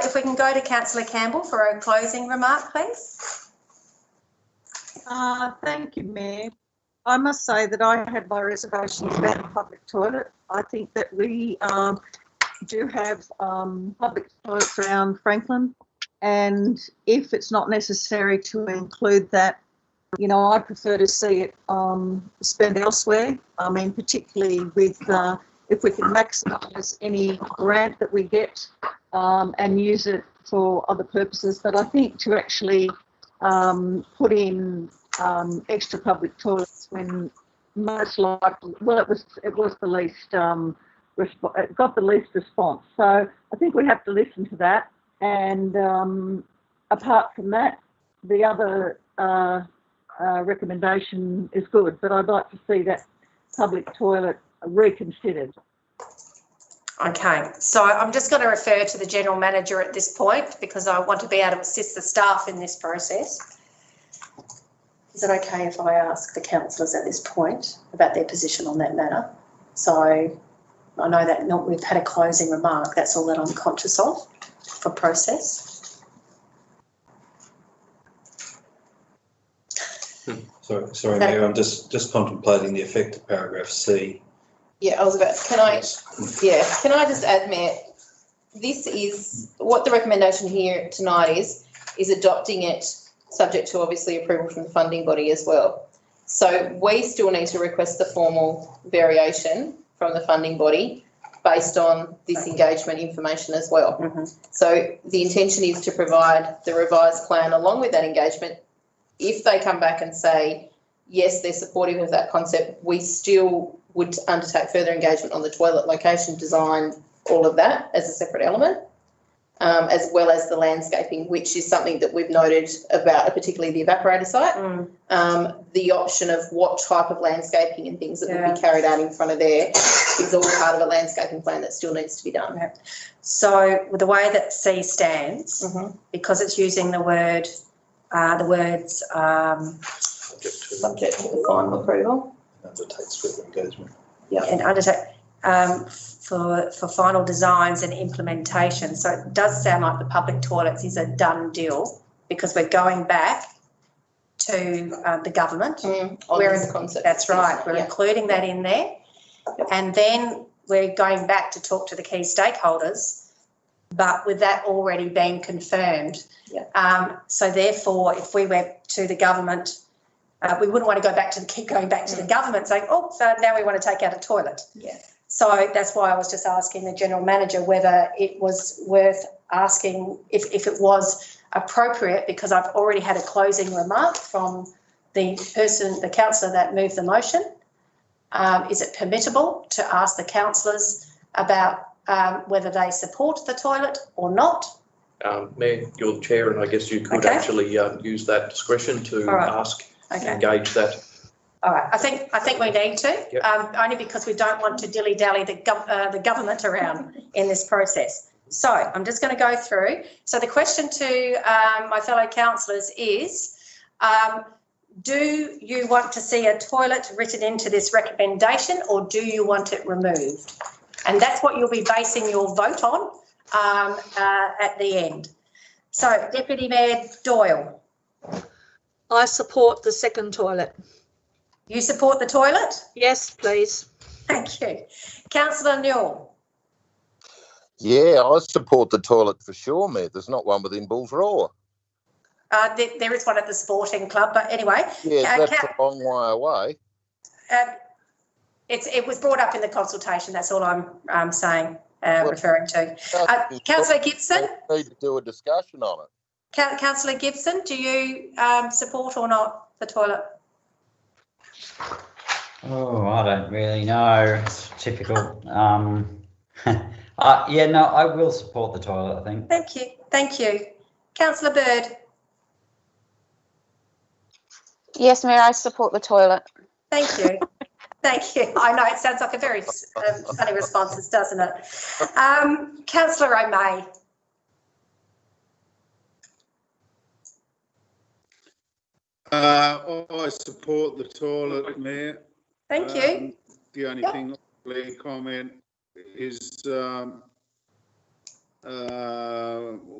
If we can go to Councillor Campbell for a closing remark, please. Thank you, Mayor. I must say that I had my reservations about the public toilet. I think that we do have public toilets around Franklin, and if it's not necessary to include that, you know, I prefer to see it spent elsewhere. I mean, particularly with if we can maximise any grant that we get and use it for other purposes. But I think to actually put in extra public toilets when most likely, well, it was the least it got the least response. So I think we have to listen to that. And apart from that, the other recommendation is good, but I'd like to see that public toilet reconsidered. Okay, so I'm just going to refer to the General Manager at this point because I want to be able to assist the staff in this process. Is it okay if I ask the councillors at this point about their position on that matter? So I know that we've had a closing remark, that's all that I'm conscious of for process. Sorry, Mayor, I'm just contemplating the effect of paragraph C. Yeah, I was about, can I just add, Mayor, this is, what the recommendation here tonight is adopting it subject to obviously approval from the funding body as well. So we still need to request the formal variation from the funding body based on this engagement information as well. Mm-hmm. So the intention is to provide the revised plan along with that engagement. If they come back and say, yes, they're supportive of that concept, we still would undertake further engagement on the toilet location, design, all of that as a separate element, as well as the landscaping, which is something that we've noted about, particularly the evaporator site. The option of what type of landscaping and things that will be carried out in front of there is all part of a landscaping plan that still needs to be done. Yeah. So with the way that C stands, because it's using the words subject to the final approval. Undertakes further engagement. Yeah. And undertake for final designs and implementation. So it does sound like the public toilets is a done deal because we're going back to the government. Concept. That's right. We're including that in there. Yep. And then we're going back to talk to the key stakeholders, but with that already being confirmed. Yeah. So therefore, if we went to the government, we wouldn't want to keep going back to the government saying, oh, so now we want to take out a toilet. Yeah. So that's why I was just asking the General Manager whether it was worth asking if it was appropriate, because I've already had a closing remark from the councillor that moved the motion. Is it permissible to ask the councillors about whether they support the toilet or not? Mayor, you're the chair, and I guess you could actually use that discretion to ask. Engage that. All right. I think we need to, only because we don't want to dilly-dally the government around in this process. So I'm just going to go through. So the question to my fellow councillors is, do you want to see a toilet written into this recommendation, or do you want it removed? And that's what you'll be basing your vote on at the end. So Deputy Mayor Doyle. I support the second toilet. You support the toilet? Yes, please. Thank you. Councillor Newell. Yeah, I support the toilet for sure, Mayor. There's not one within Bulls Roar. There is one at the sporting club, but anyway. Yeah, that's a long way away. It was brought up in the consultation. That's all I'm saying, referring to. Councillor Gibson. We need to do a discussion on it. Councillor Gibson, do you support or not the toilet? Oh, I don't really know. It's typical. Yeah, no, I will support the toilet, I think. Thank you. Thank you. Councillor Bird. Yes, Mayor, I support the toilet. Thank you. Thank you. I know it sounds like a very funny response, doesn't it? Councillor O'May. I support the toilet, Mayor. Thank you. The only thing I'll comment is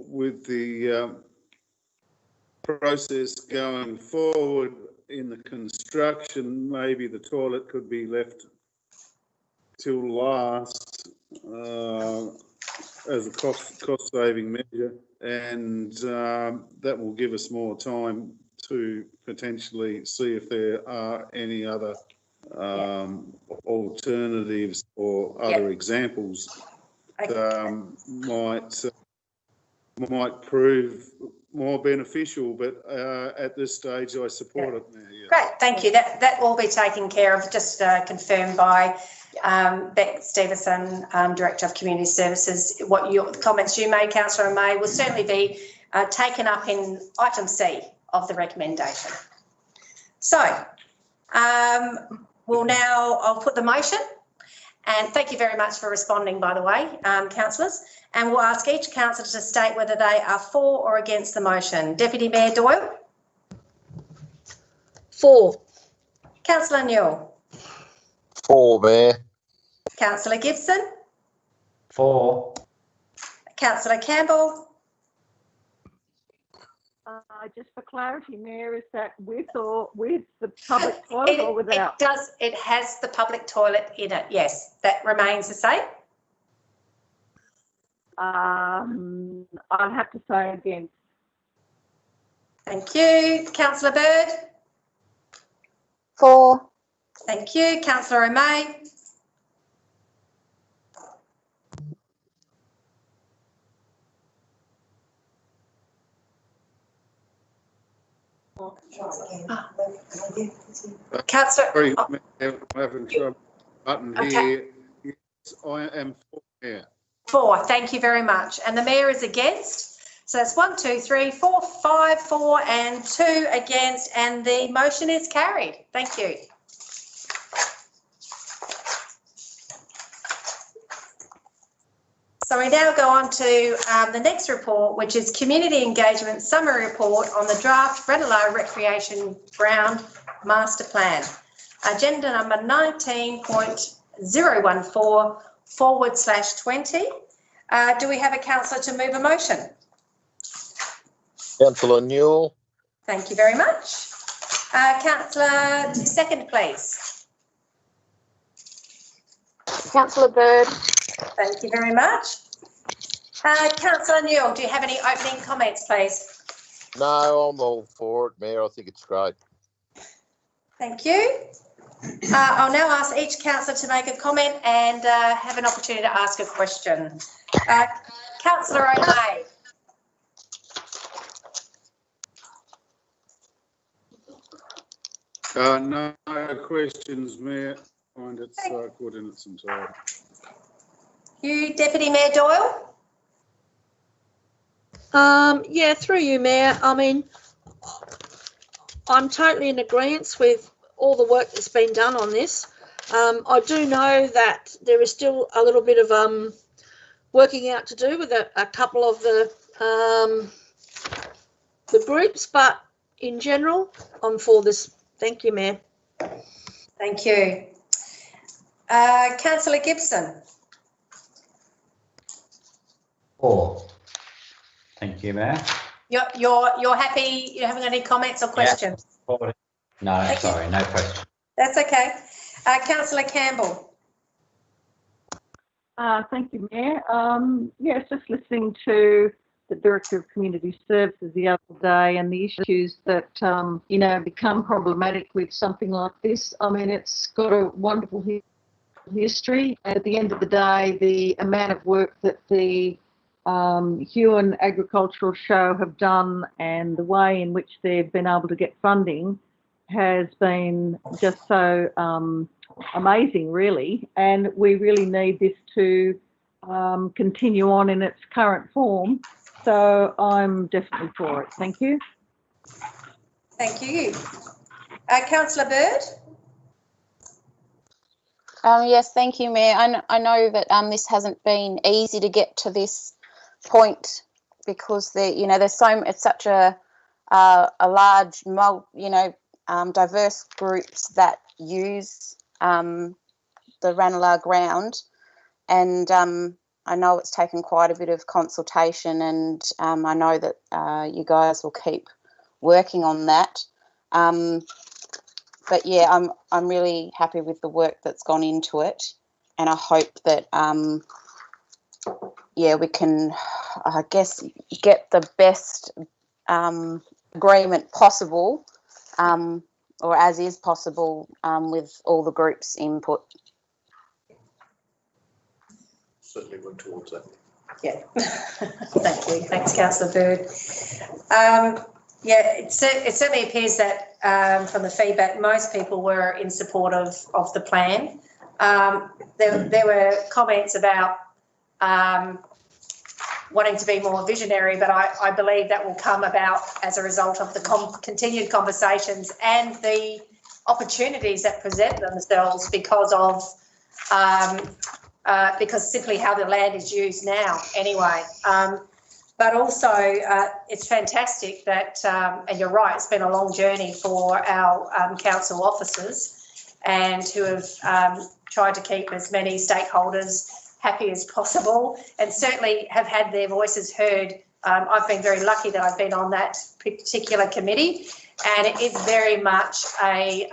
with the process going forward in the construction, maybe the toilet could be left till last as a cost saving measure, and that will give us more time to potentially see if there are any other alternatives or other examples that might prove more beneficial, but at this stage I support it now. Yes. Great, thank you. That will be taken care of, just confirmed by Beck Stevenson, Director of Community Services. What your comments you made, Councillor May, will certainly be taken up in item C of the recommendation. So I'll put the motion, and thank you very much for responding, by the way, councillors, and we'll ask each councillor to state whether they are for or against the motion. Deputy Mayor Doyle? For. Councillor Newell? For, Mayor. Councillor Gibson? For. Councillor Campbell? Just for clarity, Mayor, is that with the public toilet or without? It has the public toilet in it, yes. That remains the same? I'd have to say against. Thank you. Councillor Bird? For. Thank you. Councillor O'May? Councillor, Sorry, I'm having trouble button here. Yes, I am for, Mayor. For, thank you very much. And the Mayor is against. So that's 1, 2, 3, 4, 5 for and 2 against, and the motion is carried. Thank you. So we now go on to the next report, which is Community Engagement Summary Report on the Draft Ranelagh Recreation Ground Master Plan. Agenda number 19.014/20. Do we have a councillor to move a motion? Councillor Newell. Thank you very much. Councillor, second, please. Councillor Bird. Thank you very much. Councillor Newell, do you have any opening comments, please? No, I'm all for it, Mayor. I think it's great. Thank you. I'll now ask each councillor to make a comment and have an opportunity to ask a question. Councillor O'May. No questions, Mayor. I find it good in its entirety. You, Deputy Mayor Doyle? Yeah, through you, Mayor. I mean, I'm totally in agreement with all the work that's been done on this. I do know that there is still a little bit of working out to do with a couple of the groups, but in general, I'm for this. Thank you, Mayor. Thank you. Councillor Gibson. For. Thank you, Mayor. You're happy? You haven't got any comments or questions? Yeah. No, sorry, no question. That's okay. Councillor Campbell. Thank you, Mayor. Yes, just listening to the Director of Community Services the other day and the issues that, become problematic with something like this. I mean, it's got a wonderful history. At the end of the day, the amount of work that the Huon Agricultural Show have done and the way in which they've been able to get funding has been just so amazing, really. And we really need this to continue on in its current form. So I'm definitely for it. Thank you. Thank you. Councillor Bird? Yes, thank you, Mayor. I know that this hasn't been easy to get to this point because it's such a a large, diverse groups that use the Ranelagh ground, and I know it's taken quite a bit of consultation, and I know that you guys will keep working on that. But yeah, I'm really happy with the work that's gone into it, and I hope that we can, I guess, get the best agreement possible, or as is possible, with all the groups' input. Certainly work towards that. Yeah, thank you. Thanks, Councillor Bird. It certainly appears that from the feedback, most people were in support of the plan. There were comments about wanting to be more visionary, but I believe that will come about as a result of the continued conversations and the opportunities that present themselves because of because simply how the land is used now anyway. But also it's fantastic that, and you're right, it's been a long journey for our council officers, and who have tried to keep as many stakeholders happy as possible, and certainly have had their voices heard. I've been very lucky that I've been on that particular committee, and it is very much a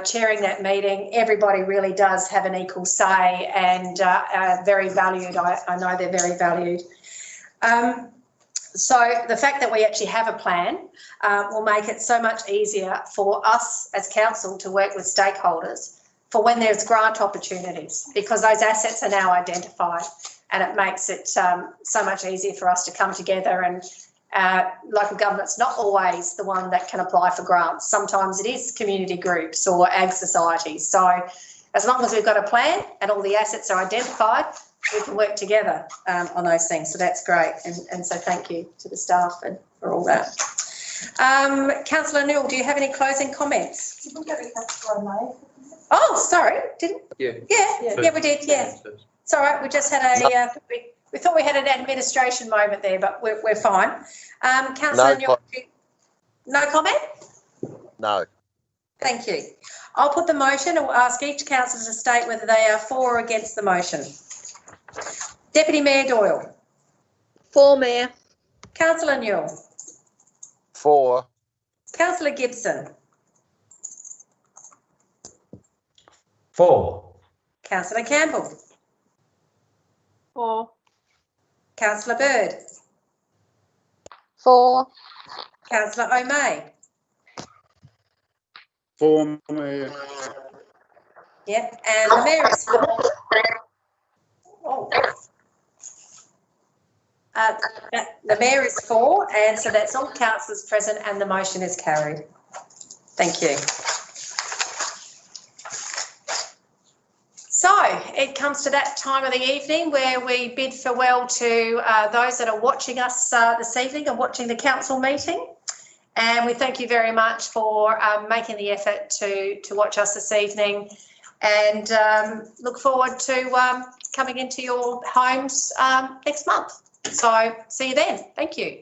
chairing that meeting. Everybody really does have an equal say, and very valued. I know they're very valued. So the fact that we actually have a plan will make it so much easier for us as council to work with stakeholders for when there's grant opportunities, because those assets are now identified, and it makes it so much easier for us to come together. And local government's not always the one that can apply for grants. Sometimes it is community groups or ag societies. So as long as we've got a plan and all the assets are identified, we can work together on those things. So that's great. And so thank you to the staff and for all that. Councillor Newell, do you have any closing comments? Did we get a Councillor May? Oh, sorry, didn't? Yeah, we did, yeah. It's all right, we just had a, we thought we had an administration moment there, but we're fine. Councillor Newell, no comment? No. Thank you. I'll put the motion and we'll ask each councillor to state whether they are for or against the motion. Deputy Mayor Doyle. For, Mayor. Councillor Newell. For. Councillor Gibson. For. Councillor Campbell. For. Councillor Bird. For. Councillor O'May. For, Mayor. Yep, and the Mayor is for. Oh. The Mayor is for, and so that's all councillors present, and the motion is carried. Thank you. So it comes to that time of the evening where we bid farewell to those that are watching us this evening and watching the council meeting. And we thank you very much for making the effort to watch us this evening, and look forward to coming into your homes next month. So see you then. Thank you.